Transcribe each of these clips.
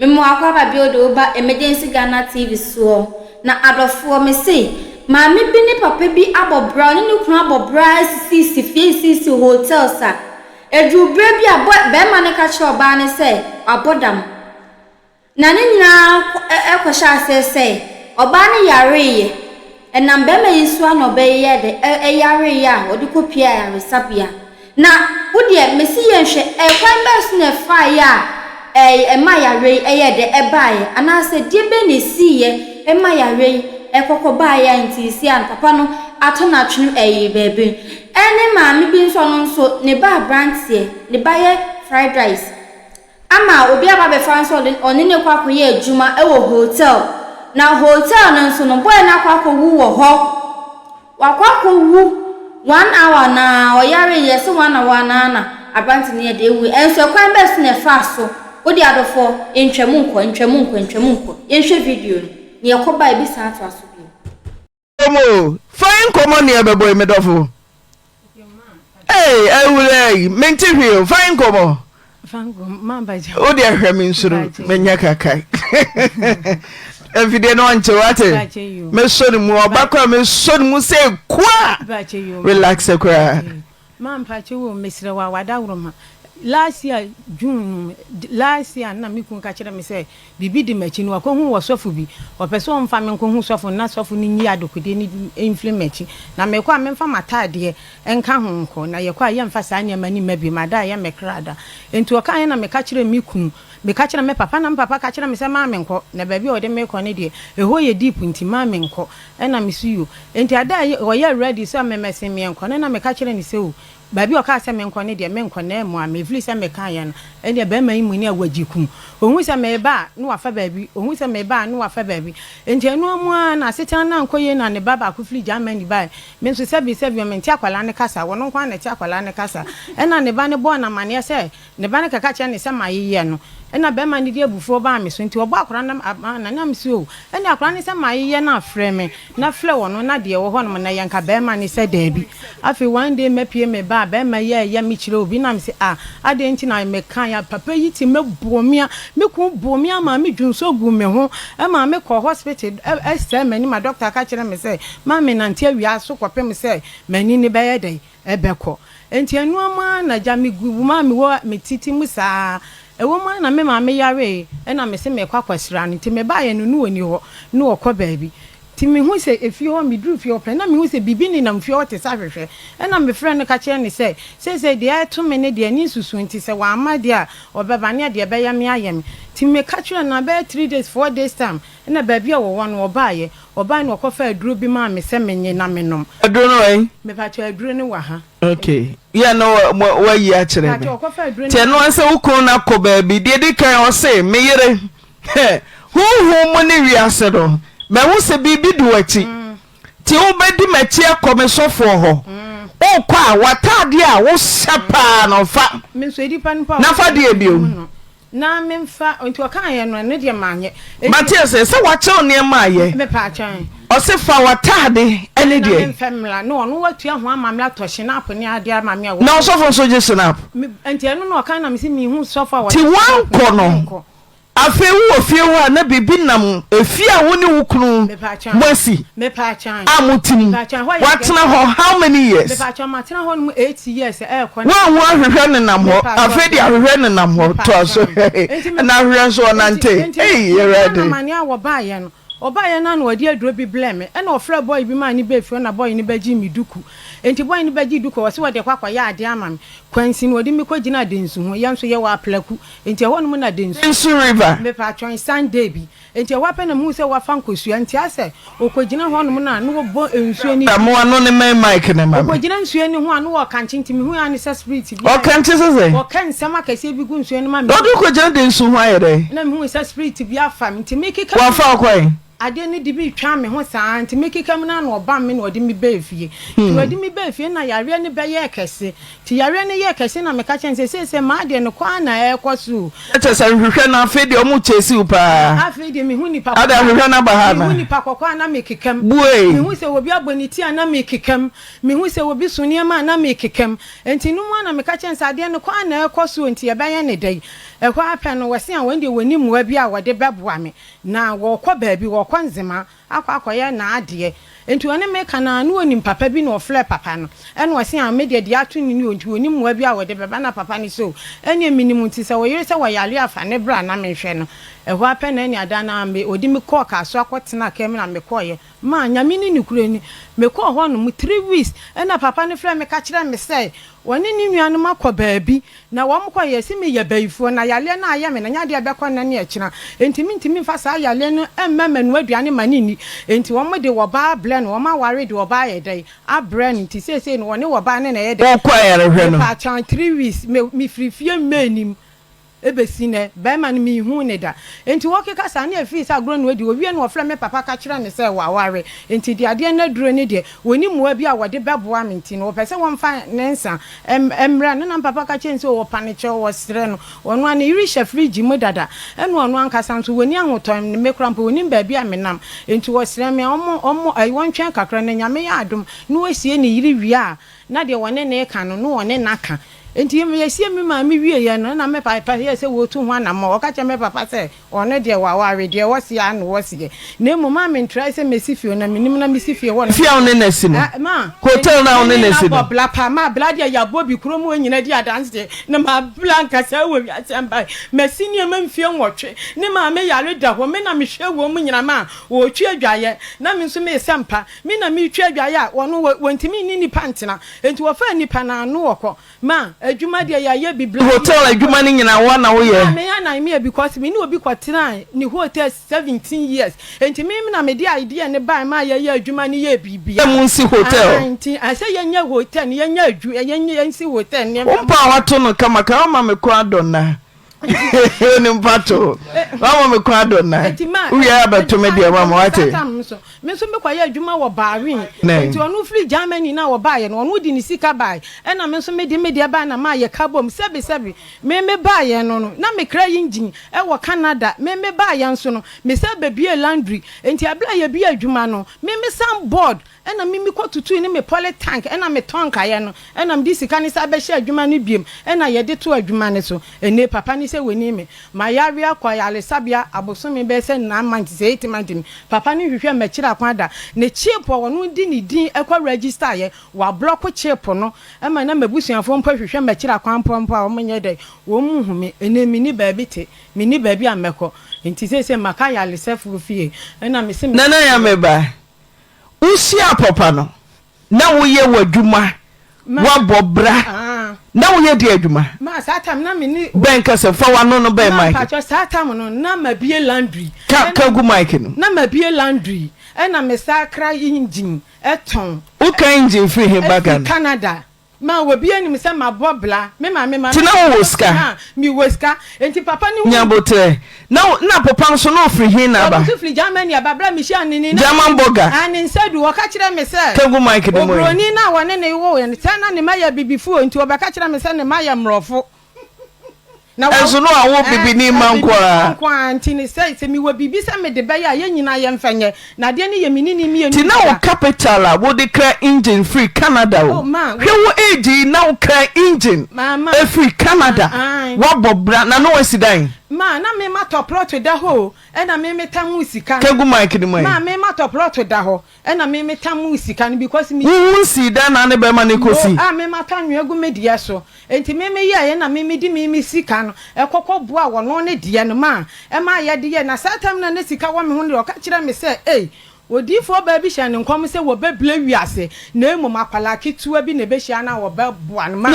Memo akwaba biodo ba emergency Ghana TV so na adofo me say maami bi ni papa bi abobra ni kunu abobra sisi hotel sa edubra bi abo be ma ne ka che oba ne say abodam na ne nyina ekwosha asese oba ne yare ye enam be ma yisu an oba ye de yare ya odi kopia yare sabia na wode mesi ye hwe kwan bes ne fa ya ema yare ye de ebaye ana se die be ne siye ema yare ekokoba ya ntisi an papa no atona twenu bebe ene maami bi nso ne ba brantie ne ba ye fried rice ama obi aba be fa nso oni ne kwa koye adwuma ewo hotel na hotel no nso no boy na kwa ko wu wo ho wakwa ko wu 1 hour na oyare yes 1 hour na abrantie ne de wu enso kwan be so ne fa so odi adofo ntwemu nko yenhwe video ni yakoba ebi sa ato aso bi omo fine komo ni ebebo emedofo ewure menti hwe fine komo mamba ja odi ahwemi nsuru menya kakai everyday no anche wate me sori mu obakwa me sori mu say kwa relax kwa mamba che wo mesire wa wadawro ma last year June last year na mi kun ka kire me say bibi di machi no akohu wo sofu bi opeso mfa me nkohu sofu na sofu ni nyi adokode ni inflammation na me kwa me mfa matade enka ho nko na ye kwa ye mfa sa anya mani mabi mada ye mekrada enti o kan na me ka kire mi kun me ka kire me papa na papa ka kire me say ma me nko na ba bi o de me ko ne de eho ye deep nti ma me nko na me suyo enti ada o ye ready so me mese me nko na me ka kire ni say o baby o ka se me nkone de me nkone mo a me vli se me kan ya no e de ba mai mu ni awajikum ohun se me ba no wafa baby ohun se me ba no wafa baby enti enu amu a na setan na nkoye na ne baba ku fli jama ni ba me nso se bi me nti akwala ne kasa wono nkwa na ti akwala ne kasa e na ne ba ne bo na mane se ne ba ne kaka che ne se mayiye no ena be ma ni de abufo ba me so nti obo akora na na me so ena akora ne se mayiye na afre me na fle wono na de wo ho no na yanka be ma ne se dabi afi one day mepie me ba be ma ye me chire obi na me se ade nti na me kan ya papa yi ti me bomia me ku bomia ma me dwunso gu me ho e ma me ko hospital se mani ma doctor ka kire me se ma me nante awia so kopem se mani ni be ye dai e be ko enti anu ama na ja me gu ma me wo me titi mu saa ewo ma na me ma me yare e na me se me kwakwasira nti me ba ye no nu oni ho no okọ baabi ti me hu se efi ho me dru fi opre na me hu se bibi ni na mfi o te sa hwehwe e na me frɛ no ka kire ni se de to me ne de ani susu nti se wa ama de a obeba ne de be ya me ayem ti me ka kire na be 3 days 4 days time e na baabi a wo won oba no okofa aduro bi ma me se menye na me nom aduro no me pa cha aduro ni wa ha okay yeah no wa yi a kire me te no anse ukun na ko baabi de kan o se me yere hu mo ni wi ase do me wo se bibi du achi ti wo bedi machi akomesofo ho o kwa watade a wo sapa no fa me so edipa npa na fa de ebio na me mfa nti o kan ye no ne de manye Matias se wa che oni ma ye me pa chan o se fa watade ene de me mfemla no no watua ho amamla to snap ne ade amame a na sofo so je snap nti eno no kan na me se mi hu sofo wa ti wan ko no afi wo fie ho na bibi nam efi a wo ni wukunu mwasi me pa chan amutim watna ho how many years me pa chan matna ho no 8 years ko wa wo ahwehwe ne nam ho afi de ahwehwe ne nam ho to so na ahwehwe so nante you ready na mani a wo ba ye no oba ye na no odi aduro bi bleme e na ofra boy bi ma ni be fi na boy ni ba ji mi duku enti boy ni ba ji duku wo se wo de kwakwa ya ade amam kwansi no odi mi ko gina densu ho ya nso ye wa plaku enti ho no mu na densu river me pa twon Sunday bi enti wa pe na mu se wa fa nkosua enti ase o ko gina ho no mu na no bo ensuo ni mo ano ne mai mic ne ma o ko gina nsuo ni ho ano wo kanchi enti mi hu ya ni sa spirit bi o kanchi se o kan sama kase bi gu nsuo ni ma me do ko gina densu ho ayere na mi hu sa spirit bi afa enti mi kika wa fa kwai ade ni di bi twa me ho saa nti mekikam na no oba me no odi mi ba efie ti odi mi ba efie na yare ni be ye kese ti yare ni ye kese na meka chen se ma ade no kwa na ekosu eche se hwehwe na afi de omu chesi upa afi de mi hu ni pa ada hwehwe na bahana mi hu ni pa kokwa na mekikam buei mi hu se obi aboniti na mekikam mi hu se obi sunia ma na mekikam enti no mu na meka chen se ade no kwa na ekosu nti ye ba ye ne dai ekwa happen no wese an wende woni mmoa bi a wode beboa me na wo kɔ baabi wo kɔ nzema akɔ na ade enti woni me kana no onim papa bi na ofle papa no ene wese an me de ato ni onti woni mmoa bi a wode beba na papa ni so ene minimum ti se wo yere se wo yale afa ne bra na me hwɛ no ehwa happen na ene ada na me odi me kɔ ka so akɔtena ka me na me kɔye ma nyame ni nikure ni me kɔ hɔ no mu 3 weeks ena papa ne frɛ me ka kyerɛ me sɛ woni ni nuanu makɔ baabi na wo mkɔ yɛ si me yɛ baifo na yale na ayɛ me na nya de abɛkɔ na ne akina ntimi fa sa yale no emmamanu aduane manini enti wo mde wo ba ble no wo ma ware de wo ba yɛ dai abrɛ nti sese no woni wo ba ne na yɛ de wo kɔ yɛre hwɛ no pa chan 3 weeks me frifie manim ebesine be man mi hu ne da enti wo keka sa na afi sa agro no adi wo wie no ofra me papa ka kira ne se wa ware enti de ade na duro ne de woni muwa bi a wode beboa me enti no wo pese wo mfa ne nsa emra no na papa ka chense wo pane che wo sere no wono an iri hye fridge mu dada eno ono ankasa nso woni ahoton ne me krampo woni ba bi a menam enti wo sere me omo ai wontwen kakra na nyame ya adom no wasie ne yiri wie a na de wone ne ka no no wone naka enti ye sie me ma me wie ye no na me papa ye se wo tu ho na ma o ka che me papa se ono de wa ware de wo se ya no wo se na mu ma me try se mesifio na minim na mesifie wo na fia one na si no hotel na one na si no bla pa ma bla de ya bobi kromo nyina di adanse na ma blanka sa wo wi atamba mesini ma mfie nwotwe ne ma me yare da ho me na me hwe wo mu nyina ma wo twi adwaye na me nso me sempa me na me twi adwaye a wono wontimi ni pantena enti wo fa nipa na no wokọ ma adwuma de ya ye bibla hotel adwuma ni nyina wo na wo ye me ya na me because me ni obi kwatena ni hotel 17 years enti me na me de idea ne ba ma ye adwuma ni ye bibia mu nsi hotel enti ase ye nya hotel ni ye nya adwu ye nsi hotel ne mpa wato no kama ka ma me kwa donna ni mpato mama me kwa donna uye abato me de mama wate me so me kwa ye adwuma wo baawin enti onu free Germany na wo baaye no onu di ni sika baaye na me so me de ba na ma ye kabom sebi me baaye no na me kra engine wo Canada me baaye nso no me se bebie laundry enti abla ye bi adwuma no me sam board na me kwa tutu ni me poly tank na me tonka ye no na me di sika ni sa be hye adwuma ni biem na ye de to adwuma ne so ene papa ni se weni me ma yare akwa yale sabia abosomi be se 9 months 8 months papa ni hwehwe machira kwada ne chip wono di ni din ekwa register ye wa block chip no ma na mabusuafo mpa hwehwe machira kwanpompo a omenye de wo muhume ene mini baabi te mini baabi ameko nti se maka yale sefu fie na me se nana ya meba usia papa no na wo ye wadwuma wa bobra na wo ye de adwuma ma satam na me ni ben ka se fa wano no ben mic pa cho satam no na mabie laundry ka gu mic no na mabie laundry na me sakra engine eton o ka engine free him bagan Canada ma wo bia ni me se ma bobla me ma tina wo ska mi woska enti papa ni nyabotre na papa so no free him na ba so free Germany ababra mi sha ni German burger ani nsadu wo ka kire me se ka gu mic no mo broni na wone ne wo ye na ne ma ya bibifu enti wo ba ka kire me se ne ma ya mrofo na eso no awo bibi ni mankwa anti ni say se mi wo bibi se me de ba ya nyina ye mfanye na de ne ye minini mi ti na wo capital a wo de kra engine free Canada wo hwe wo age na wo kra engine free Canada wo bobra na no wasidan ma na me ma top plot da ho na me tamu sika ka gu mic ni mo ma me ma top plot da ho na me tamu sika ni because me wo si da na ne be ma ne kosi me ma tanwe agu media so enti me ye na me di me sika no ekokọ bua wo no ne die no ma ma ye de ye na satam na ne sika wo me ho de o ka kire me se odifo ba bi hya ne nkom se wo beble wiase na emom akwala ketua bi ne be hya na wo ba bua no ma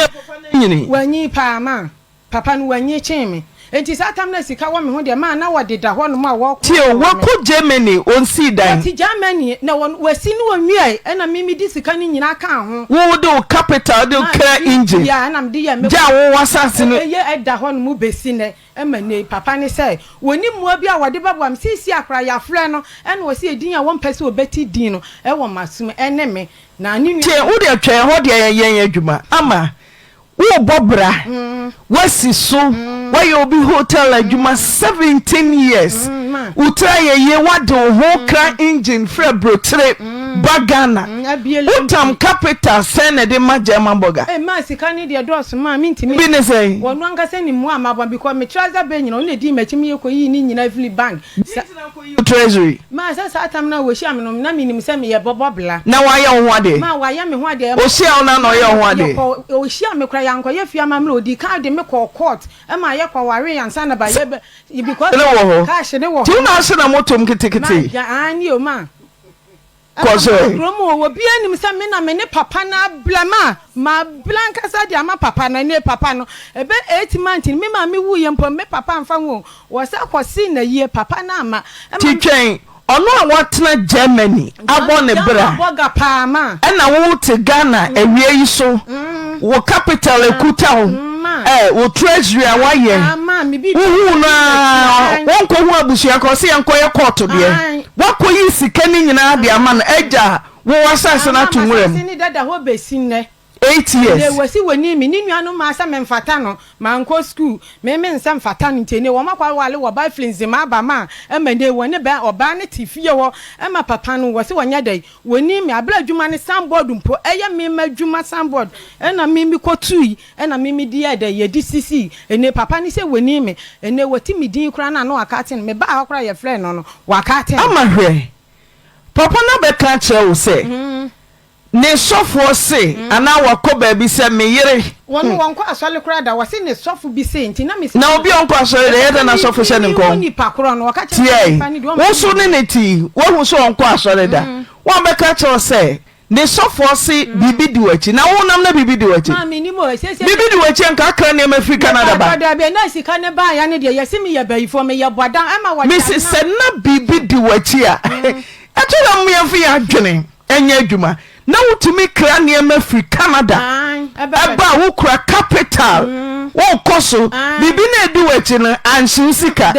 wanyi pa ma papa no wanyi cheme enti satam na sika wo me ho de ma na wo de da ho no ma wo ti o wo ko Germany on si dan ti Germany na wasi ni wo nwie na mimi di sika ni nyina ka ho wo de capital de kra engine ya na mde ya me ja wo wasase no ye eda ho no mu besi ne emane papa ne say woni mua bi a wode babwa m sisi akra ya frɛ no ene wo se edin a wo mpɛ se obeti din no e wo masum ene me na ni tie wo de atwa ho de yen adwuma ama wo bobra wasi so why obi hotel adwuma 17 years utra ye wade ho kra engine frɛ brotre bagana utam capital send de ma German burger ma sika ni de dos ma mi ntimi bi ne say wonu anka se ni mu amaba because me trouser be nyina only di machimi ekoyi ni nyina fili bank treasury ma sa atam na wo hia me no na mi nim se me ye bobobla na wa ye ho ade ma wa ye me ho ade o hia ona na o ye ho ade o hia me kra yanko ye fia ma me odi ka de me ko court e ma ye kwa ware yansa na ba ye because cash ne wo ti na se na motom kitikiti ya ani o ma koso promo wo bia nim se me na me ne papa na blama ma blanka sa dia ma papa na ne papa no ebe 8 months me ma me wu ye mpo me papa mfa wo wo sa kwasi na ye papa na ama ti twen ono a watena Germany abo ne bra aboga pa ma e na wo te Ghana ewie yi so wo capital ekuta wo wo treasury awaye wo na won ko hu abusia ko se enko ye court de wakoyi sika ni nyina de ama no eja wo wasase na to nwura mu ni dada ho besi nne 8 years ye wasi woni mi ni nuanu ma sa me mfata no ma nko school me nsam fata no ntene wo makwa wale wo ba flins ma ba ma e ma de woni ba oba ne tifie wo e ma papa no wasi wonya dai woni mi abla adwuma ne sandboard mpo eye me ma adwuma sandboard e na mi kotui e na mi di ya da ye di sisi ene papa ni se woni mi ene wati mi din kura na no akaten me ba akora ye friend no wakaten amahwe papa na be ka che wo se ne sofo se ana wakoba bi se meyere won ko asole kura da wase ne sofo bi se nti na me na obi onko asole de yeda na sofo se ne nko ni pakro no waka che pani do wo so ne ti wo hu so onko asole da wo be ka che se ne sofo se bibi di wachi na wo nam na bibi di wachi ma me ni mo se bibi di wachi nka aka ne ma Africa na da ba da be na sika ne ba ya ne de yesi me ye bayifo me ye bodan ama wa me se na bibi di wachi a atula mu ye fi adwene enya adwuma na wutumi kra niema free Canada eba wo kra capital wo koso bibi na edi wachi na anshin sika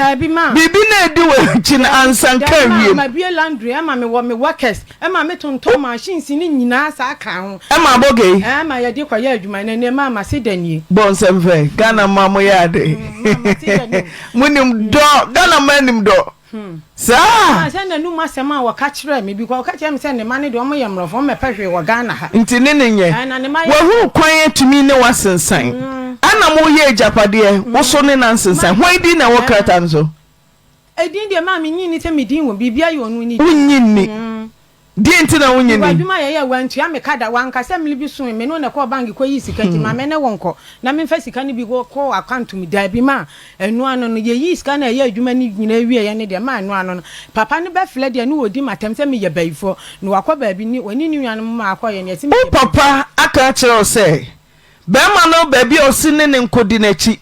bibi na edi wachi na ansanka wiem ma bie laundry ama me wo me workers ama me tonton machines ni nyina sa aka ho ama boge ama ye de kwa ya adwuma na ne ma sidani bonsemfe Ghana mamo ya de munim do Ghana manim do sa na nu masema wa ka kire me because ka kire me se ne mane de o mo ye mrofo me pehwe wa Ghana ha nti ne nye wa hu kwan atumi ne wasensan ana mo ye japade wo so ne nansensan hwan di na wo krata nso edin de ma me nyini se me din wo bibia yo nu ni unyini di nti na unyini waduma ye wantu ya me kada wanka se me bi so me no na ko bank ko yi sika ti ma me ne wonko na me fa sika ni bi ko account mi da bi ma enu ano no ye yi sika na ye adwuma ni nyina wie ye ne de ma enu ano no papa ne be fle de no odi matem se me ye baifo no wakọ ba bi ni oni ni nuanu ma akọ ye ne se o papa aka kire o se be ma no ba bi o si ne nkodi na chi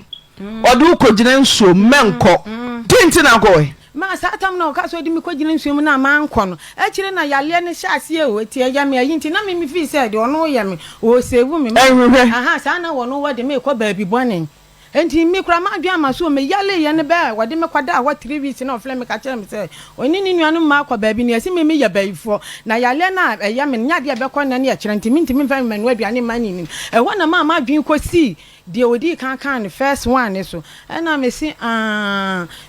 odi ukogina nsuo menko di nti na ko ma satam na ka so di mi kogina nsuo na ma anko no e kire na yale ne hyase e o ti ya me ayi nti na me fi se de ono ye me o save me aha sa na wono wo de me ko ba bi bone enti mi kura ma dua ma so me yale ye ne ba wo de me kwada wa 3 weeks na ofle me ka kire me se oni ni nuanu ma kwa ba bi ne esi me ya baifo na yale na ya me nya de be ko na ne ya kire nti mi fa me no aduane mani ni e wo na ma dwen ko si de odi kan the first one so na me si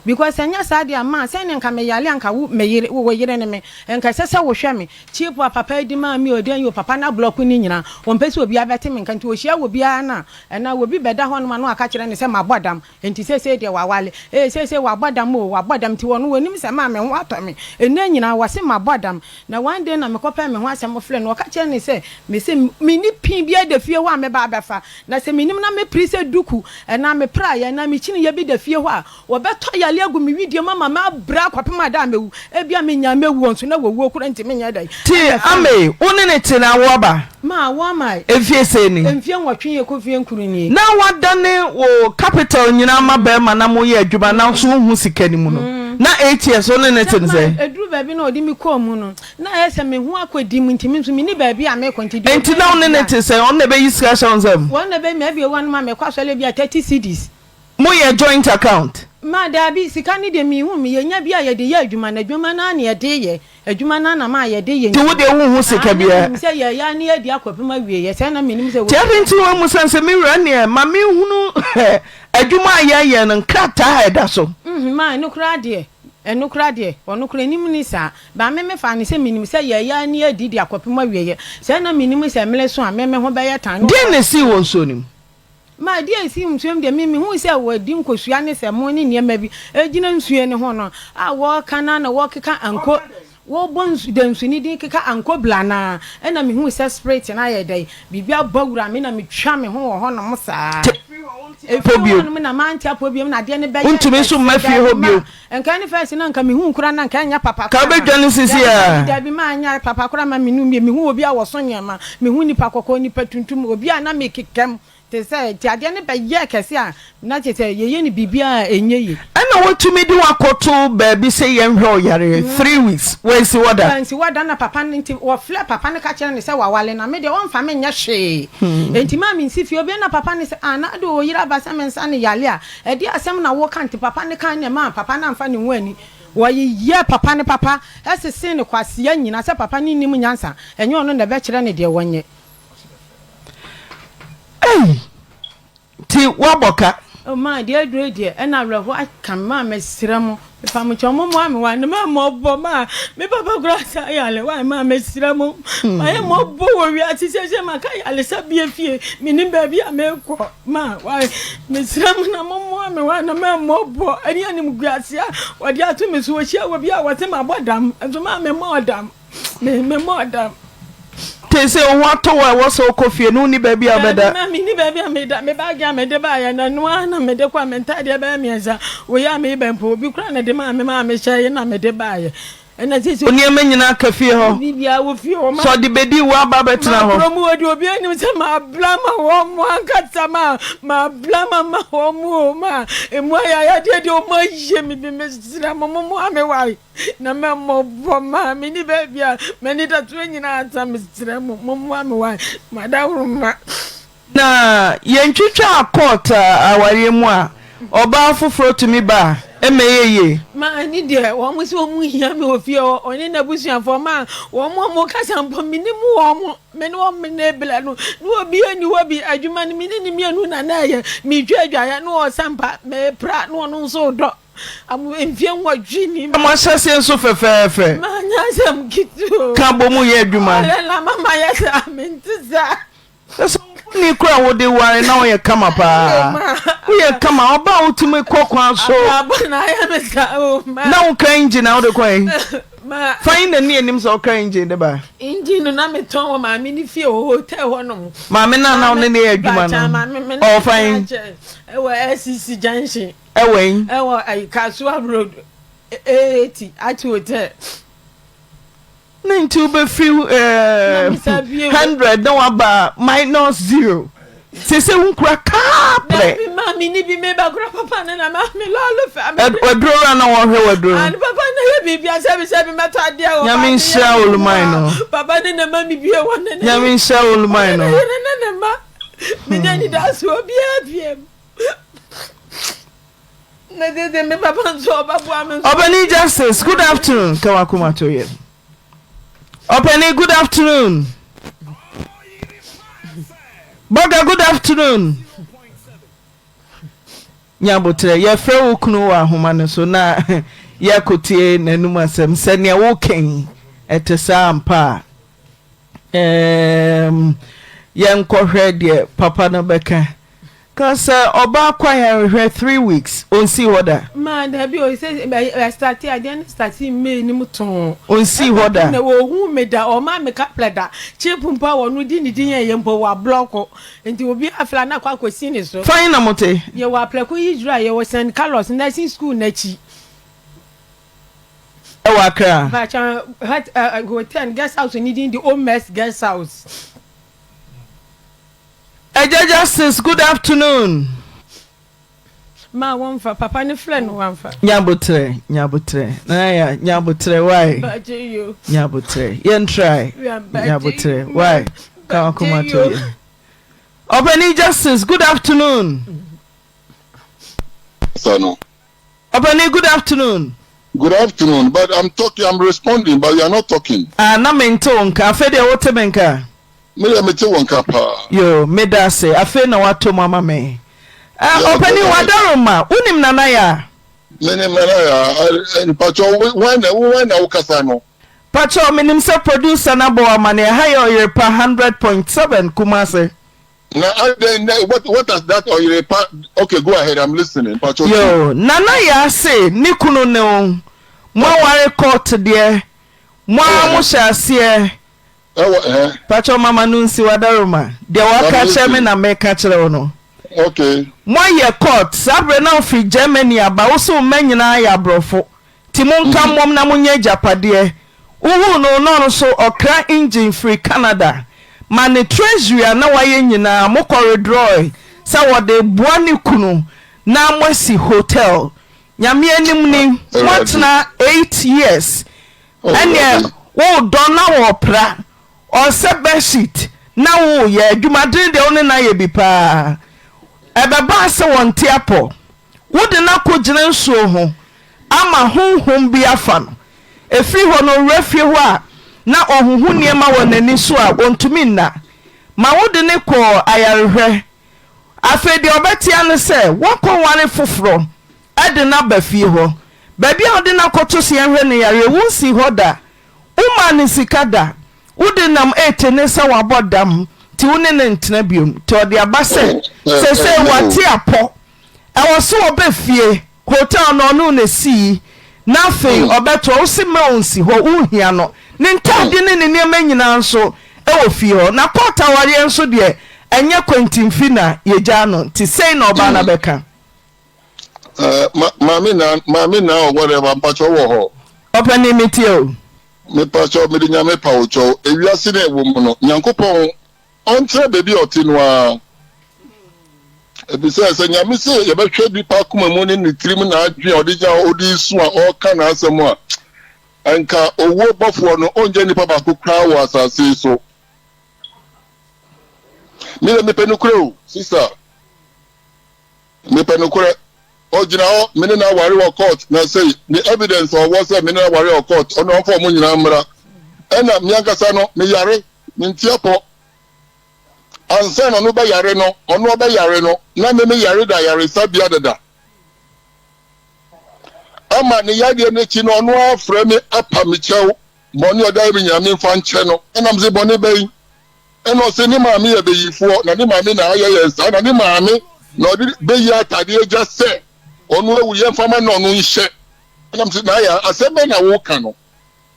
because anya sad dia ma se ne nka me yale nka wo yire ne me nka sese wo hwe me chief papa di ma mi odi an papa na block ni nyina won pese obi abete me nka nti wo hia wo bia na wo bi beda ho no ma no aka kire ne se mabodam enti sese de wa wale sese wa bodam o wa bodam ti wono wonim se ma me ho ato me ena nyina wa se mabodam na one day na me kopa me ho asem fle no aka kire ne se me se me ni pin bia de fie ho a me ba abefa na se menim na me prise duku na me pra ya na me chini ye bi da fie ho a wo beto yale agu me video mama ma bra kwapema da mewu e bia me nya mewu onso na wo kura nti me nya dai ti ame woni ne ti na wo ba ma wo mai efie se ni enfie nwotwe ye ko fie nkuru ni na wadane wo capital nyina ma ba ma na mo ye adwuma na so hu sika ni mu no na 8 years woni ne ti nse edru ba bi na odi mi ko mu no na ese me hu akodi mu nti mi nso mi ni ba bi a me konti enti na woni ne ti se on ne be yiska shonsem won ne be me bi wan ma me kwasole bi 30 cedis mo ye joint account ma da bi sika ni de mi hu mi ye nya bi a ye de ye adwuma na adwuma na na ye de ye adwuma na ma ye de ye ti wo de hu sika bia mi se ye ya ni ye di akopema wie ye se na me nim se wo ti abinti wo mu sanse mi wura ne ma mi hunu adwuma ye no nkrata ha da so ma no kra de eno kra de ono kra nim ni sa ba me fa ne se minim se ye ya ni adidi akopema wieye se na minim se mele so a me ho be ye tan de ne si won so nim ma de si msuem de me hu se wadi nkosua ne se mo ne niema bi egina nsue ne ho no a wo kana na wo keka anko wo bonsu de nsuni din keka anko blana na me hu se spirit na ye dai bibia bawura me na me twa me ho ho no mo saa Pobio na mantia pobio na de ne be untumi so mafi hobio enka ne first na nka me hu nkura na nka nya papa ka be dwane sisi a da bi ma nya papa kura ma me nu me hu obi a wo so nyama me hu nipa kokko nipa tuntum obi a na me kekam te say ti ade ne be ye kese a na che say ye ni bibia enye yi ana wotumi di wakoto baabi say ye nhwe oyare 3 weeks we si wada na papa nti wo fle papa ne ka kire ne say wawale na me de won fa me nya hwe enti ma me nsi fi obi na papa ne say ana do oyira ba sa me nsa ne yale a e di asem na wo kan ti papa ne kan ne ma papa na mfa ne hu ani wo ye papa ne papa esese ne kwase ya nyina say papa ne nim nyansa enye ono na be kire ne de wonye ti waboka o ma de de e na reho aka ma mesira mo pa mo chomo mo ame wa na ma mo bo ma me papa grasa yale wa ma mesira mo aye mo bo wo wi ati se ma ka yale sabie fie me ni ba bi ameko ma wa mesira mo na mo ame wa na ma mo bo ani ani mu guase a wa de atu me so wo hia wo bi a wo te ma bodam enso ma me mo odam me mo odam te se o wato wa wo so kofie no ni baabi abeda ma mi ni baabi ameda me ba ga me de ba ya na no na me de kwa me ntade ba mi eza wo ya me ba mpo obi kura na de ma me hye na me de ba ya ena se oni amanyina kafie ho bibia wo fie ho ma so de bedi wo aba betena ho promo odi obi ani se ma blama wo mo ankata ma blama ma wo mo ma emu ya de o ma ye mi bi me sira mo ame wai na me mo bo ma mi ni bebia me ni da tu nyina ata me sira mo ame wai ma da wuruma na yentwitwa court aware mu a oba foforo tumi ba emeyeye ma ni de wo mo se wo mu hia me ofie oni na busuafo ma wo mo kasa mpo minimu wo mo me no me na ebla no obi ani wo bi adwuma ni minini mianu na na ye mi dwadwa ya no sampa me pra no no so do am enfie nwa dwini mo asase nso fefefe ma nya sam kitu ka bomu ye adwuma la mama ya sa mentiza ni kura wo de ware na wo ye kama pa wo ye kama oba otime kokwa so na ya me sa o ma na wo kan engine na wo de kwan ma fine na ni anim so kan engine de ba engine na me ton wo ma me ni fie o hotel ho no ma me na wo ne ne adwuma no o fine e wo SCC junction e wen e wo Kasua road 80 at hotel 90 be free 100 no aba -0 se unkura kaple mami ni bi me ba kura papa na mami lolo fa wadro na wo hwe wadro and papa na ye bibia se bi meto ade o ya min sha olumai no papa na mami bi e won na ya min sha olumai no na ma me ni da so bi abiem na de me papa so babu amen Obani Justice, good afternoon kawakuma to you. Openi, good afternoon. Boga, good afternoon. Nyabotre, ye fre wo kunu wa homa ne so na ye kotie nanum asem se ne wo ken etesa ampa. Ye nkohwe de papa no beka. Cause oba kwaya hwe 3 weeks on see hoda man da bi o say start again start me ni muton on see hoda na wo hu me da o ma me ka pleda chepumpa wo no di ni din ye mpo wa block enti obi afla na kwa kwesi ni so fine na mote ye wa pleko Israel ye wo St. Carlos nursing school na chi e wa kra ba cha hotel guest house needing the old mess guest house. Justice, good afternoon. Ma won fa papa ni friend won fa. Nyabotre. Na ya nyabotre why? But you. Nyabotre. Yen try. Nyabotre why? Come to you. Obani Justice, good afternoon. No. Obani, good afternoon. Good afternoon, but I'm responding, but you are not talking. Na mento nka afede wote menka. Me te won kapa. Yo, meda say afe na wato mama me. Openi wadaroma, unim nana ya. and Pacho, when I Casano. Pacho, minim se producer na bo amane hayo Oyerepa 100.7 Kumase. Now, what does that Oyerepa? Okay, go ahead. I'm listening. Pacho. Yo, nana ya say ni kunu ne o. Mo ware court there. Mo amushase. Pacho mama nunsi wadaroma. De waka cheme na meka kire no. Okay. Mo ye court sabre na fi Germany aba wo so manyina ya brofo. Ti monka mom na munye japade. Uhu no so okra engine free Canada. Mane treasury na waye nyina mo corridor. Sa wode boani kunu na mwesi hotel. Nyame anim ni what na 8 years. Anya wo dona wo pra. O se bedsheet na wo ye adwumadin de one na ye bi pa. Ebeba se wonte apo. Wo de na kogire nsuo ho. Ama honhom bi afa no. Efiri ho no refie ho a na ohuhu niema wɔ nani so a wontumi nna. Ma wo de ne ko ayarehwɛ. Afa de obetia no se wokɔ ware foforo. Ade na ba fie ho. Ba bia ode na kɔto se yɛhwɛ ne yare wonsi ho da. Uma ne sika da. Wode nam etene se wabɔdam. Ti wone ne ntena biom. Ti ode aba se se wate apɔ. Ɛwɔ so obefie. Hotel no no ne si. Na fe obeto wo se ma onsi ho uhia no. Ne ntade ne ne niam nyina nso ɛwɔ fie ho. Na porta ware nso de enye kwantimfi na yegya no. Ti sei na oba na beka. Mami na or whatever, Pacho wo. Open meeting o. Me Pacho me dinya me paucho. Ewiase na ewo no. Nyankopɔn ontre baby otinwa. Ebisa se nyame se ye behwe bi pa kuma mu ne trim na adwe odija odi su a o ka na asem a. Anka owo bofo no onje nipa ba kokra wo asase so. Me penukure o, sister. Me penukure Ojina o mene na ware wa court na say the evidence or was mene na ware wa court ono fo mo nyina mra ena miankasa no me yare ntiapo ansa no ba yare no ono ba yare no na me yare da yare sabia dada ama ne yade ne chi no ono afre me apa me chew boni oda bi nyame fa nche no ena mze boni bai ena se ni maami ye beyifo na ni maami na aye sa na ni maami na odi beyi atade just say onu ewu ye fama na onu nhye nam se na ya asebe na wo ka no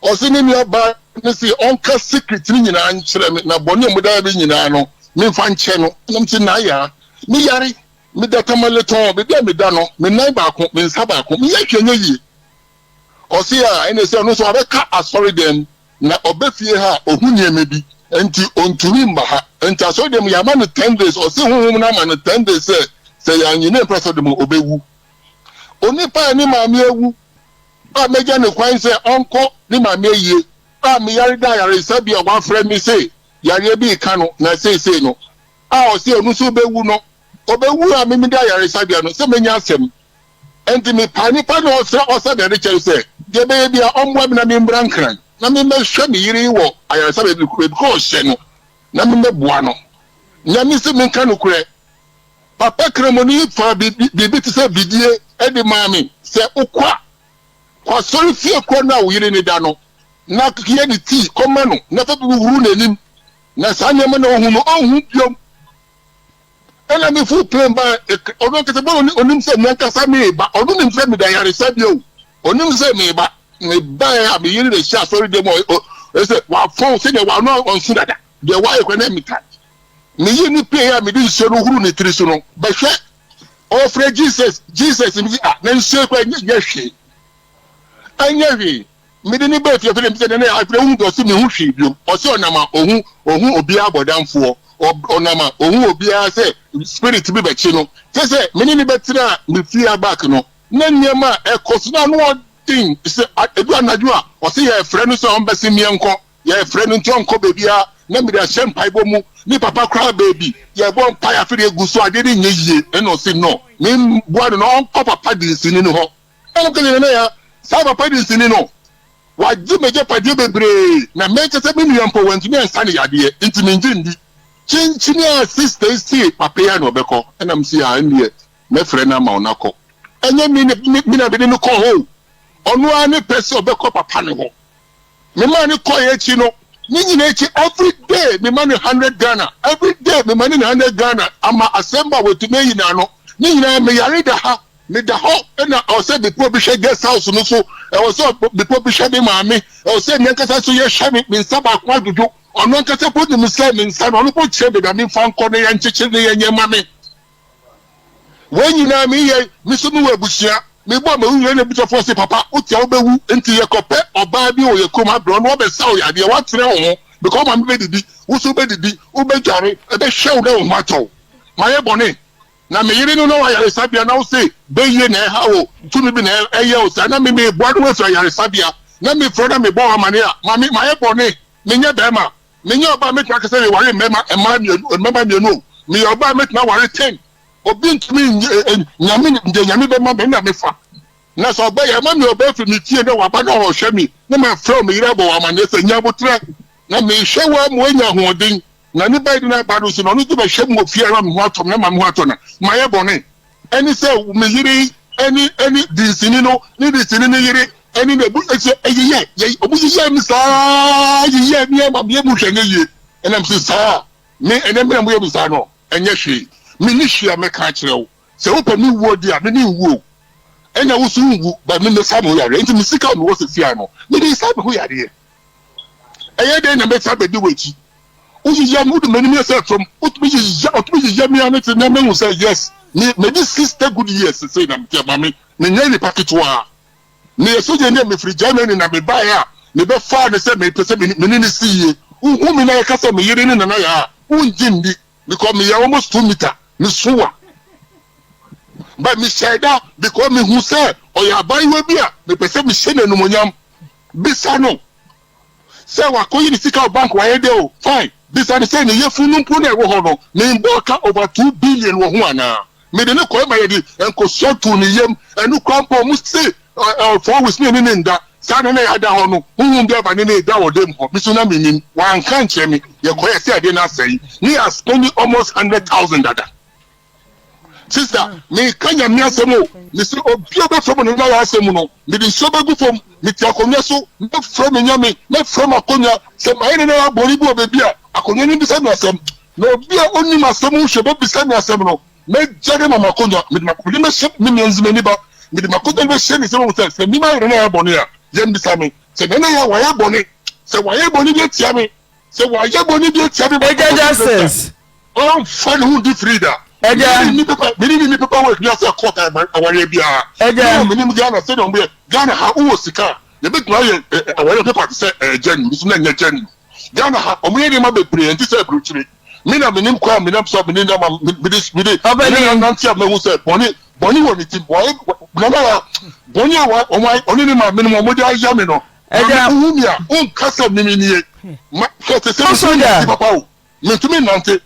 o se ni ba ni se onka secret ni nyina nkyere me na boni mu da bi nyina no me fa nche no nam se na ya mi yare mi da tamale ton be dia mi da no me nan ba ko me nsa ba ko me ya twenye yi o se ya ene se onu so abeka asori dem na obefie ha ohun nieme bi enti ontumi mba ha enti asori dem ya ma no 10 days o se honhom na ma no 10 days se ya nyine preso dem obewu oni pa ni maami ewu a meja ne kwan se onko ni maami eyi a mi yare da yare sabi o gwa frɛ mi se yare bi ka no na se no a o se onu so bewu no obewu a mi da yare sabi no se menya asɛm enti mi pa ni pa no o se de kyerɛ se de be bi a omwa mi na mi mbrankran na mi mehwɛ mi yiri wo ayare sabi bi ko hye no na mi meboa no nya mi se mi ka no korɛ papa kremoni fa bibi ti se bidie edi mami se ukwa kwa sori fie ko na uyire ni da no na kiye ni ti koma no na fa bi huru n'anim na sanye me na ohun biom ena mi fu plan ba odon kete bo onim se nyanka sa me ba odon nim se me da yare sabio onim se me ba ya bi yire de sha sori de mo ese wa fon se de wa no onsu dada de wa e ko na mi ka mi yi ni pe ya mi di se no huru ni tiri so no ba hwe ofre Jesus mi na nse kwa nye hwe anya hwe mi di ni ba fie fie mi se na afre hu do so mi hu hwe bio o se onama ohun obi abodamfo onama ohun obi a se spirit bi be chi no se mi ni betira mi fie back no na nyema ekoso na no odin se edu anadwo a o se ye frɛ no so on besi mi enko ye frɛ no nti onko bebia na mi da shempai bo mu ni papa cry baby ye bo mpa ya fere eguso ade ni nye yie eno si no mi boa no onko papa di sini no ho eno kele na ya sa papa di sini no wa jimeje pade bebre na meche se mi nyampo wantu ni ansa ne yade nti mi njindi chinchini a sister si papa ya no beko ena msi ya ndie me frɛ na ma onako enye mi na be no ko ho onu ani pese obekọ papa ne ho me man ko echi no ni nyina echi every day me man 100 Ghana every day me man 100 Ghana ama asemba wetume yina no ni nyina me yare da ha me da ho na o se be pro bi hwe guest house no so e o so be pro bi hwe be maame o se me nkasa so ye hwe me nsaba kwa dudu ono nkasa po ni se me nsa no po che be da me fa nko ne ye ncheche ne ye nyema me we nyina me ye me so me wabusia me bo ma wu ne bi force papa o tia obewu enti ye kope oba bi o ye koma bro no be sa o ya de wa tere ho because ma be didi wo so be didi wo be jare e be hwe o ma to ma ye bone na me yire no no wa yare sabia na wo say be ye na ha o tumi bi na eye o sa na me boado we fra yare sabia na me fro na me bo amane a ma ye bone me nya be ma me nya oba me twa kase we ware mema e ma me no me oba me twa ware 10 obi ntumi nyame be ma be na me fa na so be ya ma me oba fi mi tie na wa ba na ho hwe mi na me fro me yire bo amane se nya botre na me hwe wa mo nya hoodin na ni ba na ba do so no to be hwe mo fi ara me ho atom na ma me ho atona ma ye bone any say me yire any disini no ni disini ni yire any na bu ese ye obu ye mi sa ye mi ma me mu hwe ye enam se sa me enem me mu ye bi sa no enye hwe me ni hwe me ka kire wo se wo pa ni wo dia me ni wo enya wo su wu ba me me sa mo yare enti me sika no wo se fia no me di sa me ho yare eye de na me sa be di wechi uji ya mu de mani me say from utumi ya me anete na me say yes me di 60 good years say na me mama me nya ni package wa me so je ne me free Germany na me buy ya me be fa ne say me pese me ni see hu me na ka say me yire ni na ya unji ndi because me ya almost 2 meter me suwa but me said that because me who say oya buy we bia me pese me shene no monyam bisa no say wa ko yi sika bank wa ye de o fine bisa say ne ye funu mpo na e wo ho no me mboka over 2 billion wo ho ana me de ne ko ma ye di enko so to ne yem enu kwampo mu say for with me ni nda sa na ya da ho no hu bi aba ne da wo dem ho biso na me nim wan kan che me ye ko ye say ade na say ni are spending almost 100,000 dada sister me kanya mi asemo me say obi obe from no na ya asemo no me di so be gu from me ti akonya so me from nyame me from akonya se ma ene na ya bori bu obebi a akonya ni bi say no asem no obi a oni masemo hwe be say no asem no me jare mama akonya me di makonya me shep me nzime ni ba me di makonya be shep ni se mo say me ma ene na ya boni a yem bi say me se na ya wa ya boni se wa ya boni bi tia me se wa ya boni bi tia me justice oh fun who di frida eja ni papa work ni asa court aware bia eja me ni Ghana say don be Ghana ha wo sika ye be try aware paper say jen bisu na nya jen Ghana ha omo ye ma be pre anti say bruchiri me na me nim kwa me na so me ni na me dey na anti am who say boni wo ni ti boy na na boni wa oni ni ma me ni mo dey aya me no eja hu mi a on kasa me ni ye ma say papa o me tumi nante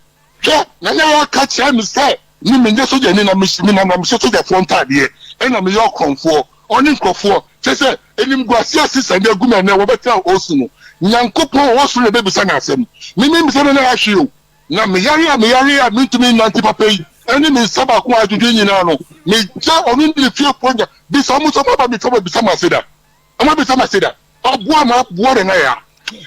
na ya catch am say ni me nje soja ni na me na soja front ade e na me yo konfo oni nkofo say enim guase asisa na aguma na wo beta osu no nyankopon wo so na be bisa na asem me bisa na ahwe o na me yare a me tumi nanti papa yi eni me saba ko ajuju nyina no me ja oni ndi fie ponya bisa mu so baba me so bisa maseda ama bisa maseda oboa ma boa na ya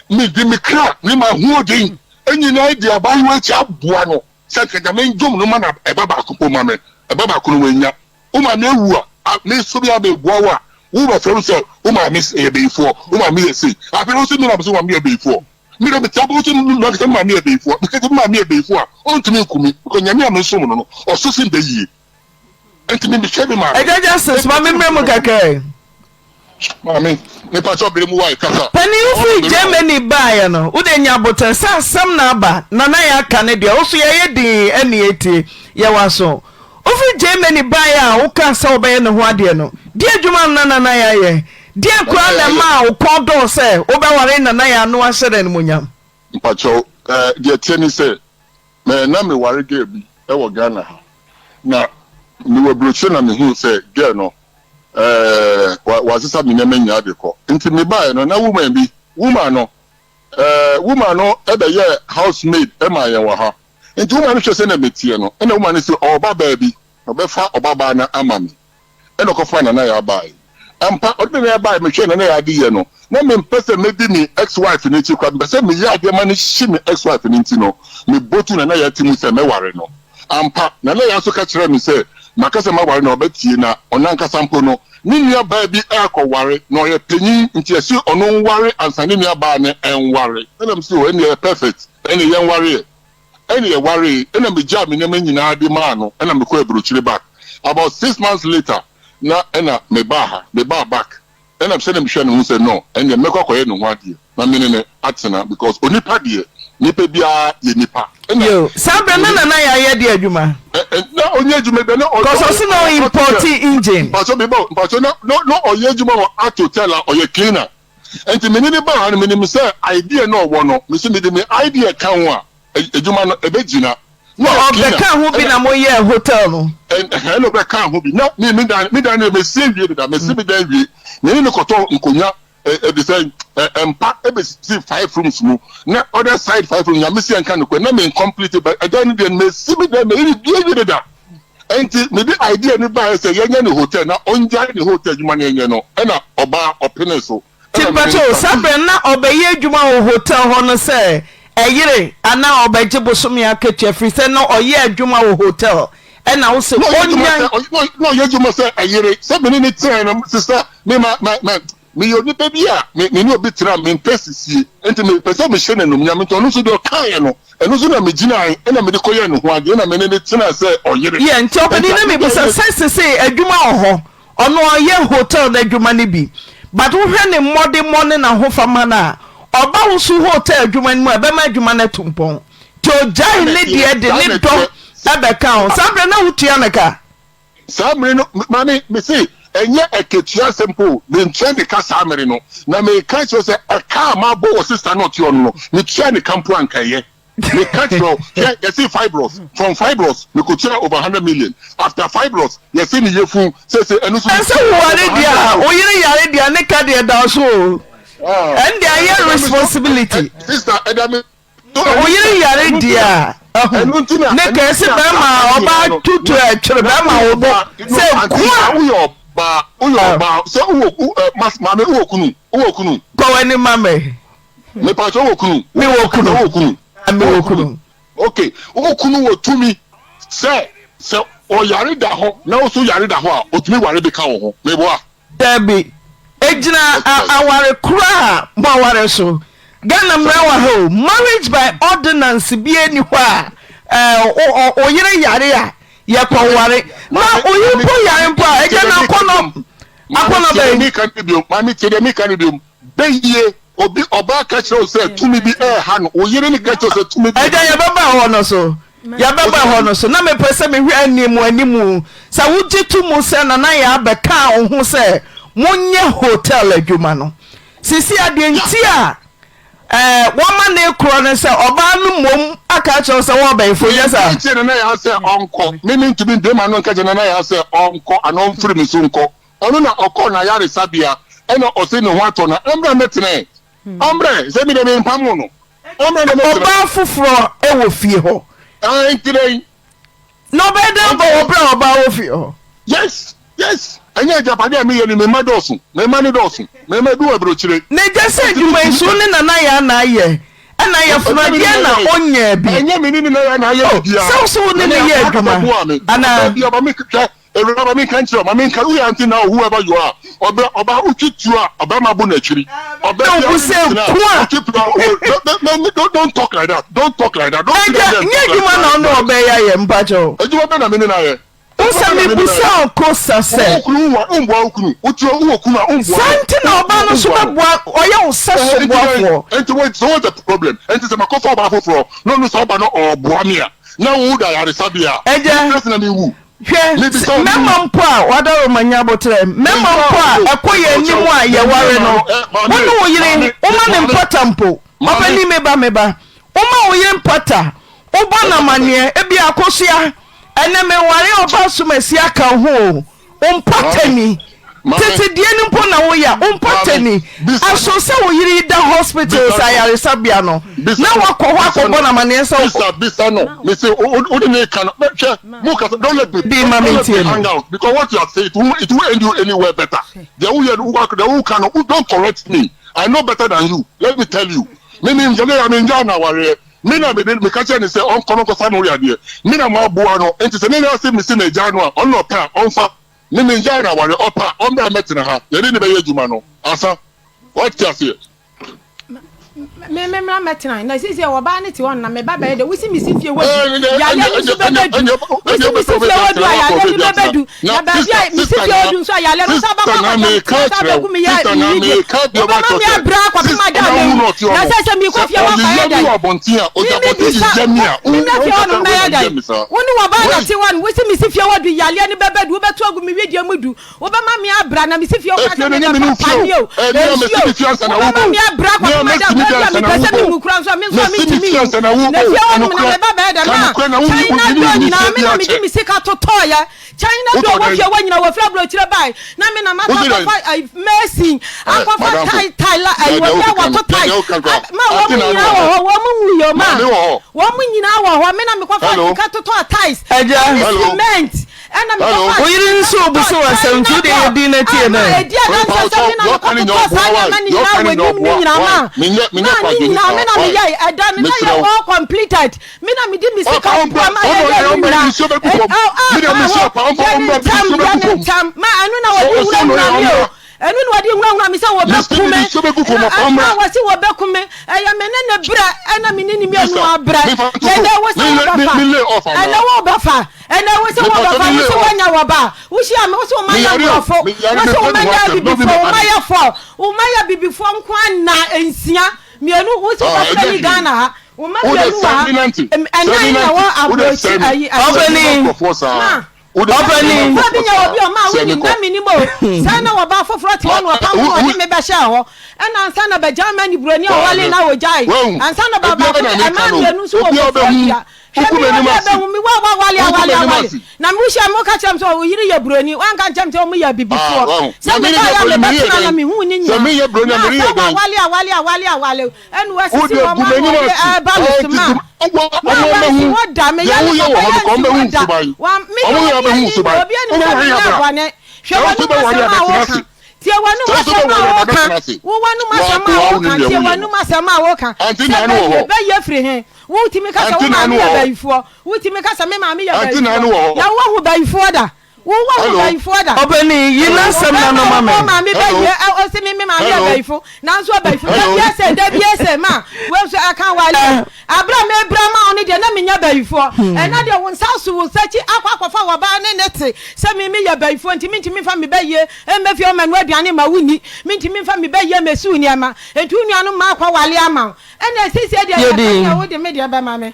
me di me kra ni ma hu odin enyi na di abayi wa cha boa no se ka me njom no ma na e baba akoko ma me e baba akoko no wanya o ma me wu a me so bi abe boa wa wo ba fere so o ma me e be ifo o ma me ese a pe o so mi na so ma me e be ifo mi do me tabo so no ka ma me e be ifo because ma me e be ifo a o ntumi kumi ko nyame am so mo no o so sin da yi entimi me hwe ma eja justice ma me mu kaka mami ne pa so bere mu wa kaka pani ufi Germany buy no wo de nya botan sa sam na aba na na ya ka ne de o so ye di eni eti ye waso ufi Germany buy a wo kan sa obaye ne ho ade no di adwuma na ya ye di akwa na ma wo podo se wo be ware na ya no ahyere ne munyam mpacho di tieni se me na me ware ge bi e wo Ghana ha na ni wo broche na me hu se ge no wasisa mineme nya de ko nti me bae no na woman no ebe ye housemaid e ma ye wa ha nti woman no hwese na metie no na woman say oba ba bi obefa oba ba na amami eno ko fa na ya bai ampa odi na ya bai me hwe na ya ade ye no na me mpese me di ni ex wife ni chi kwa mpese me ya ade ma ni shi me ex wife ni nti no me botu na ya timu se me ware no ampa na ya so ka kire me se makase ma ware na obetie na onanka sampo no ni nua ba bi akọware na oye penyin nti esi onu ware ansa ni nua ba ne enware na me say o ene perfect ene ye nware ene ye ware ene me jam ne me nyina ade ma no ene me ko ebrochire back about 6 months later na ena me ba back ene say na me hwe no say no ene me kokoye no ho ade na me ne atena because onipa de nipa bia ye nipa yo sabe na ya ye de adwuma na onye adwuma be no because no import engine but no onye adwuma o atotela oye cleaner enti menini ba han menini say idea no wo no me say me idea kan ho a adwuma no ebegina no obeka ho bi na mo ye hotel no no be kan ho bi na me dan me see wie da me see me dan wie ni no koto nkonya they say empa see 5 rooms mu na other side 5 rooms ya me see kan ko na me incomplete but I don't need me see me dan me wie da enti me the idea ni ba say yenye ni hotel na onja ni hotel juma ni yenye no na oba opene so timpacho sabe na obeye juma o hotel ho no say eyire ana obeje bosomi akatua free say no oye adwuma o hotel na wo se onya no ye juma say eyire sabe ni tren no sister me yo ni baby a me ni obi tren me pesisi enti me pese me hye nanum nyame to no so de kan no eno so na me gina na me de koye no ho ade na me ne tren say oyire ye nti obedi na me busa say adwuma ho ono oye hotel na adwuma ne bi but wo hwe ne mmode na ho fama na oba wo su hotel adwuma ne mu ebe ma adwuma na tumpon ti ojai ne de ne do ebe kan sabre na hutua ne ka sabre no mami me say enye eketua simple me ntwe de ka sabre no na me ka cho say e ka ma bo wo sister no ti on no me tua ne kampo ankaye me cut bro you see fibros from fibros we could share over 100 million after fibros you see ni yefu say enu so ware dia oyire yare dia ne ka de da so and their responsibility sister edame oyire yare dia ne ka se ba ma oba tutu e twere ba ma obo say uyo ba say mama uwo kunu ko wani mame me pa so wo kunu mi wo kunu okay okunu wo tumi say oyare da ho na o so yare da ho a otumi ware be ka ho me bo a debi ejina aware kura mo aware so Ghana mrawa ho marriage by ordinance bi eni ho a oyire yare a ye ko ware na oyipo yare mpo a ejana akono be mi kan bi mami tede mi kan bi beye obi oba ka kire say tumi bi ha no oyire ni ka kire say tumi bi eja ye baba ho no so ya baba ho no so na me pese me hwe animu sa wuji tumu se na ya be ka ho se monye hotel adwuma no sisi ade nti a woma ne kro ne se oba no mom aka kire say wo ba ifo yesa nti na ya say onko me ntumi de ma no nka na ya say onko anon firi mi so nko onu na okọ na ya resabia ena ose ne ho ato na emra metene ombre se mi de me mpamu no ombre ne metene oba fufuro e wo fie ho ntire no be dem bo oba wo fie ho yes anya japade mi ye ni me madosu me mani dosu me medu ebrochire ne jese djuma isu ne na ya na ye ana ya funa dia na onya bi anya mi ni na ya na ye bia so ne ye djuma ana bia ba mi kra Everybody me can't tell. I mean, can we until now whoever you are? Oba uchitua, oba mabu na chiri. Oba don't talk like that. Don't talk like that. Don't. Nye juma na ono oba ya ye mpacho. Ejuma be na mini na ye. Usa mi busa okosa se. Santi na oba no so beboa oya usaso boafo. Enti wait, so what's the problem? Enti se makofa oba afoforo. No so oba no oboa me a. Na wo da ya resabia. Eje na me wu. Mema mpo a wadaro manya botre mema mpo a ekoye animu a ye ware no wono oyire oma ne mpata mpo obani meba oma oye mpata oba na mane ebi akosua ene me ware oba sumasi aka ho o mpata ni tete die no mpo na wo ya umpoteni aso se wo yiri da hospital sa yare sabia no na wakọ ho akọbọ na mane so bisa no me say odine kan don't let me be hang out because what you are saying it will end you anywhere better the who can don't correct me. I know better than you. Let me tell you. Me na ware. Me na me catch and say on kono ko sanu ya de. Me na ma boa no. Enti se me na say me se na ja no on no pa on fa. Me na ware opa on be metina ha. Ye ni be yejuma no. Asa. What you say? Me metina na sisi e wo ba ne ti won na me ba be de wisi mi sifie wadu ya le nsu be bedu wisi mi sifie wadu ya le ni be bedu na ba bia mi sifie wadu so ya le no so ba ku mi ya ni wo ba ma mi abra kwa ma da me na se mi ko fie wa fa ya da o bontia o da boti jamia mi na fie wonu ma ya da woni wo ba na ti won wisi mi sifie wadu ya le ni be bedu wo be to agu mi wiedie mudu wo ba ma mi abra na mi sifie wa ka me na pa ni o wo ba mi abra kwa ma da me pese mi mukura so mi so mi timi na fie wonu na me ba be da na China do na me na me di mi sika totoya China do wo fie wa nyina wo fra bro kire bai na me na ma fa mercy akwa tai la ai wo ya wo totai ma wo mu nyina wo mu yo ma wo mu nyina wo me na me kwa fa sika totoya tais cement and I'm we didn't so be so asem to the dinner tie na e dia na so so me na ko to sa na ni na we ni nyina ma me na me yai adan na ya all completed me na me di mi sika ma ya me na mi so be ku ma anu na wo di wura mi o enu no wadi nwura mi se wo be kume wa si wo be kume ya me ne bra na me ni mi anu abra ye na wo se wo ba fa na wo ba fa na wo se wo ba fa wo se wo nya wo ba wo shi am wo se wo ma ya brofo wo se wo ma ya bibifo wo ma ya fo wo ma ya bibifo nkwa na ensia mi anu wo se wo ba ni Ghana ha wo ma ya nu ha ena na wo abrochi ayi obeni Opening Fabinya obi o ma woni na minimo sana wo ba foforo ti won wo pa wo ni me be sha ho na ansa na be Germany broni o wale na wo jai ansa na baba e ma nu so wo foforo mi wa wale na mi hia mo ka chem so wo yiri ya broni wan ka chem so mo ya bibifo se me ya me be na mi hu ni nya se me ya broni mi ya wale enu wasi si wo ma e ba lu ma what da me ya wo ko me hu subai wa me hu subai obi ani na wane hwe wanu ma tie wanu masema wo kan wo wanu masema wo kan tie wanu masema wo kan be ye free hen wo timi ka sa wo ma me ya baifo wo timi ka sa me ma me ya baifo ya wo hu baifo da wo hu baifo da obeni yina sem na no ma me be ye o se me ma me ya baifo na so baifo da bi ese ma wo so aka wale abra me bra ma oni de na me nya baifo e na de wo nsa so wo sachi akwafa wo ba ne nete se me ya baifo ntimi fa me be ye e me fi o manu aduane ma wuni me ntimi fa me be ye mesu ni ama entu nuanu ma akwa wale ama e na sisi de ya wo de me de ba ma me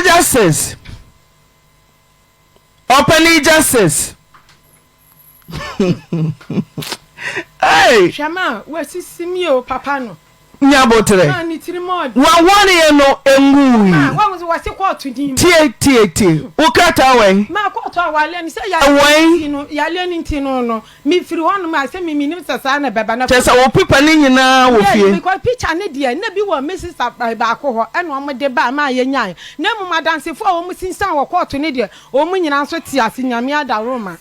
justice openly justice hey shama we sisi mi o papa no nyabotre na ni tirimod wa wone no engu wa wo wase court din tie ukata we ma court awale ni se ya no ya le ni ntino no mi firi hono ma se mi nim sasa na beba na tesa wo pipa ni nyina wo fie because picture ne de na bi wo Mrs. ba ko ho eno mo de ba ma ye nyan na mu madansefo wo mu sinsan wo court ne de wo mu nyina so ti ase nyame ada Roma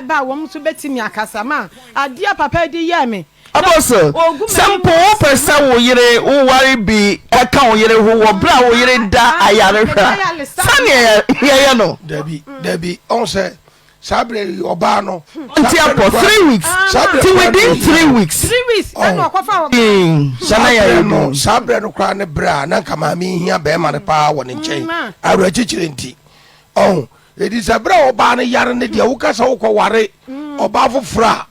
ba wo mu so betimi akasa ma adia papa di ye me Apostle, sample pesa wo yire wo wari bi eka wo yire wo bra wo yire da ayare hwa. Sane ye no. Debi on say sabre oba no. Until for 3 weeks. Till within 3 weeks. 3 weeks. And okwafa Sana ya no sabre no kra ne bra na kama mi hia be ma ne pa wo ne nchen. Awra chichire nti. Oh, it is a bra oba ne yare ne dia wo kasa wo kware oba fofra.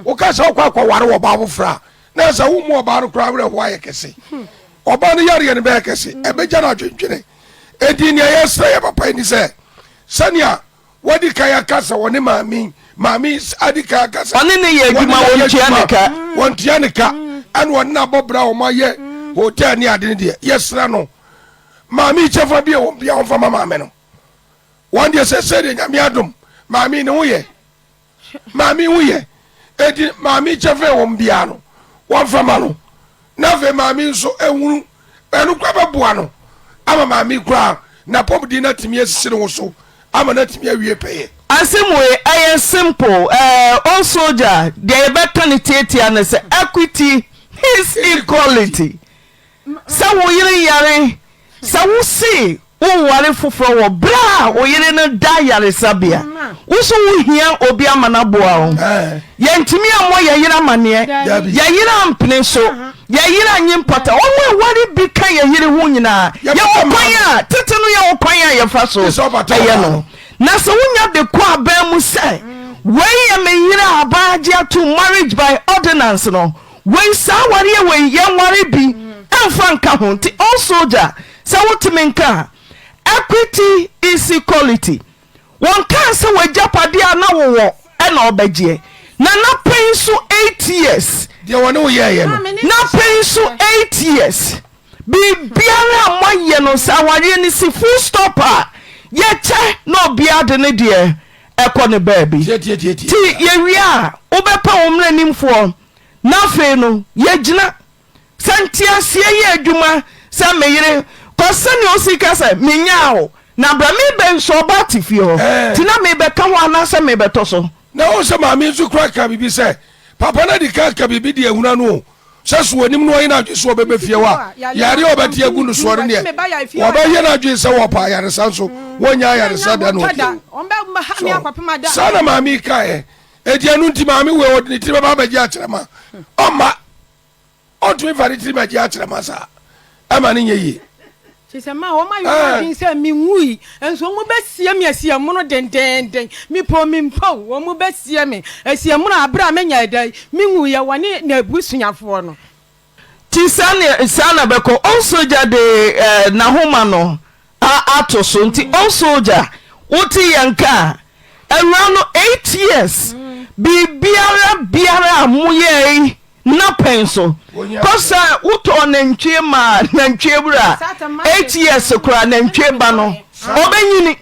Oka sa kwa ware wo ba wofra na sa wo mu oba no kra wre ho ayekese oba no yare ne be yakese e be jana adwendwene edi ne yesra ye papa ni se sania wadi kaya kasa woni mami adi kaya kasa oni ne ye adwuma won tia ne ka an won na bobra o ma ye hotel ni ade ne de yesra no mami chefa bi o bia on fa mama no won de se de nyame adom mami ne wo ye edi maami chefe won bia no won fama no na fe maami so ehunu enu kwa beboa no ama maami kura na pom di na timi asisire wo so ama na timi awie peye asemwe aye simple on soldier dey better ni tietia na say equity is equality sa wo yire yare sa wo see wo ware foforo wo bra wo yire no da yare sabia wo so wo hia obi amana boa ho ye ntimi amo ye yire amane ye yire ampene so ye yire anyimpata wo ware bi kan ye yire ho nyina ye wo kwan a tete no ye wo kwan a ye fa so ye no na so wonya de kwa ba mu say wey ye me yire abaje to marriage by ordinance no wey sa ware we ye ware bi amfa nka ho ti all soldier sa wotime nka equity is equality won kan se wajapade ana wo na obagie na pay so 8 years de won wo ye no na pay so 8 years bi biara moye no sa ware ni si full stopper ye che no bia de ne de ekọ ne baabi ti ye wia obepa omra nimfo na fe no ye gina santia sie ye adwuma sa meyire kosani osika sa menyao na bra me ben so bati fio ti na me be ka ho ana sa me beto so na o se ma me zu kra ka bibi se papa na di ka bibi di ehuna no se so onim no ina dwe so be fie wa yare obati agu no so ne wo ba ye na dwe se wo pa yare san so wonya yare sa da no sana ma mi ka edi anu nti ma mi we odini ti ba ba gi akere ma oma o tu mi fari ti ma gi akere ma sa ama ni yeyi She ma o ma you say me wui enso mo besie me asia mo no den me po o mo besie me asia mo abra menya dai me wui ya wane na busunyafo no ti sana beko all soldier de na homa no ato so nti all soldier uti yanka around 8 years biara amuye na penso kosa uto nantwe ma nantwe bra 8 years kura nantwe ba no obenyini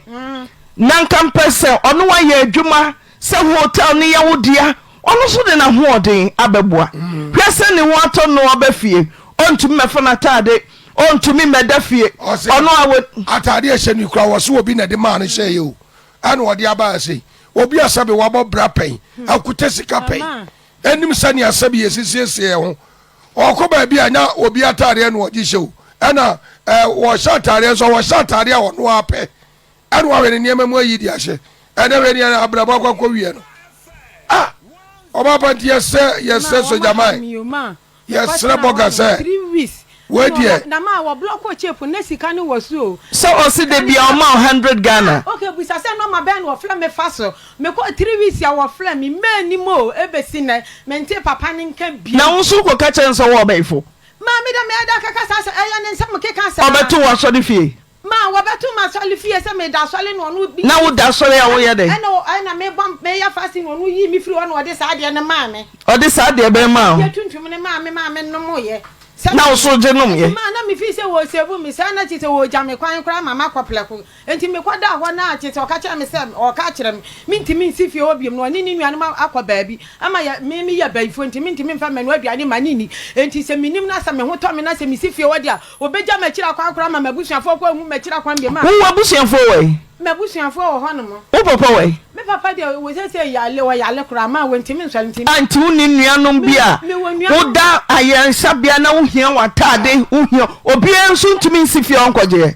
nanka pese ono wa ye adwuma se hotel ne ye wodia ono so de na hoodin abeboa hwese ne wato no obafie ontumi mefana tade ontumi medafie ono atade ehye ni kura wo so obi na de ma no hye ye o ana odi aba sei obi asabe wabo bra pen akuta sika pen enim sani asabe yesiesie ho okoba bia anya obi atare no ogi hyew ana wo shatare so wo shatare a wono apɛ ana wa wene niam mu ayi di ahye ana wene abraba kwakwa wie no oba panti yese so jamai yesre boga se 3 weeks wedie na ma wo block o chepu na sika ni wosu so o si de bia o ma 100 Ghana okay bu sa se no ma ben wo fla me faso me ko 3 weeks ya wo fla me mani mo ebesi na mente papa ni nka bia na wo su ko ka chen so wo baifo ma mi da me ada kaka sa eya ne nsam ke kan sa obeto wo so de fie ma wo beto ma so le fie se me da so le no bi na wo da so le ya wo ye de na me bam me ya fasting no yi mi firi no de sa de ne ma me ode sa de be ma ye tuntum ne ma me no mo ye na so je nom ye ma na mi fi se wo sebu mi sa na chite wo jame kwan kra mama kopleko enti me kwada ho na chite o ka kire me se o ka kire me ntimi nsi fie obiem no ni nuanu akwa baabi ama ya me ya baifo ntimi mfa manu aduane manini enti se minim na sa me ho to me na se mi si fie wodi a obeja ma kira kwan kra mama busuafo kwa hu ma kira kwan bi ma wo abusuafo we me busuafo wo ho no mo wo papa we me papa de wo se yale kra ma wo ntimi nswa ntimi anti uni nuanom bia wo da ayensa bia na wo hia watade wo hia obi enso ntimi nsifie onkoje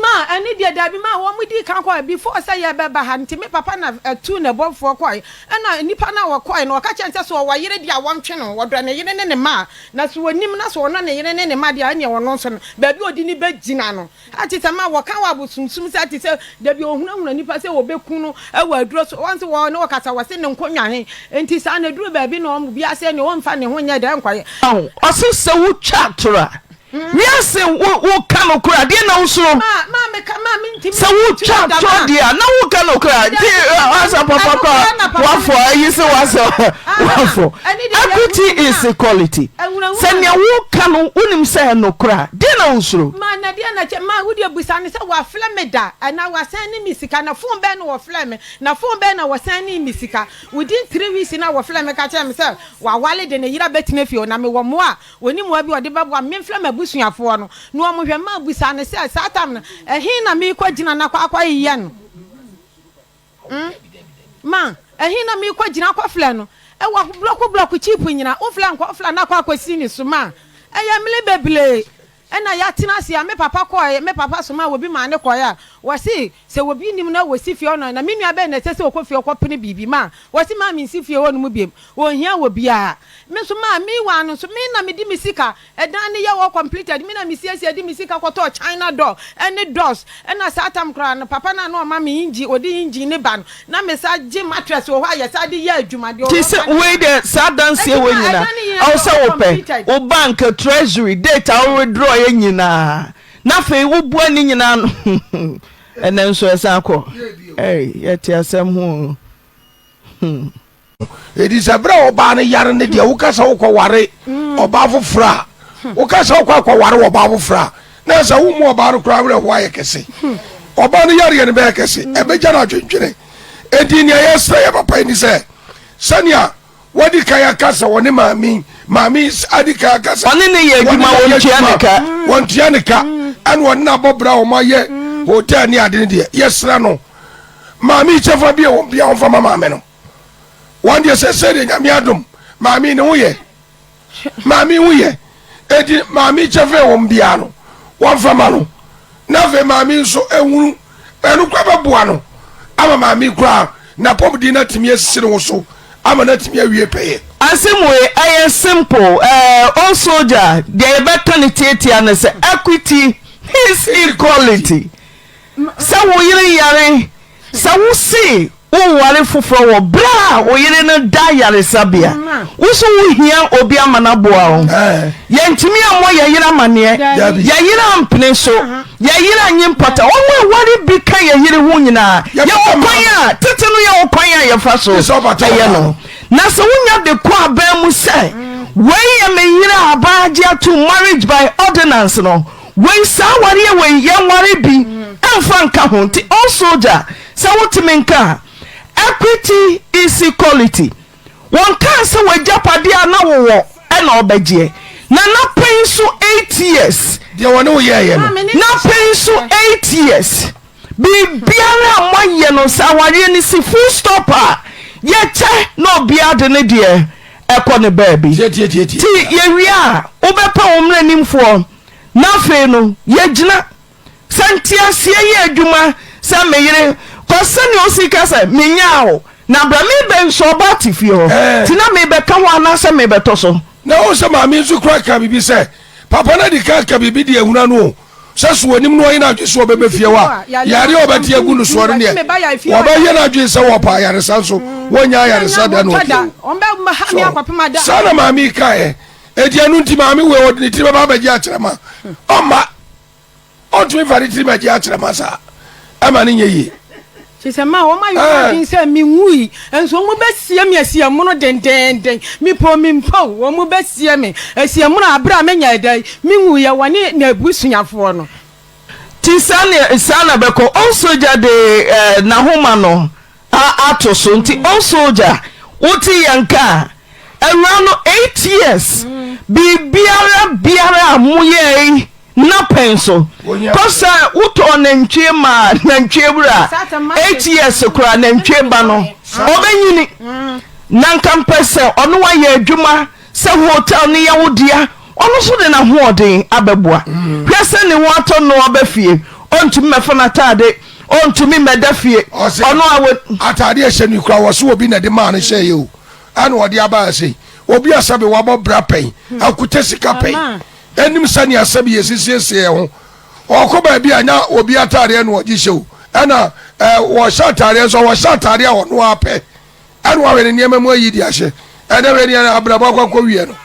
ma ani dia da bi ma wo mudi kan kwa before say ya beba ha ntimi papa na tu na bofo kwa na nipa na wo kwa na o ka chente so wo yire dia wo ntwe no wo dra na yire ne ma na so wonim na so no na yire ne ma dia anya wo no so no ba bi odi ni be gina no atete ma wo kan wa bosunsum se atete da bi ohunahuna nipa se wo beku no e wa aduro so won se wo ne wo kasa wo se ne nkonwa he enti sa na duro ba bi no mo bia se ne wo mfa ne ho nya da nkwaye o se wo twatora wiase wo ka no kura de na usuro se wo twa to de na wo ka no kura de asa papa ko wafo ayi se wafo equity is equality se ne wo ka no unim se no kura de na usuro na de na ma wo de busa ne se wa fle me da na wa san ni misika na phone be na wo fle me na phone be na wo san ni misika within 3 weeks na wo fle me ka che me se wa wale de ne yira betina fie na me wo mo a woni mo bi ode babo me fle me busuafo no no mo hwe ma busa ne se satam na ehin na me kwagina na kwa yiye no ma ehin na me kwagina kwa fle no e wa block cheap nyina o fle nkwa fle na kwa kwasi ni so ma eya mle beble ena ya tinasi me papa koye me papa so ma wobi ma ne koye wasi se wobi nim na wasi fie ono na menua be na sese okofie okopene bibi ma wasi ma mi si fie wonu mu biem wo hia wobi a me so ma mi wa no so me na me di misika edan ne ye wo completed me na mi si di misika koto China door any doors ena satam kra na papa na no ma mi inji odi inji ne ban na me sa gi mattress wo ha ye sa di ye adwuma de ti se we de sa dance we nyina also open o bank treasury data o withdraw ye nyina na fe wo bua ni nyina no enen so esa ko yeti asem ho edi sabra oba ne yare ne de wo kasa wo ko ware oba fofra wo kasa wo ko ware oba fofra na sa wo mu oba ro kra wre ho aye kese oba ne yare ne be kese e be jana twentwene edi ne yesra ya papa ni se sania wadi kaya kasa woni mami adi kaya kasa woni ne ye adwuma won tianika an won na bobra o ma ye hotel ni ade ne de yesra no mami chefa bia wo bia on fa mama me no one day say de nyame adom mami ne wo ye edi mami chefa wo bia no won fa ma no na ve mami so ehunu enu kwa beboa no ama mami kwa na pom di na timi asire wo so ama na timi awie peye asemwe aye simple all soldier dey better ne tietia na say equity is equality sa wo yare sa wo see wo ware foforo wo bra wo yire no da yare sabia wo so wo hia obi amana boa ho ye ntimi amo ye yire amane ye yire ampene so ye yire anyempata wo mo ware bi ka ye yire ho nyina ye wo kwan a tete no ye wo kwan a ye fa so ye no na so wonya de ko aba mu say we ye me yire abaje to marriage by ordinance no we sa ware we ye ware bi amfa nka ho nti all soldier sa wotime nka equity is equality one can say we japade na wo e na obegye na pay so 8 years dia woni wo ye na pay so 8 years bi biara moye no sa ware ni si full stopper ye che no bia de ne de ekọ ne baby ti ye wi a obepa omre nimfo na fe no ye gina santia sie ye adwuma sa meyire kosani osika sa menyao na bra me be nso ba tifio ti na me be ka ho na se me be to so na o se ma mi nso kra ka bibi se papa na di ka bibi di ehuna no se so onim no yin adwe so be fie wa yare obati agu no so ne wo ba ye na adwe se wo pa yare san so wonya yare sa da no on be ma ha mi akwapema da sana ma mi ka edi anu nti ma mi we odini ti ba ba gi akyerema oma on to very ti ba gi akyerema sa ama ne nye she say ma o ma you think say mi wui enso mo be sie me asie mo no dendenden mi po mi mpo o mo be sie me asie mo na abra menya dai mi wui ya wani na busunyafo no ti sana be ko on soldier de na homa no ato so nti on soldier wuti yanka around 8 years biara amuye na penso kosa uto nantwie ma nantwie bra 8 years kura nantwie ba no obenyini nanka mpese ono wa ye adwuma se hotel ne yawodia ono so de na hoɔden abɛboa hwese ne ho ato no obafie ontumi mefana tade ontumi medafie ono atade ehye ni kura wo so obi na de ma no hye ye o ana odi aba ase obi asabe wabɔ bra pen akuta sika pen enim sani asabe yesisiese ho okoba bia nya obi atare no ogi hyew ana wo shatare so wo shatare a wono apɛ ana wa wene niam mu ayi di ahye ana wene na abraba kwakwa wie no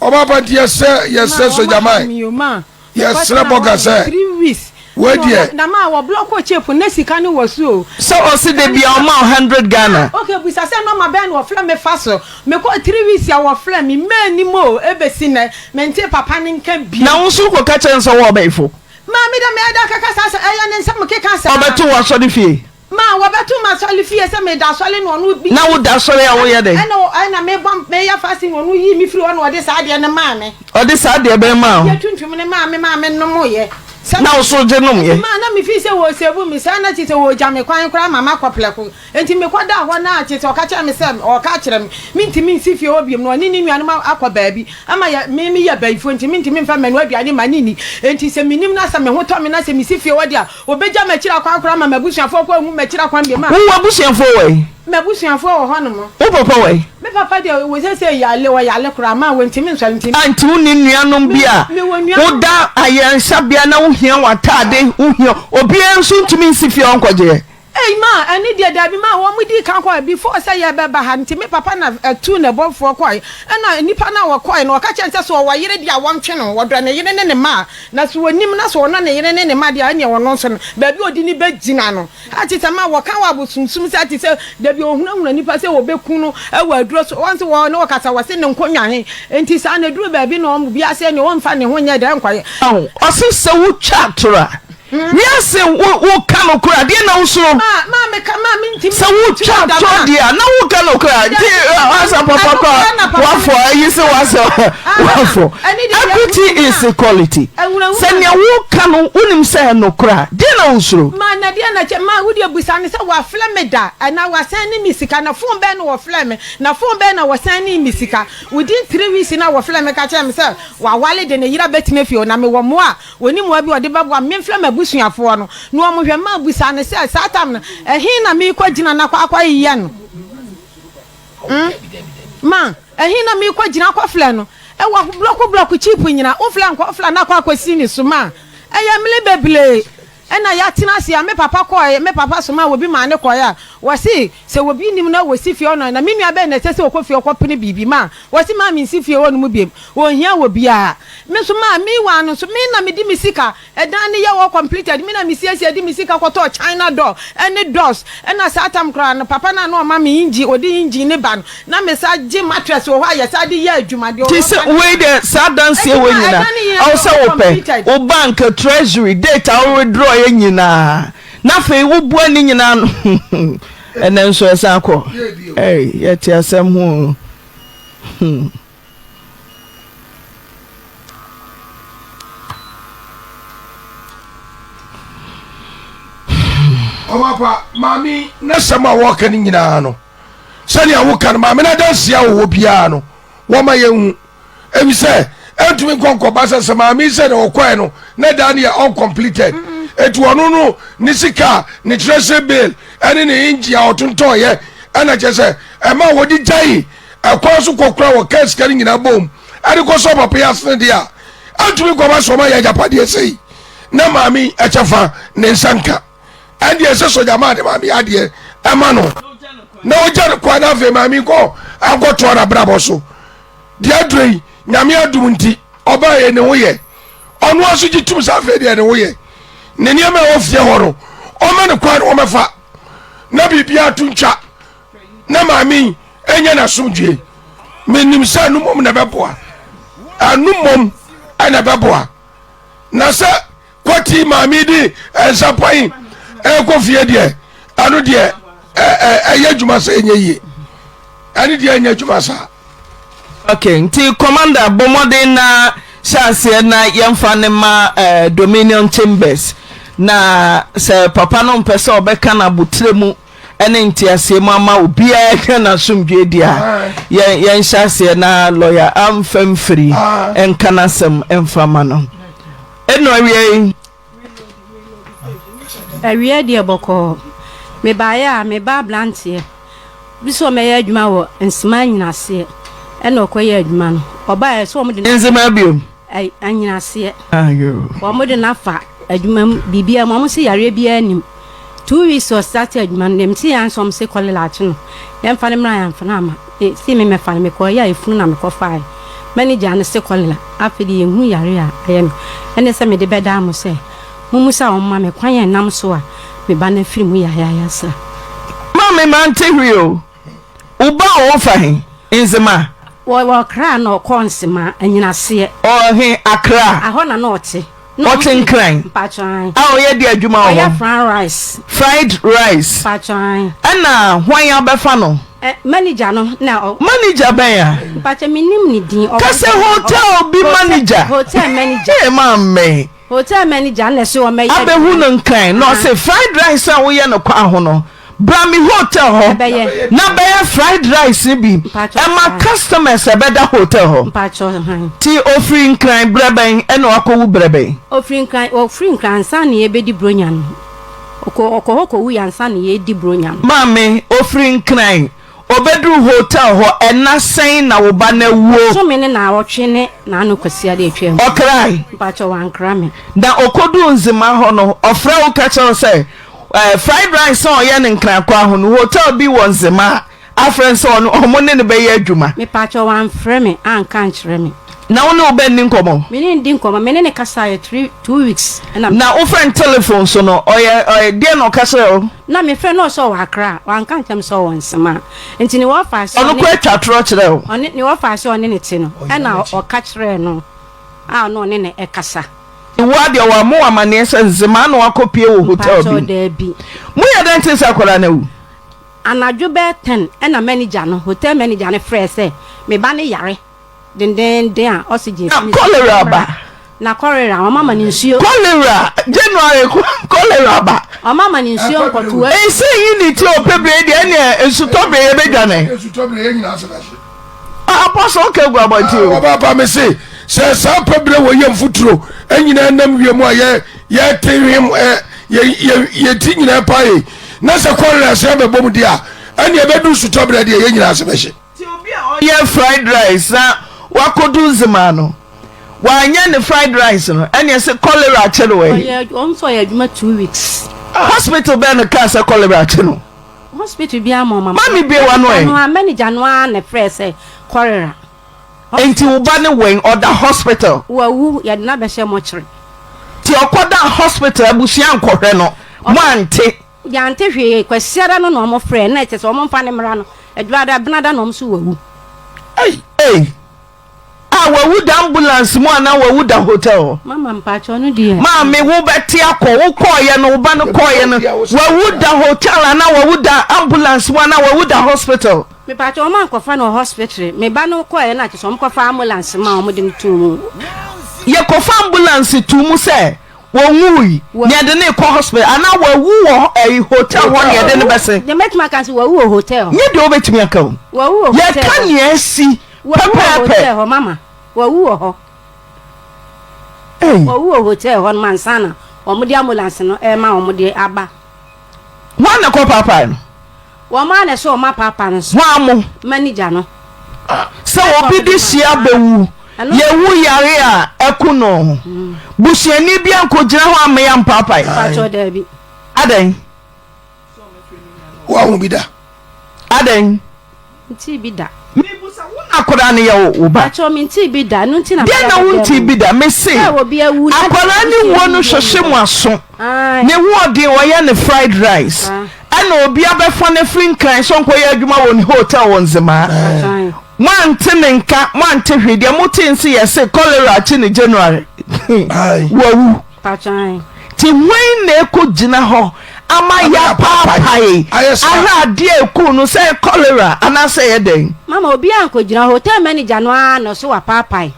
Oba panti yes so jamai. Yes, Boga say 3 weeks. Where dear? Na ma wo block o chepu na sika no wasu. So o se de bia o ma 100 Ghana. Okay, busa say no ma ben wo fla me faso. Me ko 3 weeks ya wo fla me ni mo ebesi na mente papa ni nka bi. Na wo so ko ka chen so wo ba ifo. Ma me da me da kaka sa eya ne nsam ke kan sa. Obeto wo so de fie. Ma wo beto ma so le fie se me da so le no no bi. Na wo da so le wo ye de. Na me bom me ya fasting no yi mi firi wo de sa de na ma me. O de sa de be ma. Ya tuntum ne ma me no mo ye. Na wo so je nom ye. Ma na me fi se wo sebu mi sa na ti se wo jame kwan kra mama kwapleko. Enti me kwada ho na ti se o ka kire me se o ka kire me. Minti min si fie obiem no ni nuanu ma akwa baabi. Ama ya me ya baifo enti minti min fa manu aduane ma ni. Enti se minim na sa me ho to me na se mi si fie wo dia. Obeja ma kira kwan kra mama busuafo kwa hu ma kira kwan bi ma. Wo busuafo we. Me busuafo wo ho no mo. Wo papa we. Me papa de wo se ya le wo ya le kra ma wo enti min so enti. Anti wo ni nuanom bia. Wo da ayensa bia na wo hia watade wo hia obi enso ntumi nsifie onkwaje. Hey ma, ani dia da bi ma wo mudi kan kwa before say ya beba ha nti me papa na tu na bofo kwa na nipa na wo kwa na ka chense so wo yire dia wo ntwe no wo do na yire ne ma na so onim na so na yire ne ma dia anya wo no so ba bi odi ni begina no ati ta ma wo kan wa bosunsum se ati se da bi ohunahuna nipa se wo beku no e wa duro so won se wo na wo kasa wo se ne nkonwa he enti sa na duro ba bi no mo bi ase ne wo mfa ne ho nya da nkwaye o se se wo chatora yes wo kano kura de na wo so ma me ka ma me ntimi se wo chatora dia na wo kano kura de asa papa kwa wafo ayi se wafo equity is equality se ne wo kano unim se no kura de na wo so ma na de na che ma wo de busa ne se wa fle me da na wa san ni misika na phone be no wo fle me na phone be na wo san ni misika within 3 weeks na wo fle me ka che me se wa wale de ne yira betime fie na me wo mo a woni mo bi o de babo me fle me busuafo no no mo hwe ma busa ne se satam na ehin na me kwagina na kwa yiye no ma ehin na me kwagina kwa fle no e wa block cheap nyina o fle na kwa kwasi ni so ma eya mle beble ena ya tinasi ya me papa so ma wo bi ma ne koya wasi se wo bi nim na wo si fie ono na menua be na se wo kofie okopene bibi ma wasi ma mi si fie wonu mu biem wo hia wo bia me so ma mi wa no so me na me di misika edan ne ye wo completed me na mi si di misika kwato China door any doors ena satam kra no papa na no ma mi inji odi inji ne ban na me sa je mattress wo ha ya sa di ye adwuma de ti se we de sa dance we nyina o se wo pe o bank treasury data o withdraw nyina na fe wo bua ni nyina no enen so esa akọ ye ti asem ho Papa mami na sama wo kan nyina no sani awo kan mami na dansia wo bia no wo ma yehu ebi se entumi konko basa sama mami se na okwa no na dania uncompleted etu onu no ni sika ni treasury bill eni ni inji a otonto ye ana chese e ma wodi jai akwa so kokura wo case kan nyina bom ani ko so papa yasne dia entumi ko ba so ma ya japade sei na mami echefa ne nsanka andi ese so jama de mami ade ema no na o jare kwa na fe mami ko agoto na brabo so dia drei nyame adum nti oba ye ne wo ye onu aso gitum sa fe de ne wo ye ne niam e ofie horo o ma ne kwa no mefa na bibia tuncha na mami enya na sumdue menim sa no mom na beboa anu mom ana beboa na sa kwati mami di ensapoin e ko fie de anu de eye djuma sa enye yi ani de enye djuma sa okay nti commander bomode na chance na yemfa ne ma Dominion Chambers na se papa no mpese obeka na butremu ene nti ase mama obi a na sumdwe dia yen chance na lawyer amfam free enkanasem emfama no eno awie de boko me baaya me ba blantie biso me ya adwuma wo nsima nyinase ena okoye adwuma no oba so mo de nsima biom ai anyinase ayo wo mo de nafa adwuma bibia mo se yare bia anim 2 weeks or start adwuma nem ti yan som se kolle la chi no dem fa ne mra yan fa na ma si me fa me ko ya efunu na me ko fa manager ne se kolla afidi yenhu yare a ayem ene se me de beda mo se mumusa o ma me kwan yan nam so a me ba na firi mu ya sa mama man tehrio uba o fa hin inzema wo kra na okonsema anyina se o hin akra aho na no ote Cotton crane. Pachan. Oh, yeah, dear Juma. Fried rice. Pachan. And now, why are Befano? Manager no now. Manager Baya. Pachan minim ni din. Cause hotel be manager. Hotel manager. Hey, ma'am. Hotel manager na so o me. Abe hunun crane. No say fried rice a we no kwa hono. Brami hotel ho. Na be fried rice bi. E ma customers e be da hotel ho. Pachan. Ti offering crane breben e no akowu breben. Offering crane san na e be di bronyan. Oko wu yansa na e di bronyan. Mami offering crane. Obedru hotel ho ena sen na wo ba na wuo. So me ne na awotwe ne na anu kwasia de atwam. Okrai. Pachan wan kra me. Na okodu nzima ho no ofra wo ka che say fried rice on ye nkra kwa ho no hotel bi won nzima afrense on omone ne be ye adwuma. Me Pachan wan frɛ me anka nkyerɛ me. Na wo ne obe ni nkomo. Me ne ndi nkomo me ne kasa 2 weeks. Na wo friend telephone so no oye de no kasa o. Na me friend no so wa kra wan kan kyem so won sema. Enti ni wo fa so. Ono ko atwa tro kyerɛ o. Oni ni wo fa so oni ne ti no. E na o ka kyerɛ no. A no ne ne ekasa. Iwa de wa mo amane se nzima na wakopie wo hotel bi. Mo ya dentist akola na wu. Anadwo be 10 e na manager no hotel manager ne frɛ se me ba ne yare. Den a oxygen. Cholera ba. Na cholera o mama ni nsuo. Cholera January cholera ba. O mama ni nsuo nkoto. E se yi ni ti o pebre de ene esutobre ye bedwane. Esutobre ye nyina asebase. Apostle ke gwa boti o. Baba me se sa pebre wo ye mfuturo enyina nam wiemu a ye tenwem ye ti nyina pae na se cholera se be bom dia ene e bedu sutobre de ye nyina asebase. Ti obi a oye fried rice na wakodu nzima no wanya ne fried rice no ene se cholera chere we. On so ya adwuma 2 weeks. Hospital be no ka se cholera chere no. Hospital bi amama. Mami be wa no e. No manager no na frɛ se cholera. Enti wo ba ne wen or the hospital. Wawu ya na be hye mochire. Ti okoda hospital abusia nkɔhwɛ no. Mo ante. Ya ante hwe kwasiara no no mo frɛ na ɛte so mo mfa ne mra no. Adwada benada no mo so wawu. Hey. Wawu da ambulance mo ana wawu da hotel. Mama mpacho no die. Ma me wo beti akɔ wo kɔye no ba no kɔye no. Wawu da hotel ana wawu da ambulance mo ana wawu da hospital. Me pacho ma nkɔfa no hospital. Me ba no kɔye na so mo kɔfa ambulance ma o mo de tumu. Ye kɔfa ambulance tumu sɛ wonwui. Ne de ne kɔ hospital ana wawu wɔ hotel ho ne de ne bɛse. De metma kan se wawu hotel. Nye de obetumi aka o. Wawu hotel. Ye kan ye si. Hotel ho mama. Wawu ho. Wawu hotel ho man sana. Omo de ambulance no e ma omo de aba. Wana ko papa no. Wo ma na so ma papa no so. Wa mo manager no. So obi di sia bewu. Ye wu yare a eku no. Busiani bi ankogina ho ameya mpapa. Pacho da bi. Aden. Wa hu bi da. Aden. Nti bi da. Akoda ne ye wo ba. Pacho mi nti bi da, no nti na. Bia na wonti bi da, me se. Akoda ni wo no hwehwe mu aso. Ne wo de wo ye ne fried rice. Ana obi abefa ne free kan so nko ye adwuma wo ne hotel won zema. Mante menka, mante hwede motin se ye se cholera chi ne January. Wawu. Pacho. Ti wen na ekogina ho ama ya papai aha de eku no say cholera ana say eden. Mama obi ankogina hotel manager no na so wa papai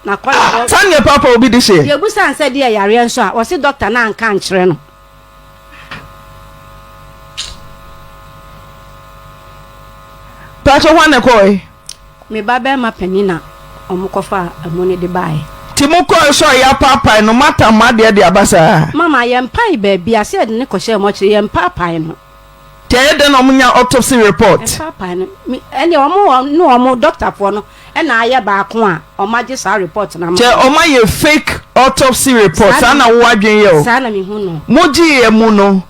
na cholera. Sanye papa obi de she. Ye busa nse de yare nso a o se doctor na anka nkyere no. Pacho wane koi. Me baba ma penina omukofa amone de bae. Timuko so ya papa no mata ma de abasa. Mama ye mpai ba bia se de ne kohye mo kire ye mpai no. Tie de no munya autopsy report. Mpai no. Ene omo doctor fo no e na aye ba ko a omagye sa report na ma. Tie oma ye fake autopsy report ana wo adwen ye o. Sa na me hu no. Moji ye mu no.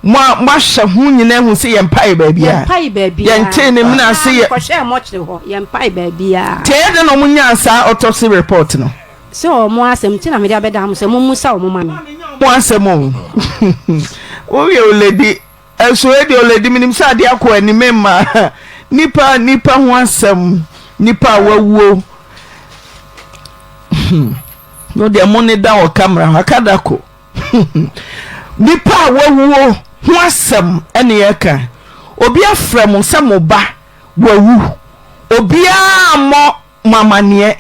hwɛ ho nyina hu se yɛ mpae baabi a yɛ nte ne mna se yɛ kɔhwɛ mokyere hɔ yɛ mpae baabi a te de no munya saa autopsy report no se o mo asɛm tina me de abɛda mo se mo musa o mo ma me mo asɛm o o yɛ oledi eso e de oledi minim sa de akɔ anime ma nipa ho asɛm nipa wawuo no de mo ne da o camera akadako nipa wawuo ho asɛm ene yɛka obi afrɛ mo sɛ mo ba wawu obi a mo mamane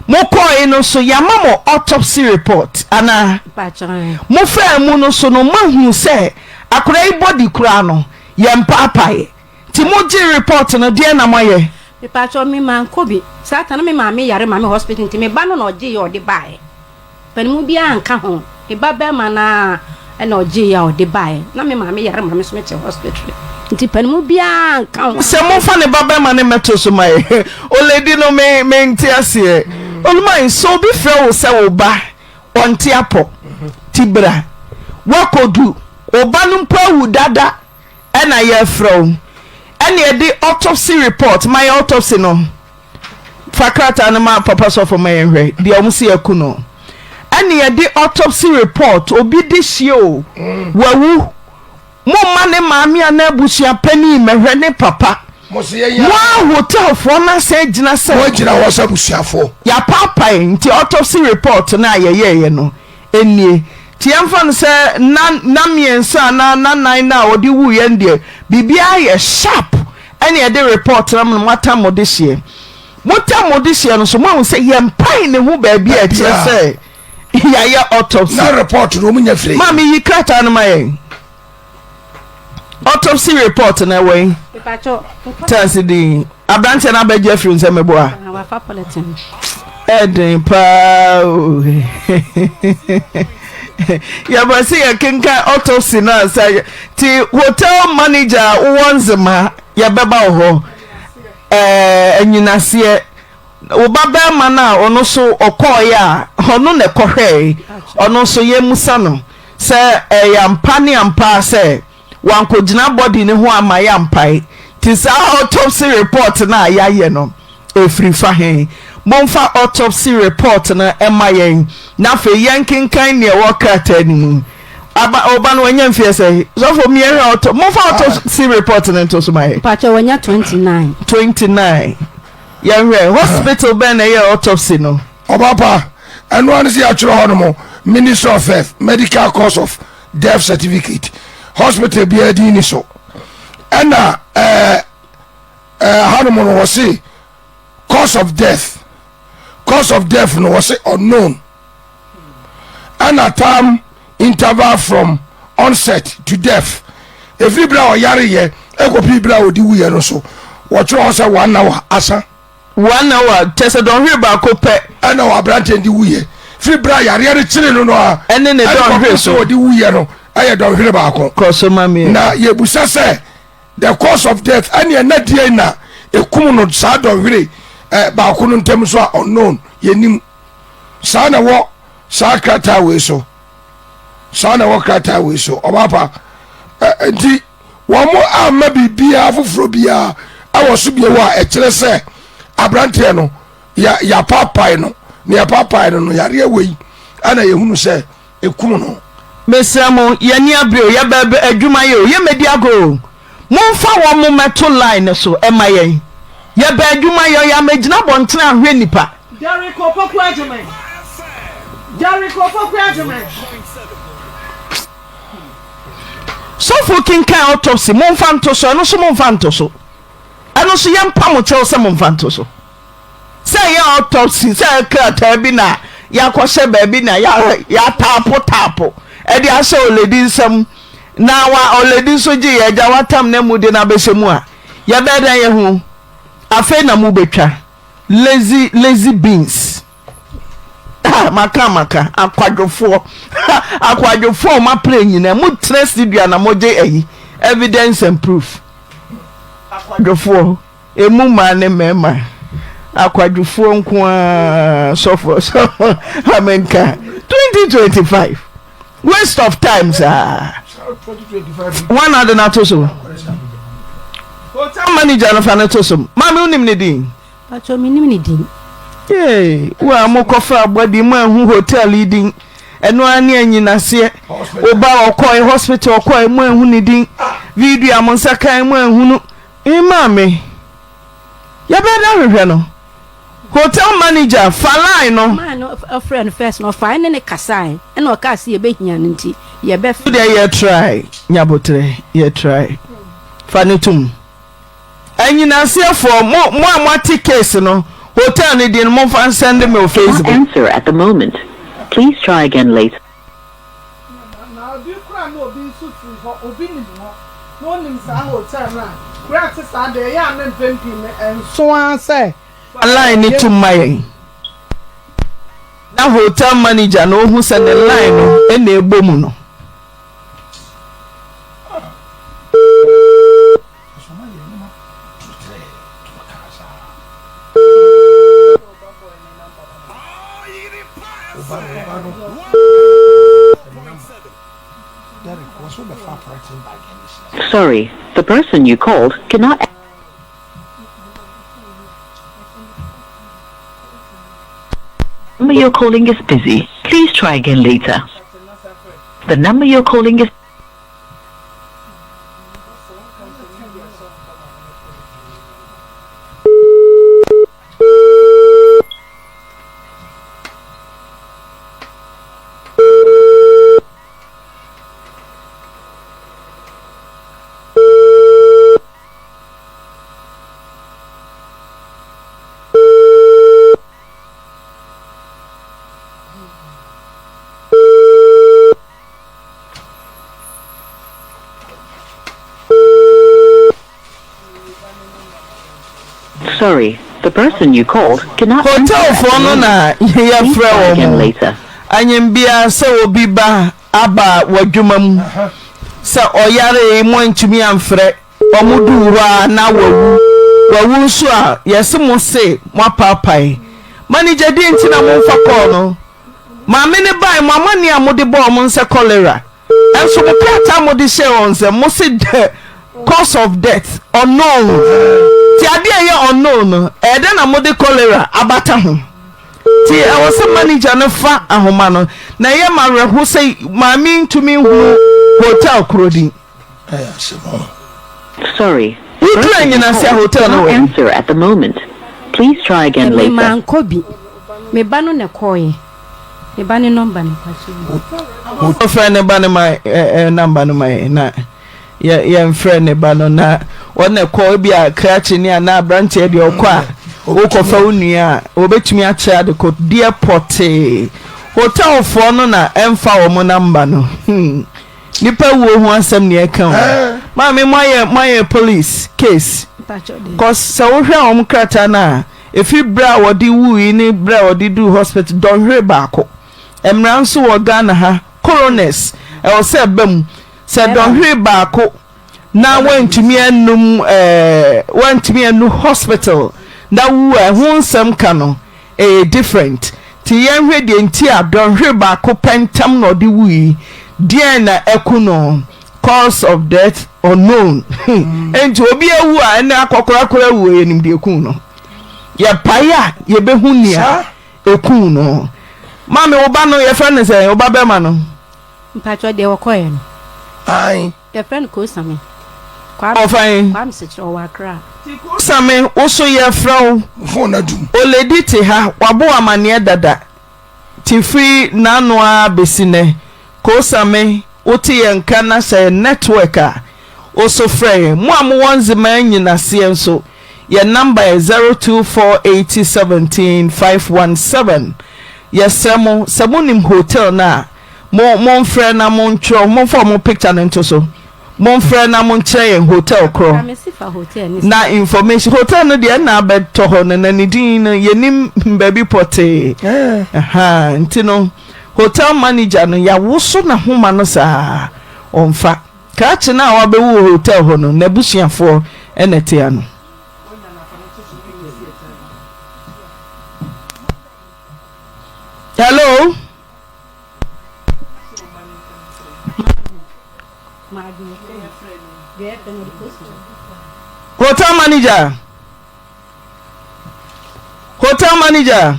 mo kɔe no so yama mo autopsy report ana mo fa mu no so no mahu sɛ akora yi body kura no yɛmpaapae ti mo gye report no de na moyɛ Pacho mi man kobi satana mi ma me yare ma me hospital nti me ba no na oje ye ode bae panimu bia anka ho e ba be ma na e na oje ye ode bae na me ma me yare ma me so me te hospital nti panimu bia anka ho se mo fa ne ba be ma ne meto so mai o lady no me nti ase olumai so bi frɛ wo se wo ba onti apo tibra wakodu oba no mpa wu dada e na ye frɛ wo any the autopsy report my autopsy no fakrata na ma papa so for my hwe de omsi akuno any the autopsy report obi de hie wawu mo ma ne maami ana abusia pani mehwe ne papa mo hotel for na say gina say mo gina wo sa busiafo ya papa nti autopsy report na ye no enie ti amfa no se na miensa na nine na odi wu ye ndie bibia ye sharp ene e de report na mata modishie no so mo se ye mpai ne hu ba bia kire se ya ye autopsy na report no munya free mama yi krata no maye autopsy report na we pacho tasi di abranche na beje free nse meboa wa fa politin edin pa ya basi ya kenka autopsy na say ti hotel manager wonzema ya beba ho anyinase wo baba ma na ono so okoye a ono ne kohwe ono so ye musa no se ya mpa ne ampa se wankogina body ne ho ama ya mpai ti sa autopsy report na ya ye no efri fa hen monfa autopsy report na emayen na fe yankinkan ne wakata ni mu aba oba no wanya mfie say so for me monfa autopsy report na to so mai pacho wanya 29 yanwe hospital ben na ye autopsy no obapa enu an si atro ho no mo Ministry of Health medical cause of death certificate hospital bi adi ni so ena how no was say cause of death no was unknown and a time interval from onset to death every bra o yare ye ekopi bra odi wu ye no so watch us 1 hour asa 1 hour tese don hwe ba ko pe ana wa brante ndi wu ye free bra yare re chire no a ene ne don hwe so odi wu ye no aye don hwe ba ko koso mami na ye busa se the cause of death ani na die na ekum no sa don hwe ba ko no ntem so unknown yenim sa na wo sa krata we so obapa nti wo mo ama bibia foforo bia awoso bia wa e kire se abrante no ya papai no ne ya papai no yare awei ana yehunu se ekum no mesamo yani abio ya bebe adwuma ye o ye medi ago momfa wo mo meto line so emayen ya be adwuma ye ya magina bontena ahwe nipa Jericho Poku Adjuman. so for kinkan autopsy momfa nto so no so momfa nto so ano so yempa mo tell se momfa nto so say ya autopsy say krata bi na ya kwose ba bi na ya tapo e dia so oledi nsam na wa oledi so ji ya ja watam na mu de na besemu a ya beda ye hu afa na mu betwa lazy beans maka akwadwofo ma play nyina mu trust dia na moje eyi evidence and proof akwadwofo emu ma ne mema akwadwofo nko a so amenka 2025 waste of time sir one other na to so hotel manager no fa na to so mama unim ne din pacho mi nim ne din wa mo kofa agbadi mo ahu hotel din eno ani anyinase oba okoi hospital okoi mo ahu ne din video amonsa kan mo ahu no mame ya be da hwehwe no hotel manager falai no man a friend first no fine ne kasai e no ka se ye be hia nti ye be so there you try nyabotre you try fanetum anyinase for mo amati case no hotel ni din mo fan send me on Facebook. Answer at the moment. Please try again later. Now do you no be so for obi ni no nim sa hotel na great sa de ya men pempi and so an say line ni to my na hotel manager no who send the line no e na egbomu no Sorry, the person you called cannot. The number you're calling is busy. Please try again later. The number you're calling is. Sorry, the person you called cannot. Hotel for no na ya frɛ again later. Anyem bia sɛ obi ba aba wadwumam sɛ oyare mo ntumi amfrɛ omudu hɔ na wawu so a yɛse mo se mo papai manager di ntina mo fa call no ma me ne bai mo amani a mo de bɔ mo nse cholera enso mo plata mo de share on se mo se cause of death unknown ti ade aye unknown no ede na mo de cholera abata ho ti e wo se manager no fa ahoma no na ye mareho say maami ntumi hu hotel krodi Sorry. Hotel no answer at the moment. Please try again later. Man kobi me ba no ne koye me ba ne number no kwaso o friend ne ba ne my number no my na ye friend ne ba no na wona ko bi a krachi ni na branch e de okwa o ko fa unua o betumi a kya de ko dear porte hotel for no na emfa wo mo number no nipa wo hu asem ne eka ma me my police case cause so hwe am krata na efi bra wodi wu ni bra wodi do hospital don hwe baako emran so wo Ghana ha coroners e wo se bam se don hwe baako na wantumi anu hospital na wu hu nsem ka no different ti yen hwe de nti a don hwe baako pentam no di wu die na ekuno cause of death unknown enti obi ewu a na akokora wu enim de ekun no ye paya ye behu nia ekun no mame oba no ye friend say oba be ma no mpacho de wokoye no ai ye friend ko same kwa fine kwa mse wa kra same wo so ye frawo phone adum oledi te ha wabo amane dada ti free nano a besine ko same oti yenka na say network a oso frɛ mo am wonze man nyina se enso your number is 0248175517 yesemo samunim hotel na mo frɛ na mo ntro mo for mo picture nto so mo frɛ na mo nkyerɛ hotel kro na information hotel no de na abeto ho na nidin yenim baby pote aha ntino hotel manager no ya woso na homa no saa onfa kachi na wa bewu hotel ho no na busuafo enete ano hello Hotel manager. Hotel manager.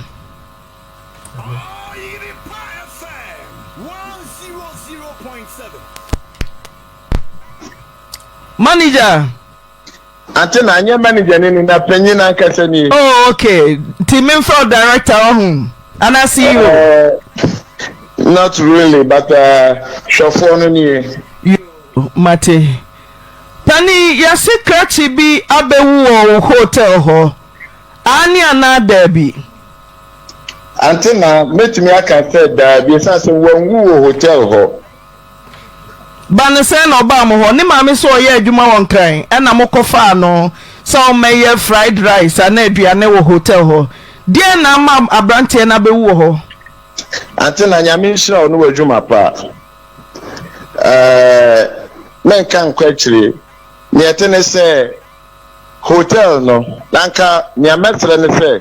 Oyerepa FM 100.7. Manager. Antena anya manager ni na penyi na nkasa ni. Oh, okay. Team info director on. And I see you. Not really, but shofo no ni. Mate. Pani ya secret bi abewu hotel ho. Ani ana derby. Antena metumi aka said bi say wanwu hotel ho. Banese na oba mo ho ni maame so ye adwuma won kan e na mokofa no so meye fried rice ana aduane wo hotel ho die na ma abrante na bewu ho Antena nyame nshira ono wadwuma pa men kan kwachire ni etene se hotel no lanka ni ametre ne se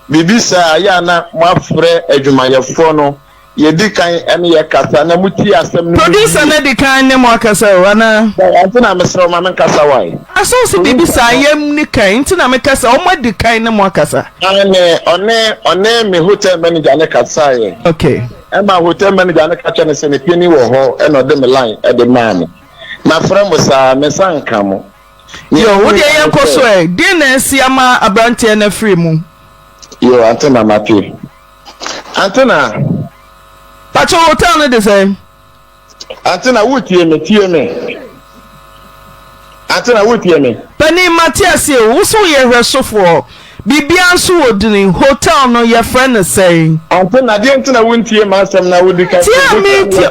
bibisa ya na mwafre adwumayefo no yedi kan ene ye kasa na muti asem no producer na di kan ne mo akasa wana Antena mesro ma men kasa wai aso se bibisa yem ni kan ntina me kasa o ma di kan ne mo akasa one me hotel manager ne kasa ye okay Emma hotel manager ne kacha ne se ne pini wo ho e no de me line e de man na fra mo sa me sanka mo yo wo de ye koso e di na si ama abrante na free mu yo Antena mapi Antena pacho hotel ne de say Antena wutie me Antena wutie me pani Matias e wo so ye hwesofo bibia nso wodini hotel no ye friend say Antena de Antena wuntie ma asem na wodi ka tia me ti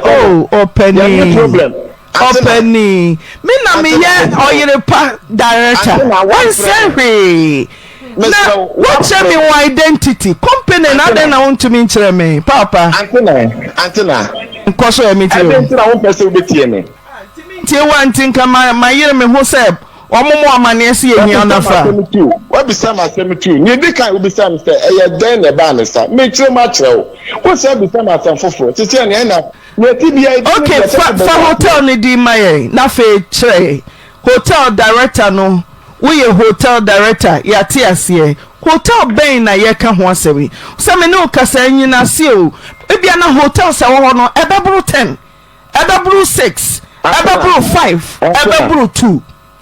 penny problem penny me na me ye Oyerepa director one say na what tell me your identity company na dey na want to me kire me papa Antena nkoso ya me ti Antena won pese obetie me tie wan tin ka ma yire me ho se omomo amane se ye hia na fa wa bisa ma asem tu ni di kan obisa me se eye den na ba ne sa me kire ma kire wo se bisa ma asem fofo tete ne na me ti bia okay fa hotel ni di maye na fe kire hotel director no we hotel director ya ti ase hotel ben na ye ka ho asewi se me no kasa nyina se o ebia na hotel se wo no ebebru 10 ebebru 6 ebebru 5 ebebru 2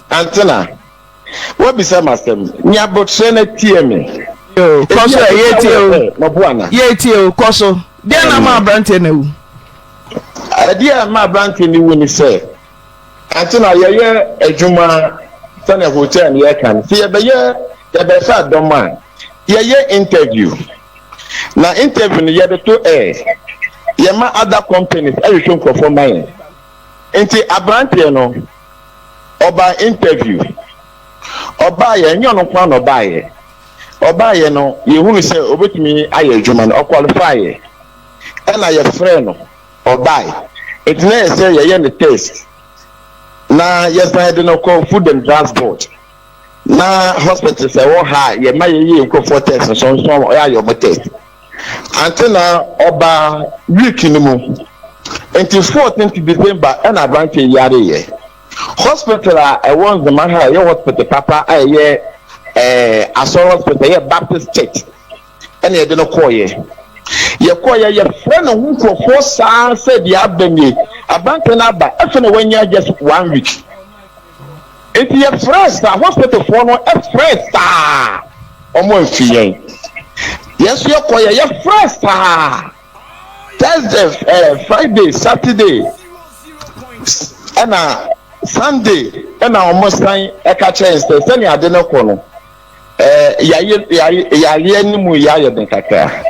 Antena what be some asem nya botre na tie me yo koso ye tie o mabuana ye tie o koso de na ma brante na wu dia ma brante ni wu ni se Antena ye adwuma sana hotel ni kan si ye be fa doma ye interview na interview ni ye de to ye ma other companies e show performance enti abrante no oba interview oba ye nyono kwa no oba ye no ye hunu se obetumi aye adwuma no qualify e na ye frɛ no oba it na say ye the test na yes na de no call food and transport na hospital say wo ha ye ma ye nko for test so ya yo mo test Antena oba week ni mu until 14th December na branch yare ye hospital I want the man ye hospital papa ye Asoro hospital ye Baptist church and ye de no call ye friend who for sa said the abeni abanke na ba efene wanya just 1 week it ye first hospital for no first omo nfiyen yes ye koye ye first Thursday Friday Saturday and Sunday and almost time e ka chance say ni ade no ko no ya ni mu ya den kakra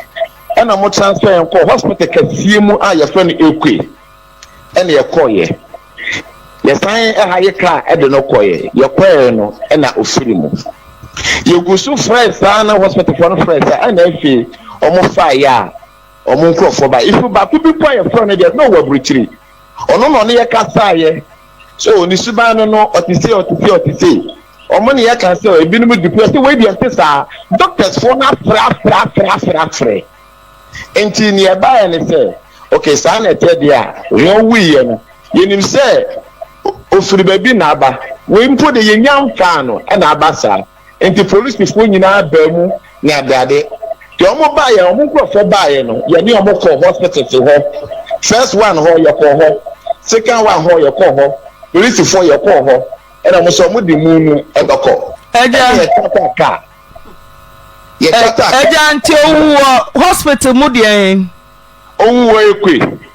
and mo transfer en ko hospital kasie mu a ye fa no ekwe and ye koye ye san ha ye ka e de no koye ye koye no e na ofiri mu ye gusu fresh na hospital for no fresh and efi omo fa ya omo nkrofo ba ifu ba ku bi kwa ye fra no dey no wa brichiri ono no ne ye kasa ye so ni suba no otise omo ne ye kasa ebinum depress we dey say doctors for na fra enti ne ba ya ne say okay sa na te dia yo wi ye no yenim say ofiri baby na aba we mpo de yenyam fa no e na aba sa enti police people nyina ba mu na adade ti omo ba ye omo krofo ba ye no ye ni omo ko hospital fi ho first one ho ye ko ho second one ho ye ko ho police for ye ko ho e na mo so mo di mu nu e doko eja eja nti owo hospital mu de owo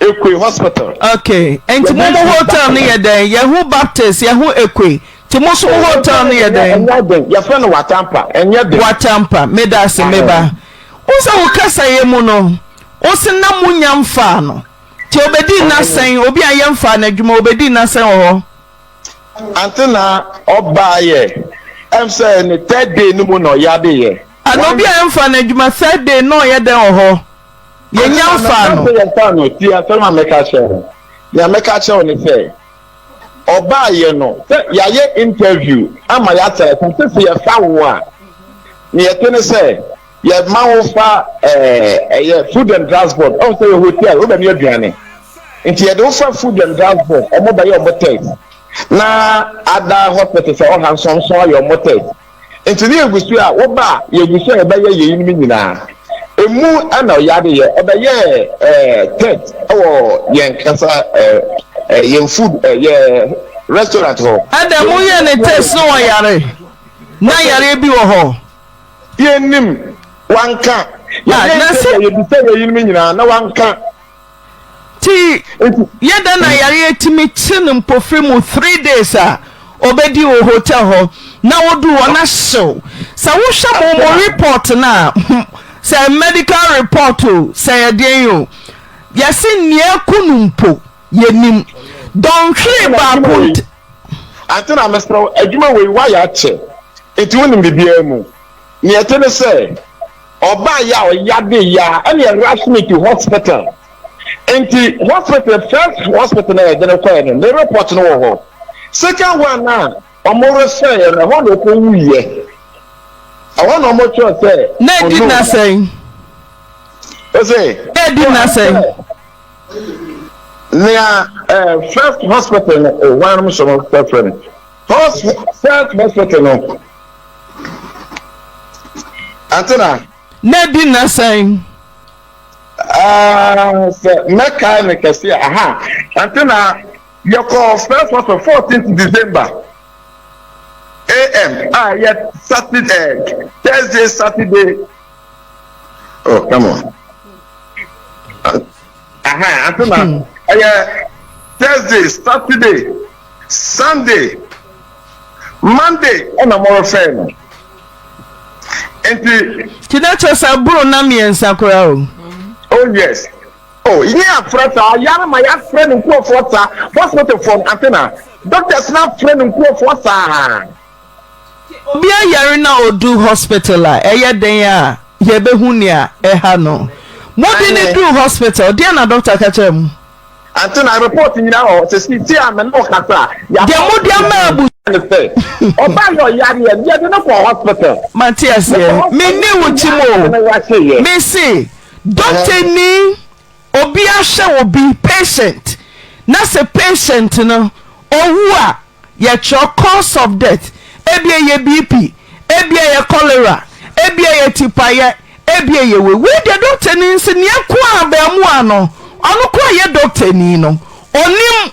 ekwe hospital. Okay, enti mo hotel ni ye den ye hu Baptist ye hu ekwe ti mo so hotel ni ye den ya friend Watampa enye de Watampa medase meba usa ukasa ye mu no usi na munya mfa no ti obedi na sen obi aye mfa na adwuma obedi na sen ho antina oba ye em say ni third day ni mu no ya de ye and obi aye mfa na adwuma third day no ye den ho ye nya mfa no ti afema meka share ya meka share ni say oba ye no ya ye interview ama ya tell ko se ye fa wo a ni ye tene say ye ma wo fa food and transport o say hotel o be me aduane nti ye do fa food and transport o mo ba ye o motel na ada hospital say o hansom so ye o motel nti ni egusu a wo ba ye egusu e ba ye ye ni nyina emu ana ya de ye o ba ye tent o ye nkasa ye food ye restaurant ho adamu ye ne test no yare na yare bi wo ho ye nim wanka na se ye bi se ye nim nyina na wanka ti ye da na yare etimi chin mpofri mu 3 days a obedi wo hotel ho na wodu wona show sa wo hwa mo report na say medical report o say den yo yesi nie kunumpo ye nim don hwe ba put antina mesro adwuma we wa ya che eti wonim bibia mu ni etene say oba ya o ya de ya and you rush me to hospital enti hospital first hospital na de ko en the report no ho second one na omoro say na ho no ko wuye awon no mo cho say na di na say o say e di na say near first hospital one some different first hospital no antina na di na say mechanic say aha antina you call first hospital 14th December AM yet Saturday Thursday Saturday oh come on aha antina Thursday, Saturday, Sunday, Monday, and I'm more fan. And Tinacho Saburo Nami and Sakura. Oh, yes. Oh, you have friends, my friend in Kuo Forza, hospital from Antenna. Doctor's not friend in Kuo Forza. Bia Yarina or do hospital, Dea, Yebehunia, Ehano. What did they do hospital? Diana Doctor Kachem. Until I report in now, to see I'm no kata. Ya Mabu say. Oba yo yari ya dey no for hospital. Matthias, me ni wuchimo. Me say, doctor ni obi ahwe obi patient. Na say patient no owu a ye cho cause of death. Ebia ye BP, ebia ye cholera, ebia ye tipaye, ebia ye we. We the doctor ni nse ni akwa ba mu ano. Onu kwa ye doctor ni no onim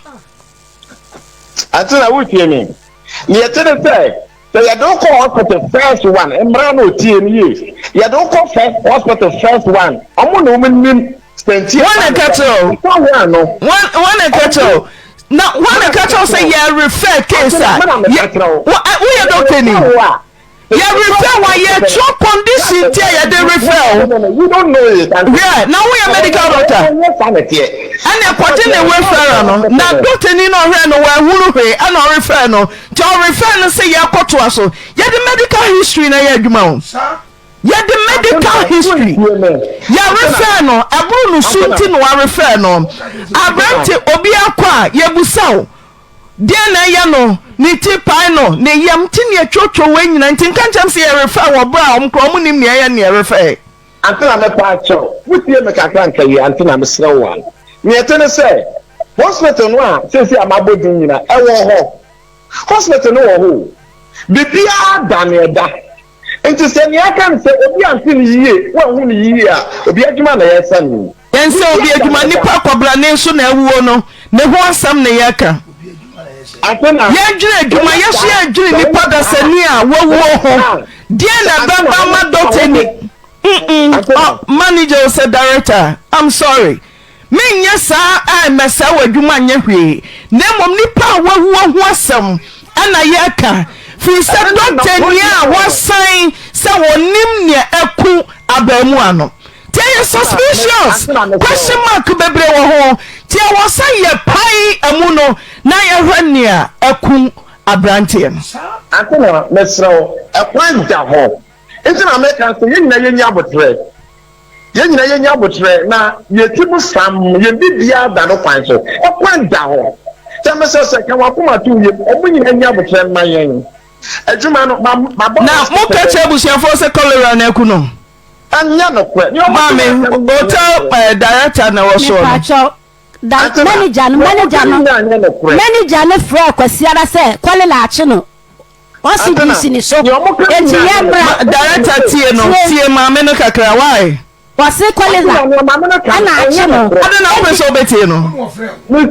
atena wo tie me ni etene say you don't call hospital first one emra no tie ni ye you don't call first hospital first one omo no nim spenti one catcho one catcho na one catcho say you refer case we ye doctor ni you refer why you chop condition tie you dey refer you don't know it yeah now we are medical doctor and you put in the refer no na doctor ni no hwe no wa huru hwe and no refer no to refer no say you akoto aso you the medical history na you adwuma o you the medical history you refer no aburu no sunti no wa refer no abrante obi akwa ye busaw dia na ya no ni tipai no ne yam tini atwotwo wanyina ntin kanchem se ye refer wo bra omkro nim ne ya ne refer antina me pa cho wutie me kakra nka yi antina me srewa ni etene say hospital no a sesi amabodin nyina ewo ho hospital no wo bibia da na eda enti se ne aka nse obi anse ni yie wa hu ni yie a obi adwuma na yesa ni yense obi adwuma nipa kwabra ne nso na awuo no ne ho asam ne yaka atena yedwire adwuma yeso yedwire nipa da sani a wawuo ho die na baba ma doctor ni manager said director I'm sorry menya saa a mesa wadwuma nya hwe na mom nipa wawuo ho asam ana yaka fi se doctor ni a wasan se wonim ne aku abamu ano tie suspicious question mark bebre wo ho tie wasan ye pai amu no na ye hwania aku abrante no atena mesro ekwan da ho enti na America so yenyina yenya abotre na yetibu sam ye bibia da no kwan so ekwan da ho teme se kan wakoma tu ye omunyina yenya abotre ma yen adwuma no ma na mo ka chebusiafo se cholera na eku no anya no kwa ni o mame hotel director na wo so manager no frɛ kwasiara sɛ cholera ache no wasi disi ni so enti ya bra director tie mame no kakra why wasi cholera ana ache no adena wo so betie no mi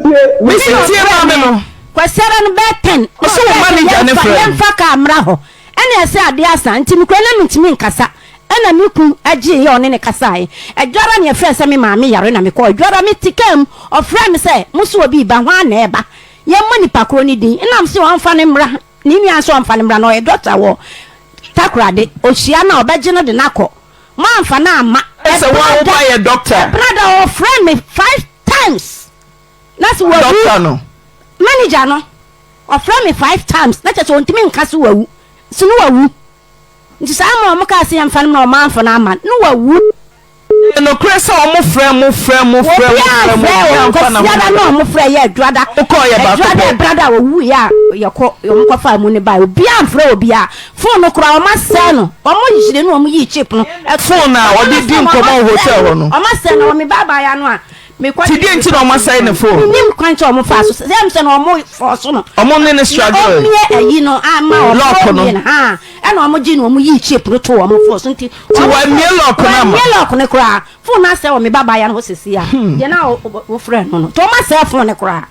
tie mame no kwasiara no be 10 so manager ne frɛ yemfa ka amra ho ɛna ɛsɛ ade asa nti mi kura na ntimi nkasa ɛna mi ku agye ye one ne kasae adwara ne frɛ sɛ me maame yare na me kɔ adwara me tikam ofrɛ me sɛ muso obi ba ho ana eba yemma nipa kro ni din nam se wonfa ne mra ni nua so wonfa ne mra no e doctor wo takrade ohia na obegye no de nakɔ manfa na ama ɛsɛ wo ba ye doctor brother ofrɛ me 5 times that's what doctor no manager no ofrɛ me 5 times na kyɛ ontimi nka so wawu sunu wawu nti saa mo ka se yamfa no ma amfa na ama no wawu no kresa o mo frɛ mo frɛ ye adwada ko ye ba adwada brother wawu ya yekɔ yo mo fa mu ne ba obi amfrɛ obi a phone no kura o ma sɛ no o mo yire no o mo yi chip no phone na o di nkomo hotel ho no o ma sɛ no me baba ya no a ti di nti no o ma sɛ ne phone nim kwanche o mo fa so sɛ sɛ no o mo for so no o mo ne struggle o me ayi no ama o lock no ha ɛna o mo gi no o mo yi chip no to o mo for so nti ti wa me lock na ma me lock ne kura phone na sɛ o me baba ya no sisi a je na o frɛ no to o ma sɛ phone ne kura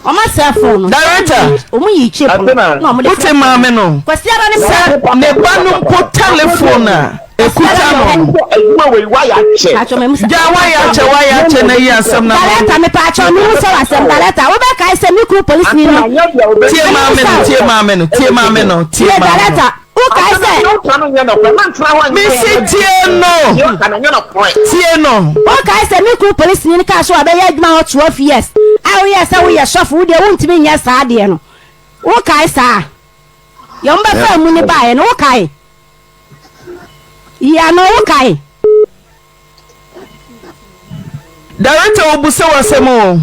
o ma sɛ phone no director o mo yi chip no na o mo de wote maame no kwasiara ne ne ba no ko telephone a ekuta no adwuma we wa ya che ja wa ya che na yi asem na director me pa cho mi so asem director wo be kai se mi kru police ni no tie maame no director wo kai se mi si tie no wo kai se mi kru police ni ka so abe ya adwuma ho 12 years awo yes awo ye sofu wo de wo ntimi nya saa de no wo kai sa yo mba fa mu ni ba ye no wo kai ya no wo kai director obuse wasemo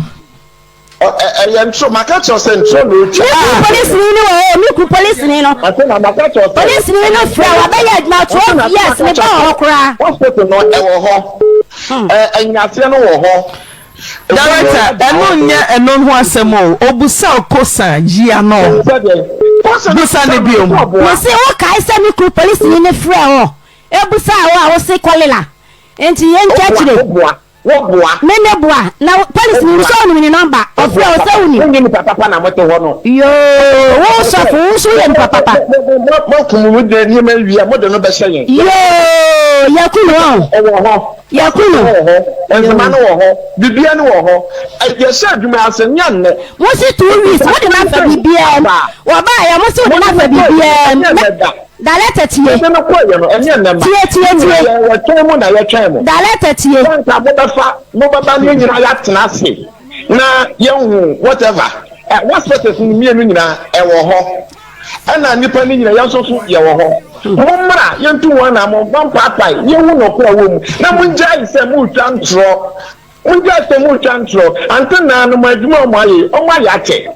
yantro makacho sentro no twa police ni wo mi ku police ni no atena makacho police ni no fra wa be ya adwuma 12 years ni ba ho kura hospital no e wo ho anyase no wo ho director eno ho asemo obusa okosa jia no busa ne biom mo se wo kai se mi ku police ni fra ho ebusa wo se kolela enti yen chachire wo boa mene boa na police ni so ni number of your so ni papa na moto ho no yo wo so fu so yen papa mo kumu de ni ma wi mo de no be hye yo yakunu enzema no wo ho bibia no wo ho ye sha adwuma asenya nne wo si 2 weeks wo de na fa bibia wo ba ya mo si wo de na fa bibia daleta tie no ko ye no enye nne ma tie ye twemu na ye twemu daleta tie mo baba ni nyina ya tena ase na ye hu whatever what process ni mienu nyina e wo ho ana nipa ni nyina ya so ye wo ho mumra ye ntu won na mo ban papai ye hu no ko wo mu na mo njai se mo twantro antena no madwuma mo aye o ma ya che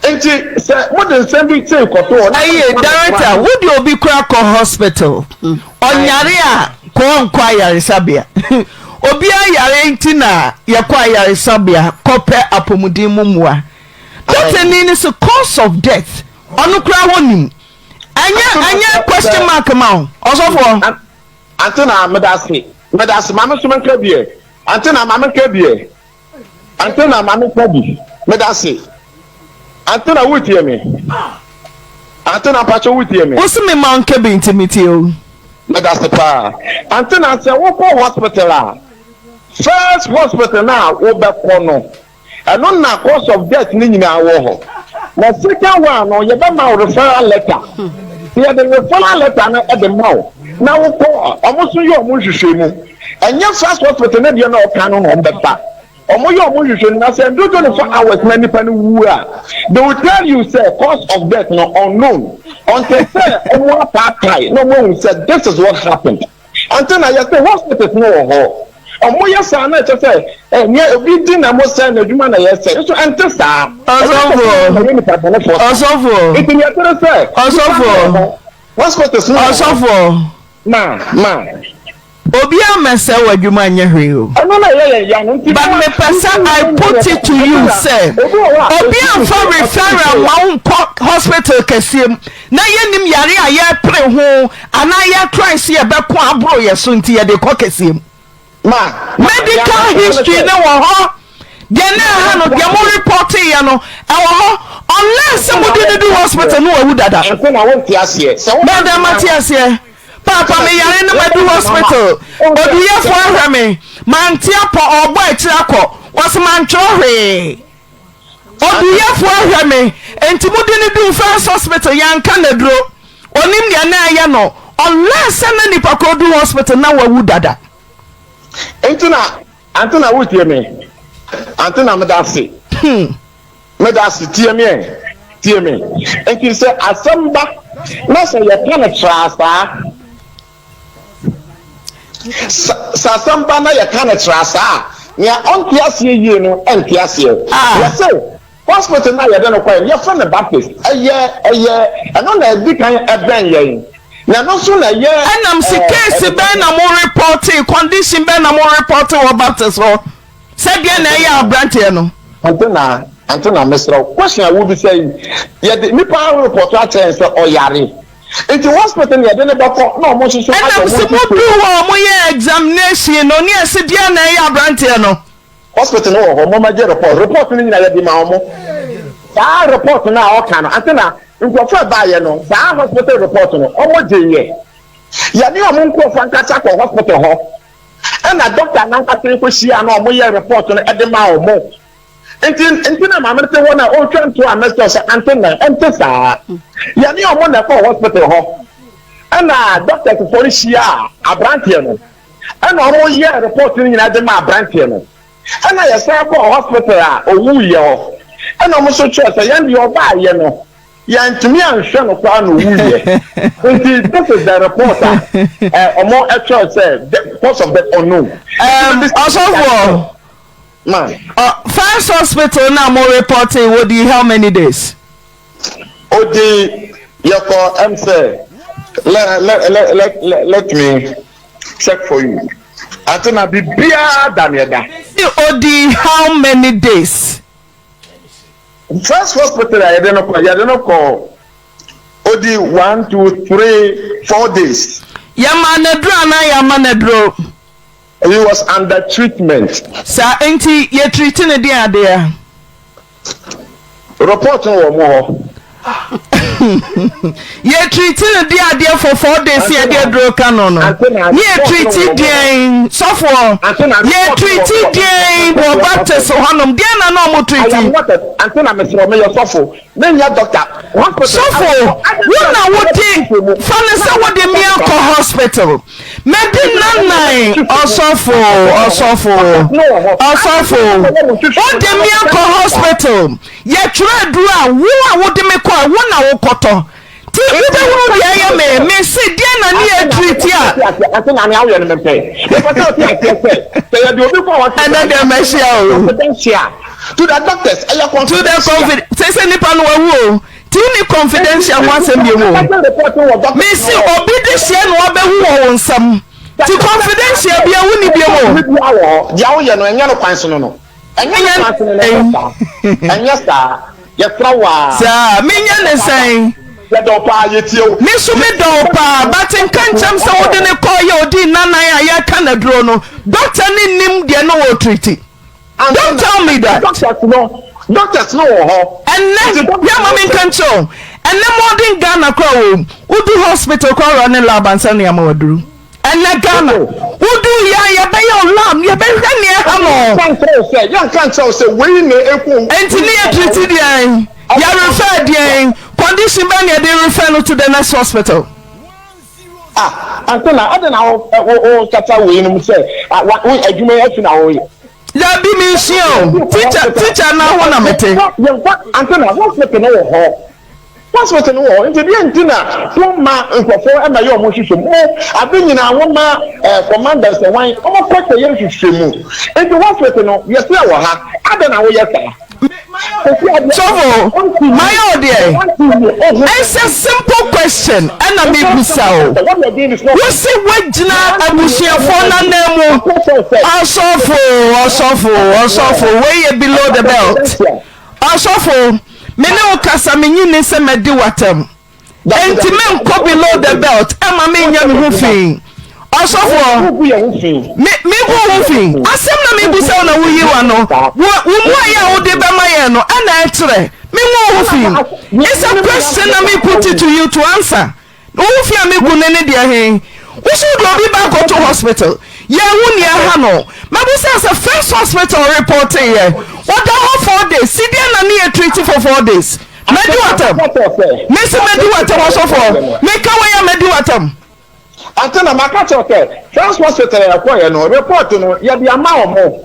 enti se modern sembi say koto aye director wo di obi kura ko hospital onyare a ko nkwa yare sabia obi ayare nti na ye kwa yare sabia kope apomudin mumua What is the cause of death? Onukra wonim. Anya question mark ma. Also for Antena medasi mama suman kebie. Antena mama kebie. Antena mama kebi. Medasi. Antena wutie me. Antena pacho wutie me. Osi me ma kebi intimity o. Medasi pa. Antena se wo ko hospital. First hospital na wo be kono. Eno na cause of death ni nyina wo ho. Na second one no ye be ma referral letter. Ye the referral letter na e de ma wo. Na wo ko omoso ye omo hwehwe mu. Enya first hospital na de na o kan no no beta. Omo ye omo hwehwe na say do 24 hours na nipa no wu a. They will tell you say cause of death no unknown. Until say omo apakai no mo say this is what happened. Until na you say hospital no ho. Omo ya sa na che say nye obi di na mo say na adwuma na ye say so ente sa Osofo it in your say Osofo Osofo ma obi amese wadwuma nya hwe o no na ya no nti but me person I put it to you say obi amfa referral ma hospital kesiem na yenim yare a ye pre ho ana ye try see e be ko abro ye so nti ye de ko kesiem medical history no wo ho de na ha no de mo report ya no e wo ho unless somebody do hospital no awu dada so na won ti ase so madam Matias papa me yare no do hospital oduye fo ahwame mantia po ogbo akirako was man chore oduye fo ahwame enti mudi ni do first hospital yanka na duro onim de na ya no unless na nipa ko do hospital na wawu dada Antena wutie me. Antena medasi. Medasi tie me. Enti say asamba na say ye penetrate sa asamba na ye penetrate ya onti asie yie no enti asie. Ya say hospital na ye de no kwa ye from the Baptist. Eye ano na di kan eben ye. Na no so na ye enam si case be na mo reporting condition be na mo reporting o Baptist ho say dia na ye abrantie no antena mesro question I will be saying ye the nipa report a chance oyare into hospital ye de ne bako na mo so enam si mo do ho mo ye examination no ne ase dia na ye abrantie no hospital no ho mo ma je report ni na ye di ma mo that report na o kan antena nkofo baaye no saa hospital report no omo jeye ya ni omo nkofo nkata ko hospital ho na doctor na nkata ko hia na omo ye report no ede ma omo enti na mamete wona o twanto amesto sa antena ente saa ya ni omo na ko hospital ho na doctor ko hia abrantie no na omo ye report ni na de ma abrantie no na ya sa ko hospital a owu ye ho na omo so choose ya ndi obaaye no yantumi anhwe no kwa no wuye nti this is the reporter omo actually said the cause of the unknown also man first hospital na mo reporting what do how many days odi yako say let me check for you atena bibia danieda odi how many days first hospital I don't know odi 1 2 3 4 days yamanedro he was under treatment sa enti ye treating the ade report no mo ye treating the ade for 4 days ye dey draw canon ye treating den so for ye treating den for Baptist honom den na no mo treating antena mesro me so for me nya doctor so for wona wodi fane se wodi me akọ hospital maybe nanai osofo wodi me akọ hospital ye try do a wo wodi me kọ wona wo koto ti ube wo bia ye me se dia na ne treat ya antena me awo no me the person say you do obi for and then dem share to the doctors to the covid say nipa no wawu ti ni confidential one sem bi wo me si obi de share no obehu wo nsam ti confidential bia wo ni bia wo dia wo ye no enya no kwan so no enya no enya sta Yetrawa. Sir, minya ne say. Me so me do pa, but in kancham so wo de ne call you di nana ya kan adro no. Doctor ni nim de no wo treat. Don't tell me that. Doctors no. And then ya mama kancho. And then modern Ghana crowd. Udu hospital crowd running lab and send yam wadru. And na Ghana. Udu ya be your lab, ya be near hamo. You can't say we ne eku. Engineer treated ya. Ya referred ya. Condition ban ya they refer to the next hospital. Antona, I don't know kata we no say. What adwuma ya fi na wo. Ya bi mi hia. Teacher na ho na mete. Antona, what's the no ho? What's what no ho? Nti bi ntina, won ma nkofo e ma ye omo hwehwem. Abi nyina won ma commanders e wan, omo kwete ye hwehwem. Nti what's what no, ye say wo ha. I don't know wo ye say. So, my audience, it's a simple question, and I mean, so you see, what Jina Abusia Fona Nemo, also way below the belt, also Meno Casamini Semedi Watem, and Timem go below the belt, and my main young hoofing. Also for me go hoofing. Asem na me busa na wo yiwa no. Wo ya wo de be maye no ana etre. Me go hoofing. It's a question na me put it to you to answer. Wo hoofing me go ne de hen. Wo should go be back to hospital. Ya hu ne ha no. Ma busa as a first hospital reporting here. What the 4 days? See there na me treat for 4 days. Medi watam. Me se medi watam also for. Me ka wa ya medi watam. Antena makacho ke first hospital ya kwa ya no report no ya bi ama omo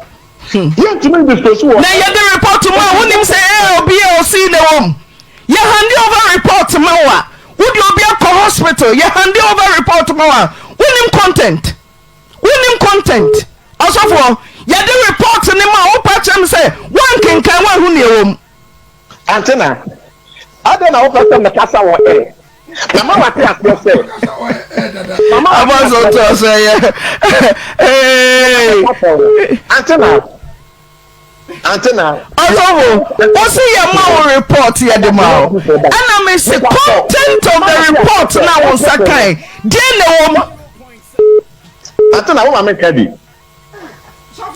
ye ntimi discuss wo na ya the report mo wonim say obi o see the wom ya hand over report mo wa would you be a hospital ya hand over report mo wa wonim content also for ya the report ni ma o pa chem say one kinkan wa hu ne wom antena adena o pa chem na kasa wo Mama what you say? Mama I was also say hey Antenna what's your mouth report here the mouth and I may say content of the report now on Sakai Jane Antenna wo ma kadi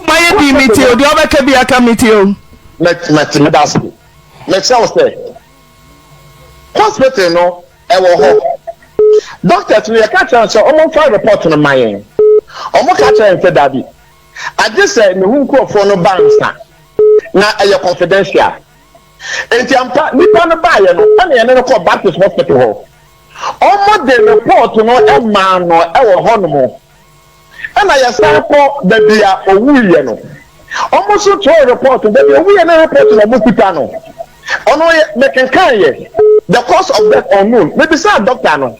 my di meeting the other can be a committee me das me say hospital no ewo ho doctor to your catch and so omo file report no mayen omo catch and say that bi I just say me hu nkofo no bansa na eye confidential enti ampa nipa no ba ye no na ye no call back to hospital ho omo the report no e ma no ewo ho no mo na ye say ko the dia owuye no omo so to report the dia owuye na report no mo pita no ono me kan ye the cause of death unknown maybe say doctor no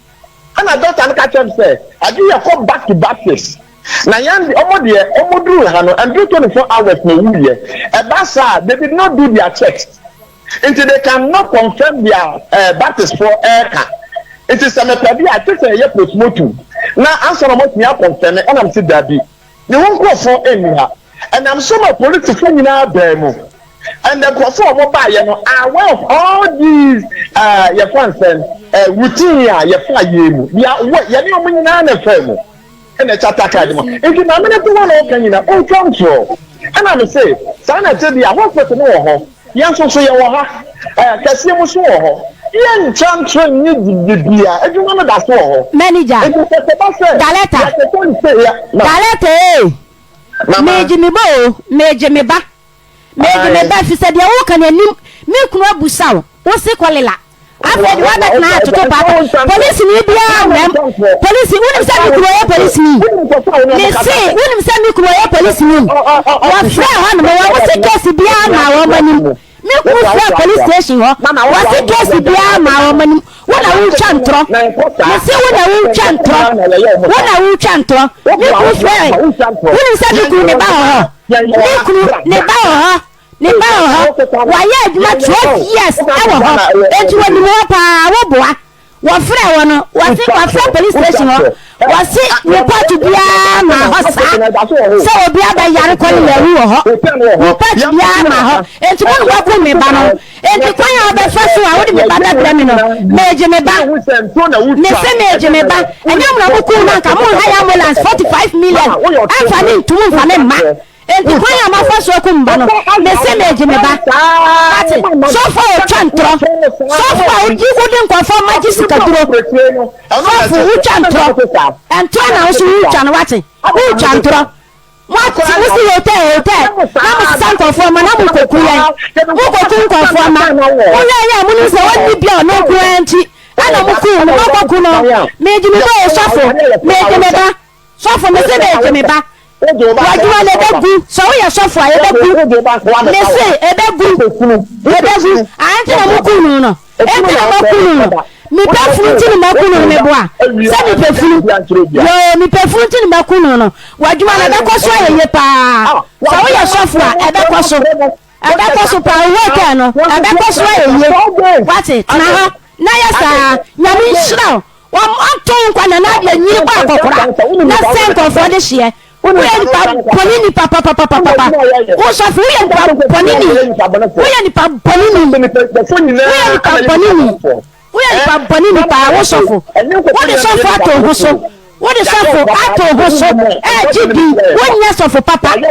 and a doctor no catch him say I give you come back to back case na yan omo duru ha no and do 24 hours no wuye e ba sa they did not do their checks until they cannot confirm their baptist for airca it is some pedi I think say ye postmortem na answer no me confirm and am say that be the one go for anyhow and I'm so much political nyina ba mu. And the perform mobile, you know, aware of all these your friends routine your fly you. You know, when you're firm and the chat academy. If you know, I'm one open, you know, all control. And I'm say, Sana tell you, I want to know, young so you are, Cassia was so. Young champion need the beer. Everyone that's all. Manager, Galete, Major me ba. Meji me ba fi se de wo kan anim me kunu abusaw wo se kolela afedi wa da na to pa police ni bia mem police wonim se mi kunu ya police ni me se wonim se mi kunu ya police ni wa fra ho no wo se case bia na wo manim me kunu fra police station ho wo se case bia ma wo manim wo na wo chantro me se wo na wo chantro me kunu fra wonim se mi kunu ne ba ho ne ba ho wa ye aduma 12 years ewo ho etu wani mo pa wo boa wafre wono wafre police station ho wasi report bia ma ho sa obi ada yare ko le ru ho report bia ma ho enti ko no ko me ba no enti ko ya obe fa so a wo de me ba da bra me no meje me ba ne se meje me ba enyam na buku na ka mo hire ambulance 45 million afa ni ntumu fa me ma enti ko ya ma fa so ko mba no ne se meje me ba ati so for chantro so for odi wodin ko for magisika duro so for chantro ento na so chan wati chantro what we see hotel na mo san ko for ma na mo koku yan mo koku ko for ma o ya mo ni se woni bia no ko enti ana mo ku no meje me ba so for meje me ba so for me se meje me ba wajuma le begu so we so for e begu me se e begu anti na mo kunu no e na mo kunu no mi pe fruit ni mo kunu me boa se mi pe fruit yo mi pe fruit ni mo kunu no wajuma le be ko so ye pa so we so for e be ko so pa we no e be ko so ye what it na ya sa nyami shira wa anton kwa na na de nyi kwa kokora na senko for de hye we ni pa ponini papa wo so fi we ni pa ponini we ni pa ponini pa wo so fo wo de so fo ato ho so wo de so fo ato ho so gb wo nya so fo papa na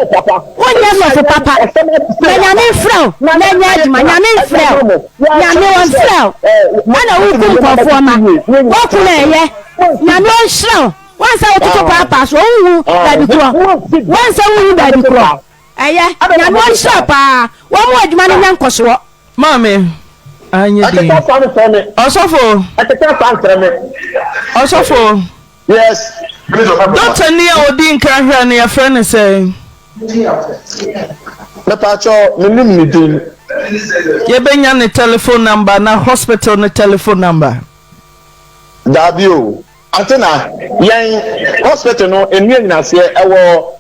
nya me frau na nya adima nya me frau nya me won frau ana wo kum kwafo ma wo ku na ye nya me on frau once I to papa so wu baby kro once I wu baby kro aya na no shop ah wo mu adwuma no nyan koso mama anya di osofo yes doctor ni odi nkan hwa na your friend say na pacho minim ni din ye benya ne telephone number na hospital ne telephone number dabio antena yen hospital no enu nyina se ewo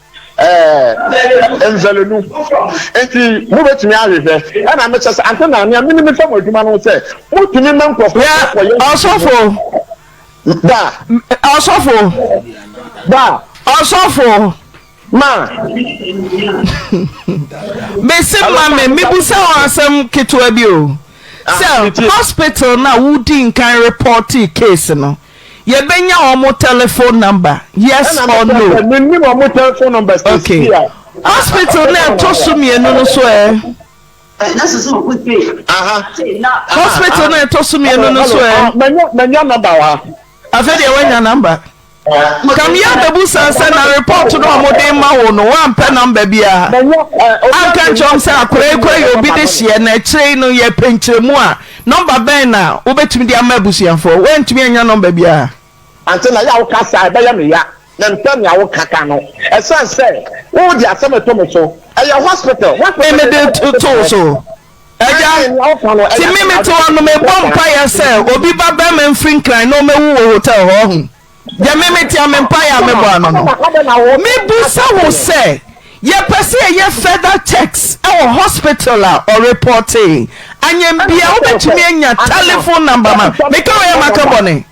envelenu enti mo betumi ahwehwe na me chese antena na me fam adwuma no se mutumi man krofo osofo osofo ma bese mama me busa asem ketwa bi o so hospital na wudi nkan report case no ye benya omo telephone number yes or no me omo telephone number okay hospital na to sumienu no so hospital na to sumienu no so menya number wa afede wenya number kam ya bebusa say na report no amode ma wo no wan pe number bia anka chom say akure ye obi de hye na kire no ye penchiremu a number ben na obetumi de amabusiafo wentumi anya number bia antena ya wo kasa be ya me ya na mpem ya wo kaka no esan say wo di asem to me so e ya hospital what me de to so eja ti me to no me bompa ya say obi ba be me mfrin kran no mewu wo hotel ho hu ya me ti amempa ya me bo ano no me busa wo say ye pese ye further checks our hospital or reporting anyem bia obetumi anya telephone number ma me ka we makabone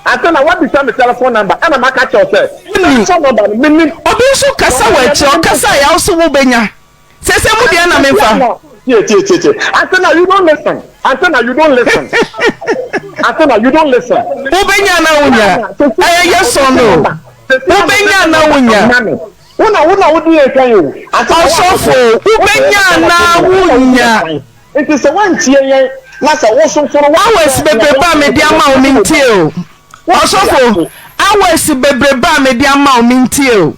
antena what be the telephone number ana maka cho say telephone number minni obi so kasa wa chi o kasa ya so wo benya sese mu dia na memfa antena you don't listen antena you don't listen wo benya na unya yes or no wo benya na unya una wodi ekan yo asofo wo benya na unya it is a one tie yen na say wo so for hours bebreba me dia ma o mintie o asofo hours bebreba me dia ma o mintie o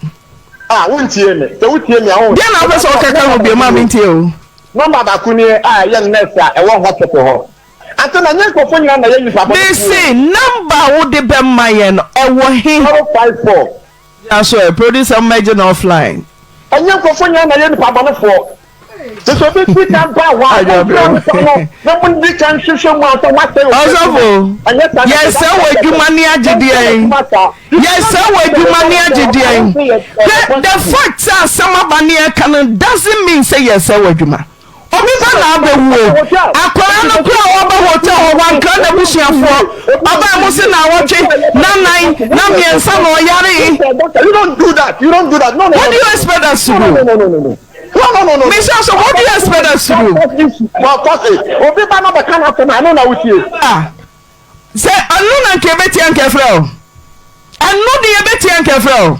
won tie me se wo tie me ahun dia na person kaka no bi ma mintie o number ba kuni yen nurse e wo hospital ho antena nyen ko fo nyina na yen nipa they say number wo de be ma yen e wo he 054 so producer imagine offline nyen ko fo nyina na yen nipa ba fo so be quick and ba wa na mun di kan hwehwe mu aso wa say osofo yes say we dwuma ni agidie yes say we dwuma ni agidie the fact that some abani can doesn't mean say yes say we dwuma obi ba na abewu akwara no kura oba hotel wan kan na busuafo oba mo se na wotwe na nan na miensa no yare. You don't do that. You don't do that. No. What do you expect us to do? No. Mr. So what do you expect us to do? Well, Obi ba no be kan after na no na with you. Say anu na nke beti anke frel. Anu de beti anke frel.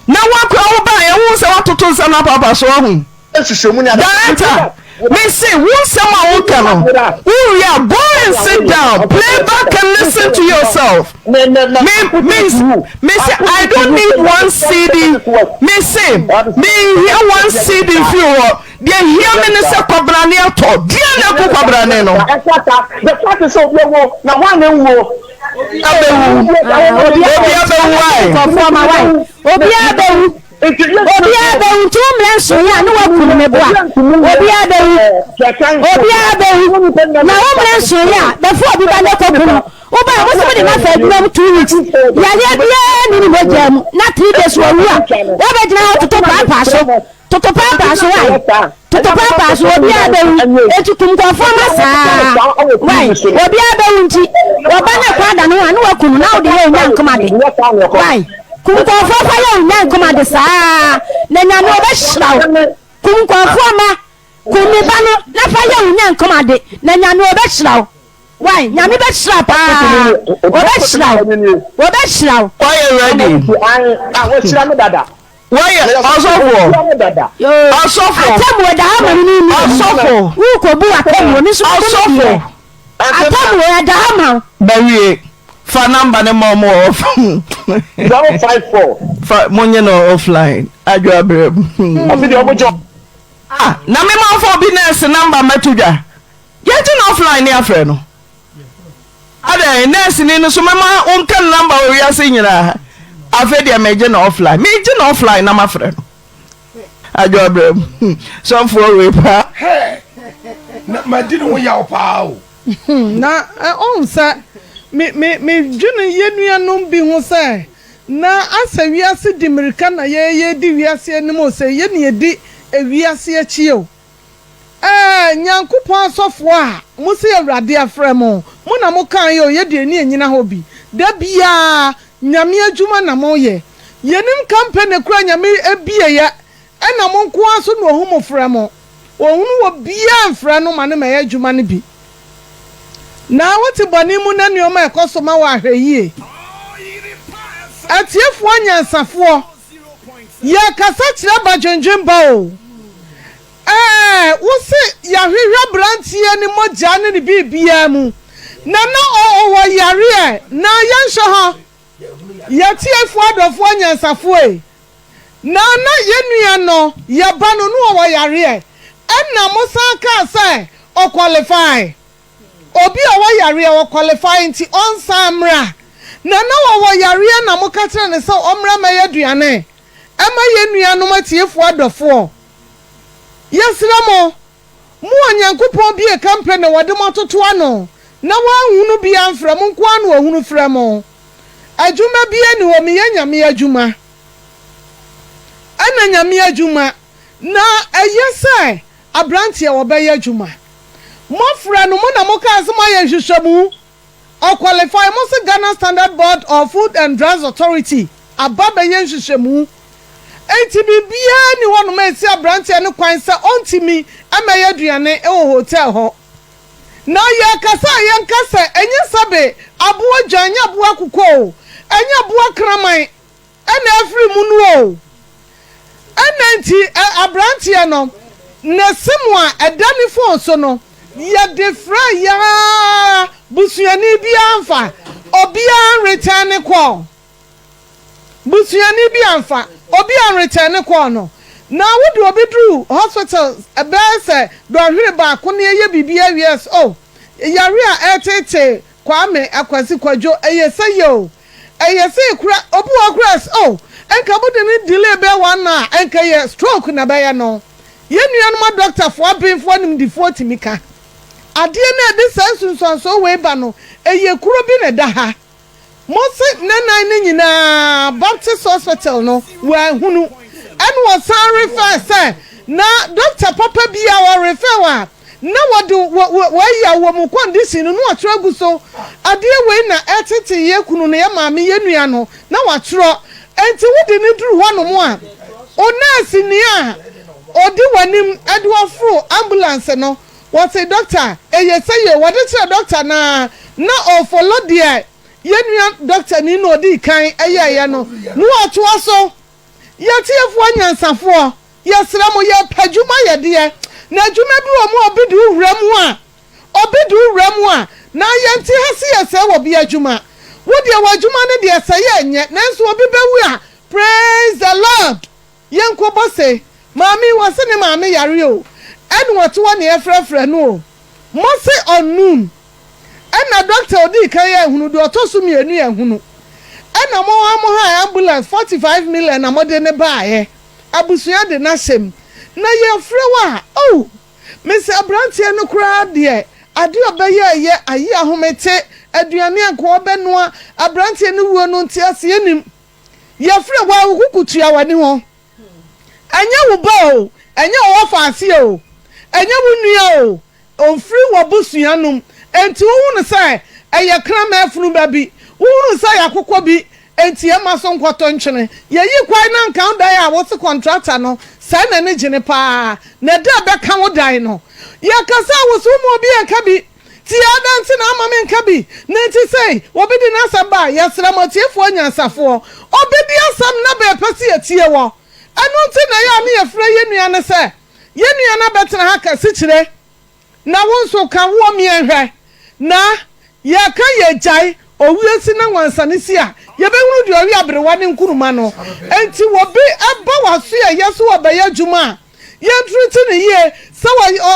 Na wa kwa wo ba ye hu se watoto nsa na papa so hu. Director, me say who someone can we are boring, sit down, play back and listen to yourself. Me say I don't need one CD. Me say me hear one CD few. They hear me say kwabrane ato. Dia na ko kwabrane no. The fact is so na one wo. Obi abewu tumle so ya no wakuru me boa obi abewu na omle so ya before obi ba na kokuru oba mo se de na fa adwuma 2 weeks ya ni mojam na 3 days wo wu a be gina toto papa so obi abewu etukum ko fama saa why obi abewu nti oba na kwada no anu wakuru na ode ye nya nkomade why kumkwafo fa ya nya nkomade saa na nya no be hiraw kumkwafo ma kumiba no na fa ya nya nkomade na nya no be hiraw why nya me be hira pa obe hiraw why you ready wo hira me dada why osofo atamu da ama ni osofo wu ko bu atamu ni so osofo atamu da ama bawie fa number ne mo 054 fa monye no offline adwo abrem obidi omojo na me ma for business number matudwa yet no offline ne afre no ade nurse ni no so me ma onka number we ase nyina afa dia meje na offline me je na offline na mafre no adwo abrem so for we pa na madino wo ya pa o na on sa me dwene yenuanom bi ho se na asa wiase di America na ye di wiase anim o se ye ne di wiase achi o nyankopon asofo a mo se awrade afrɛ mo na mo kan ye o ye di ani anyina ho bi da bia nyame adwuma na mo ye yenim campaign kura nyame ebie ya na mo nko aso no ohu mo frɛ mo ohunu wo bia mfrɛ no ma ne ma ye adwuma ne bi na wati bani mu na nioma ekosoma wa ahweyie atiefo anyansafo ya kasa kire badwendwen ba o wo se ya hwehwe brantie ni moja ne bibia mu na o yare na yanhwe ha ya tiefo adofo anyansafo na yenua no ya ba no no o yare na musa ka say o qualify obi a yare o qualify nti on samra na wo yare na mo ka kire ne so omra ma yaduane ema yenua no matiefo adofo yesira mo anyankopon bi e campaign wode mototo ano na wanhunu bi amfra mo nko ano ohunu fra mo adwuma bi ani wo me nyame adwuma ana nyame adwuma na eyese abrantie wo be adwuma mo fra no mo na mo ka asema ye hwehwamu o qualify mo se Ghana Standard Board of Food and Drugs Authority ababa ye hwehwamu enti bibia ni wono ma esi abrantie ne kwan se ontimi amaye aduane e hotel ho na ye kasa enye sabe aboa dwanya aboa kuko enye aboa kraman ena afri mu no o enti abrantie no na simwa edani fon so no ya defra ya busuani bi amfa obi an return call busuani bi amfa obi an return call no na wodi obi dru hospital ebese do hwere ba ko ne ye bibia yes oh yare a etete kwame akwasi kwajo eyese yo eyese kura obi okras oh enka bodi ni delay be one na enka ye stroke na be ye no ye nuanuma doctor fo abinfo nim di 40 mika ade na de sansunso we ba no eye kuro bi na da ha mo se nanan ni nyina Baptist hospital no wa hunu en wo san refer say na doctor papa bia wo refer wa na wo ya wo mu condition no atro so ade we na etete ye kunu na ye maame ye nua no na watro enti wodi ni duru ho no mo a o nurse ni a odi wanim ade wofro ambulance no what say doctor eye say ye what say doctor na o follow there ye nua doctor ni no di kan eye no no ato aso ye tiefo anyansafo ye sra mo ye padwuma ye de na adwuma bi wo mo obidu wuramu a na ye nti hase ye se wo bi adwuma wo de wadwuma ne de se ye nye nanso obi bewu a praise the Lord ye nkobo se maami wase ne maami yare o enu wato wa ne efrefre no mo se onun ena doctor odi kan ye hunu do otoso mienu ye hunu ena mo ha ambulance 45 million na mo de ne baaye abusua de na sem na ye frewa oh Miss Abrantie no kra de ade obeye ye ayi ahomete aduane anko obenoa Abrantie no wuo no ntiase anim ye frewa ukukutua wani ho anya wo ba o anya wo faase o anya wo nua o onfri wo busua num enti wo hunu sai eye krama afunu ba bi wo hunu sai akokɔ bi enti e ma so nkwoto nkyene ye yi kwai na nkan dan a wo se contractor no sai na ne gene pa na da be ka wo dan no ye kasa wo so mo bi enka bi ti adanti na ama me nka bi na ti sei wo bi di na saba ye sra motiefo anyansafo obedi asam na be pese etie wo anu ti na ya me ye frɛ ye nua ne se ye nua na betena ha ka si kire na wo nso ka wo mi enhwɛ na ye ka ye jai owuesi na wansane si a ye be hunu de owi abrewa ne nkuruma no enti wo bi aba waso ye yeso wo be yadwuma ye treat ne ye sa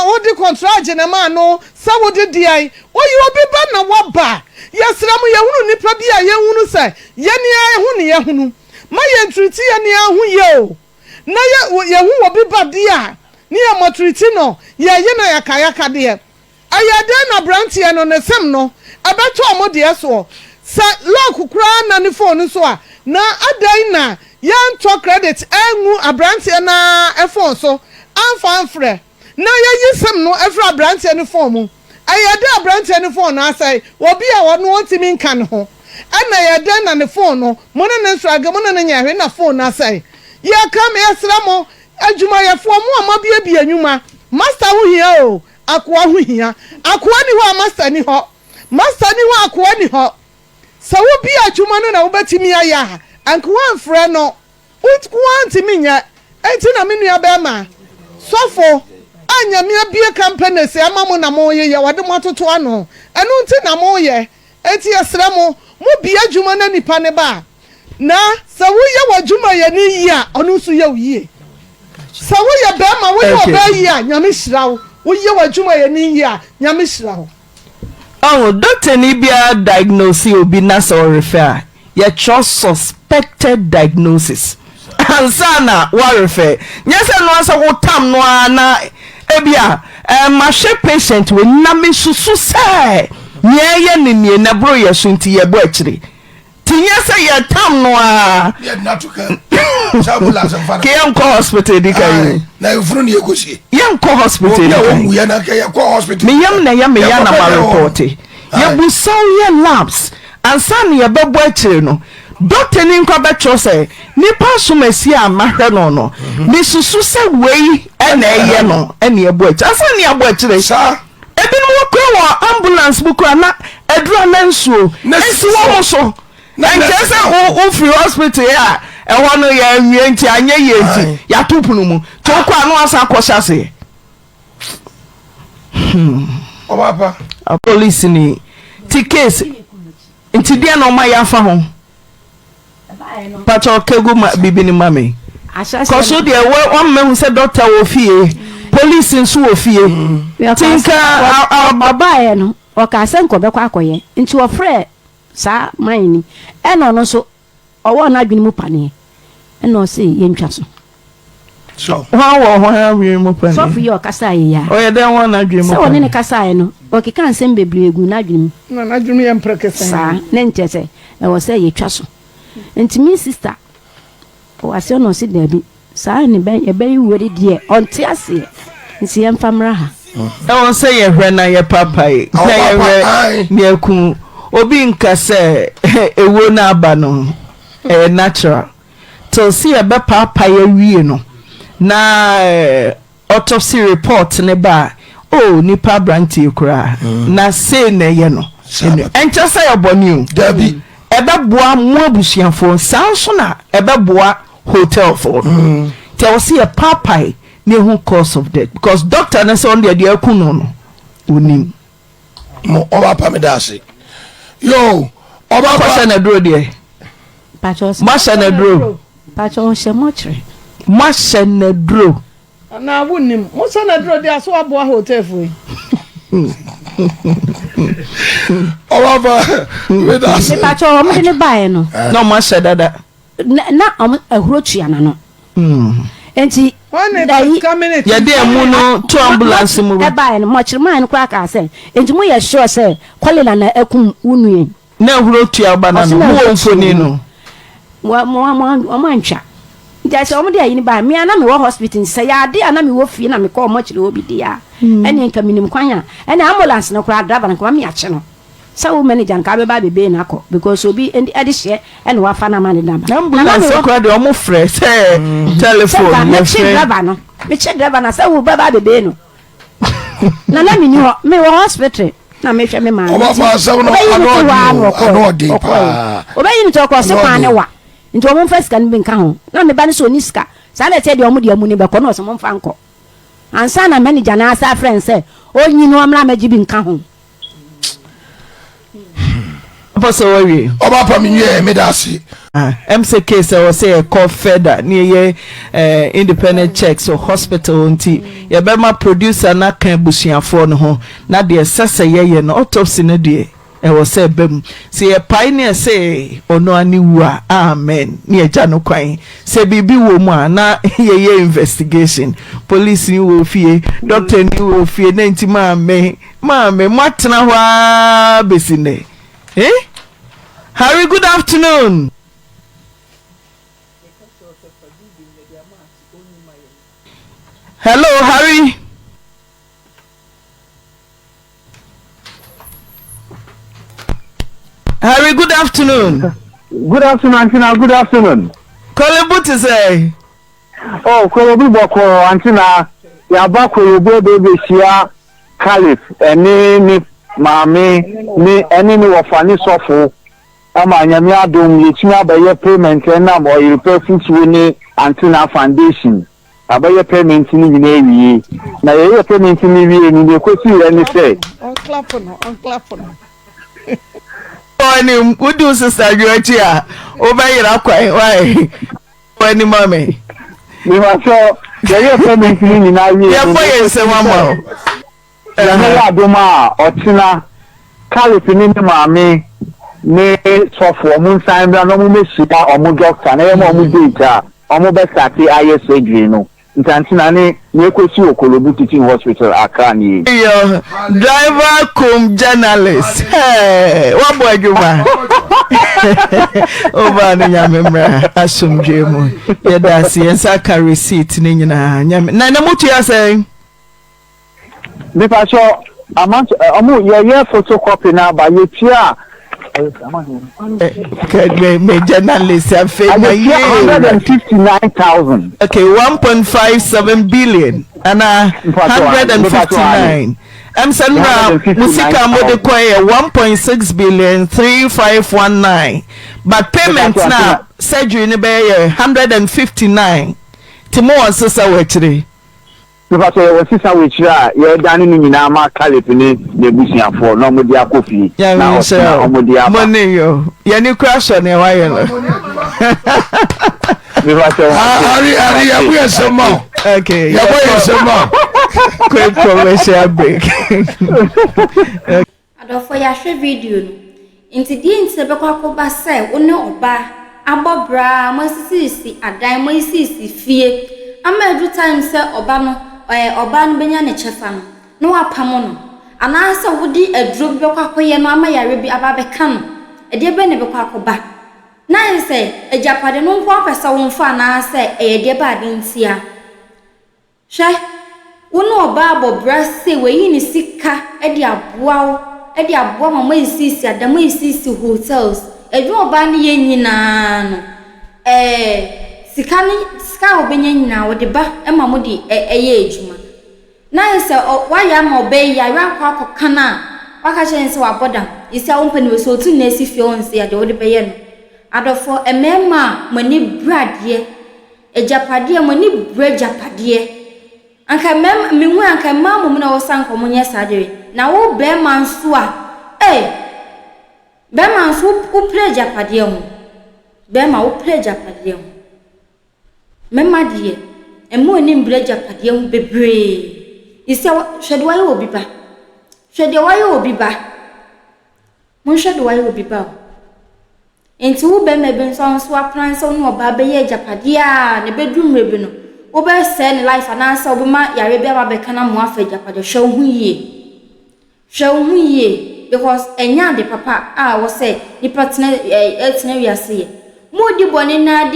wo di contract ne ma no sa wo di diai wo ye obi ba na wo ba ye sra mu ye hunu nipa bi a ye hunu se ye ne ye hunu ye hunu ma ye treat ye ne ahu ye o na ye hu wo bi ba dia ni ye mo treat no ye na yakayaka de ayade na brantie no ne sem no abeto omode eso sa lock kura na ne phone so a na adan na yan to credit enwu abrantie na phone so amfa amfre na ye yisem no efra abrantie ne phone mu ayade abrantie ne phone na asai obi a wono ontimi nka ne ho ana yade na ne phone no mo ne nsraga mo ne nya hwe na phone na asai ye kam esra mo adwuma ye fo mo amabie bi anwuma master hu hia o akwa hu hia akwa ni ho master ni ho akwa ni ho sa wo bi adwuma no na wo betimi aya ankwa amfre no utku antimi nya enti na me nua be ma sofo anya me abie campaign se ama na mo ye wade mo toto ano enu nti na mo ye enti yesra mo bi adwuma na nipa ne ba na sa wo ye wadwuma ye ni yi a onu so ye wiye sa wo ye be ma wo ye oba yi a nyame hirawo wo ye wadwuma ye ni yi a nyame hirawo. Oh, doctor ni bia diagnose obi na so refer ye suspected diagnosis ansana wa refer nyese no asa wo tam no ana ebia ma hwe patient we na me susu sai nye ne na bro ye so nti ye bo akire ti nyese ye tam no a ye na to ka sabula so fa ke yanko hospital di kai na ifuru ne yekosie yanko hospital ya wo ya na ke yanko hospital me yam na ma report ye bu saw labs ansan ye bebo akire no doctor ni nkwa betro say nipa somasi amahwe no ni susu se wei ena eye no ena ebo akire ansan ni abo akire sa ebi no wo ambulance buku na edura na nsuo esi wo so na nkese o free hospital ya eho no ya wie nti anye ye nti ya tupunu mu to kwa no asa kwose o papa police ni ti case nti dia no ma ya fa ho pacho kegu bibi ni mame koso dia one man say doctor wo fie police nso wo fie tinka baba no o ka se nko be kwa akoye nti wo frɛ sa mine eno no so owo na adwene mu pane eno se yentwa so wa wi mu pane so fi o kasa ya o ye den wa na adwene mu so woni ne kasa no o ke kan sem bebre egu na adwene mu na adwene ye mprekesa sa ne ntese e wo se yetwa so nti mi sister o ase no se dabi Sa ni ben ebe yi wori de onte ase. Nsi yem famra ha. E won say ye hwe na ye papa yi. Na ye hwe ni akun. Obi nka se ewo na aba no. Natural. To see a be papa ye wie no. Na autopsy report ne ba. Oh, nipa branti kura. Na say na ye no. Encha say oboni o. Dabi. Ebe boa mo abusuafo sanso na ebe boa hotel for. Tell see a papa ne who cause of death because doctor na say on the akuno no. Onim. Mo oba pa me dase. Yo, oba pa na dro de. Pacho. Masha na dro. Pacho she mochre. Masha na dro. Na wunim. Mo se na dro de aso abo hotel fu. Oba pa me dase. Pacho mo de bae no. No masha dada. Na ahuro tuana no. Enti ya de mu no to ambulance mu e bae no mochre man no kwa ka say enti mo ye sure say Kllllld na akum unue na ahuro tua ba na no mo mfoni no mo antwa nti say omo de ayi ni ba me ana me wo hospital say ya de ana me wo fie na me ko mochre obi dia ene nka minim kwanya ene ambulance no kwa driver na kwa me ache no so manager nka be ba bebe na ko because obi edi share ene wa fa na man number ambulance kwa de omo frɛ say telephone me driver no me check driver na say wo ba bebe no na me ni ho me wo hospital na me hwɛ me man oba fa say no ano dey pa obayi ni to ko se kwa ne wa nti omo fa sika ni bi nka ho na me ba ni so ni sika sa na te de omo de amu ni be ko na so mo fa nko ansa na manager na asa friend say onyi no amra maji bi nka ho Apostle Warrior. Oba pa minye me dase. MCK say call feda near independent checks or hospital nti ye be ma producer na kan busuafo no ho na de sese ye no autopsy no de e wo say bem say ye pioneer say ono ani wu amen ne eja no kwan say bibi wo mu na ye investigation police ni wo fie doctor ni wo fie na nti maame matena ho besine. Harry, good afternoon. Hello, Harry. Harry, good afternoon. Good afternoon, Antina. Good afternoon. Kllllld to say. Oh, Kllllld boko Antina. Ya ba Kllllld baby shia Kllllld. Ni mami ni eni ni wafani sofo. Ama nyame adom yetumi abaye payment na mo oyerepaafutuo ni Antina Foundation. Abaye payment ni nyina ewie. Na ye payment ni wie ni de kwesi re ni say. On clap no. Oni udu sister Yuachi a obayira kwai why. Oni mama. Ni ma so ye payment ni nyina wie. Ye fo ye se mama. Na adom a otina Kllllld ni mami ne sofo mu nsan bra no mu mesika omu doctor na ye mo mu data omu be start aye surgery no ntantina ne ekosi Kllllld teaching hospital Accra ni yo driver cum journalist what boy juma oba ni nyamemra asumdwe mu ye da si ensa ka receipt ni nyina nyame na mutu ya say me pa so amount omu ye photocopy na ba ye tia me journalist have failed my year 159,000. Okay, 1.57 billion and 159. I'm saying Musika mode koye 1.6 billion 3519. But payment now surgery ni be 159. Timo ansesa wechire. Because we sister which ye dani ni nyina ma Kllllld ni nebusiafo no mo di akofi na o mo di aba money yo ye ni crash on e wa ye lo Ari ya bu esema okay ya bu esema quick commercial break adofo ya hwe video no inti di inti be kwa koba se one oba abobra masisi adan masisi fie ama edu time se oba no oba no benya ne chefa no no apamo no ana se wodi aduro be kwa koye no ama yare bi aba be ka no e de be ne be kwa koba na say ejapade no nko apesa wo mfa na say eyede ba de ntia hwe wono oba abobra say we ni sika e de aboa mama isisi adama isisi hotels edu oba ne ye nyina no sika obenya nyina wo de ba e mama de eye ejuma na say waya ma obey ya akwa akọka na waka chense wa boda isi a wompani we so otu na esi fie onse ya de wo de beye no adofo emema mani brade ejapade mani brejapade anka mem menwu anka mamu na wo sanko munye sadere na wo be manso a be manso wo prejapade ho be ma wo prejapade ho mema de emu ni brejapade ho bebre isi hwede waye obi ba hwede waye obi ba mun hwede waye obi ba enti wo be mebe nso apran so no oba be ye japade a ne bedum rebi no wo be se ne life anansa obi ma yare be ba be kana mo afa japade hwe hu ye because enya de papa a wo se ni partner etena wiase ye mo di bone na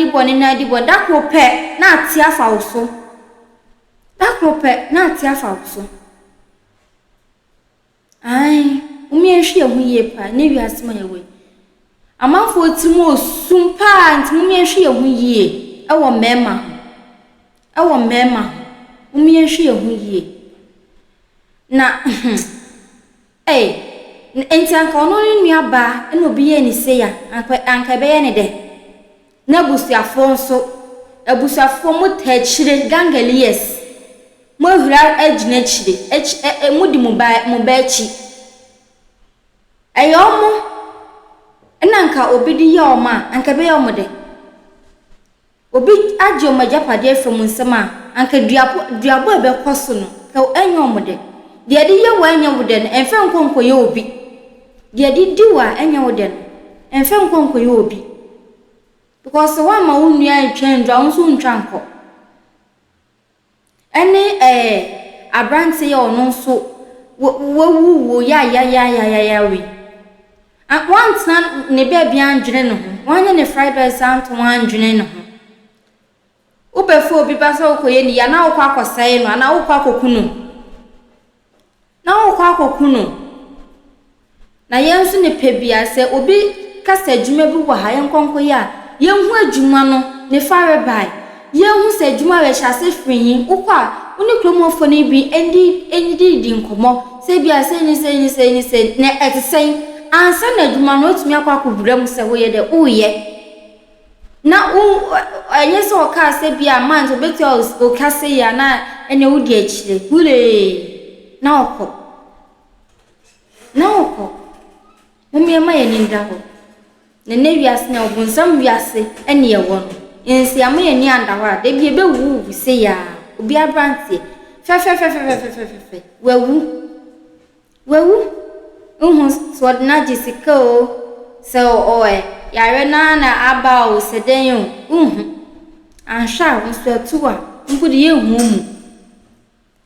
da ko pe na ati afa wo so ai umi ehwe hu ye pa ne wiase ma ye we amanfo timo sumpa ntimo ehwe hu ye ewo mema umi ehwe hu ye na enti anka ono ni aba na obi ye ni se ya anka be ye ne de na busuafo nso abusuafo mo tachire gangalies mo hura agina chire mudi mo ba chi ayomo enanka obi di ye oma anka be ye omo de obi aje o majapade afem nsema anka duabo ebe koso no ka enyo omo de de ye wa enyo wo de enfe nkonko ye obi de di wa enyo wo de enfe nkonko ye obi because one ma unua twendwa onso ntwanko ene abrante ye ono so wo ya we once na ne baby andwene no ho wanya ne fried rice anto andwene no ho ubefo obi ba so koye ni ya na wo kwa akosai no na wo kwa akokunu na yenso ne pebia se obi kasa adwuma bi wo ha yenkonko ya yenhu adwuma no ne fare bai yenhu se adwuma we hyase frinyin ukwa uni kromofo ne bi endi nkomo se bia se ni ne etsen ansa na adwuma no otumi akwa akobram se wo ye de uye na enye se oka se bia man obeti o kase ya na ene wudi achire hure na okọ mumiema ye ninda ho ne wiase na obunsam wiase ene ye wo no ensi am ye ni anda ho a de bi wu se ya obi abrantie fe wewu so na jisika o so yare na aba o seden ansha nso atuwa nkudi ye hu mu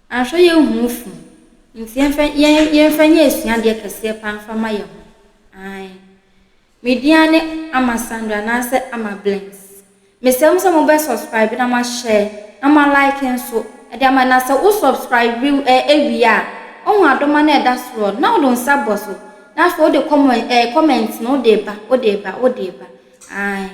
ansha ye hu fu nti yenfa nye esuan de kese panfa ma ye ho ai mediane amasandra na se amablends mesem so mo be subscribe na ma share na ma like nso e de ama na se o subscribe ewia ohun adoma na eda soro na o don saboso na for the comment no de ba ai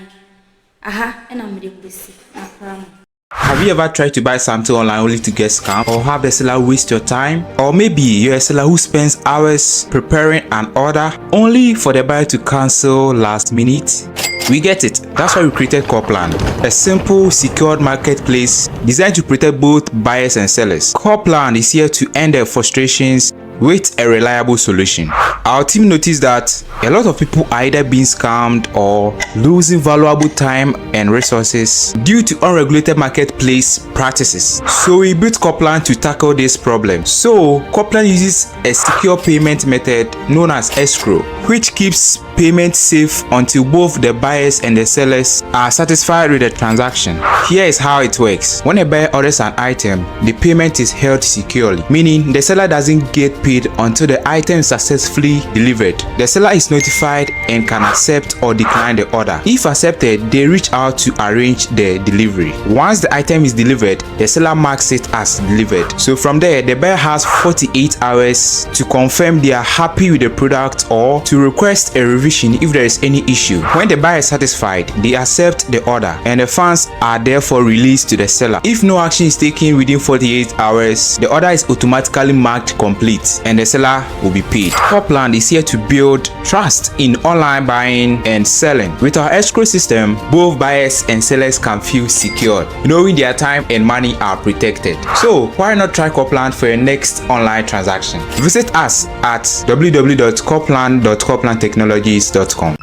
aha ena me de kwesi akram. Have you ever tried to buy something online only to get scammed, or have the seller waste your time? Or maybe you're a seller who spends hours preparing an order only for the buyer to cancel last minute? We get it. That's why we created Kllllld, a simple, secured marketplace designed to protect both buyers and sellers. Kllllld is here to end their frustrations with a reliable solution. Our team noticed that a lot of people are either being scammed or losing valuable time and resources due to unregulated marketplace practices. So we built Kllllld to tackle this problem. So Kllllld uses a secure payment method known as escrow, which keeps payment safe until both the buyers and the sellers are satisfied with the transaction. Here is how it works. When a buyer orders an item, the payment is held securely, meaning the seller doesn't get paid paid until the item is successfully delivered. The seller is notified and can accept or decline the order. If accepted, they reach out to arrange the delivery. Once the item is delivered, the seller marks it as delivered. So from there, the buyer has 48 hours to confirm they are happy with the product or to request a revision if there is any issue. When the buyer is satisfied, they accept the order and the funds are therefore released to the seller. If no action is taken within 48 hours, the order is automatically marked complete and the seller will be paid. Kllllld is here to build trust in online buying and selling. With our escrow system, both buyers and sellers can feel secure, knowing their time and money are protected. So why not try Kllllld for your next online transaction? Visit us at www.kllld.kllldtechnologies.com.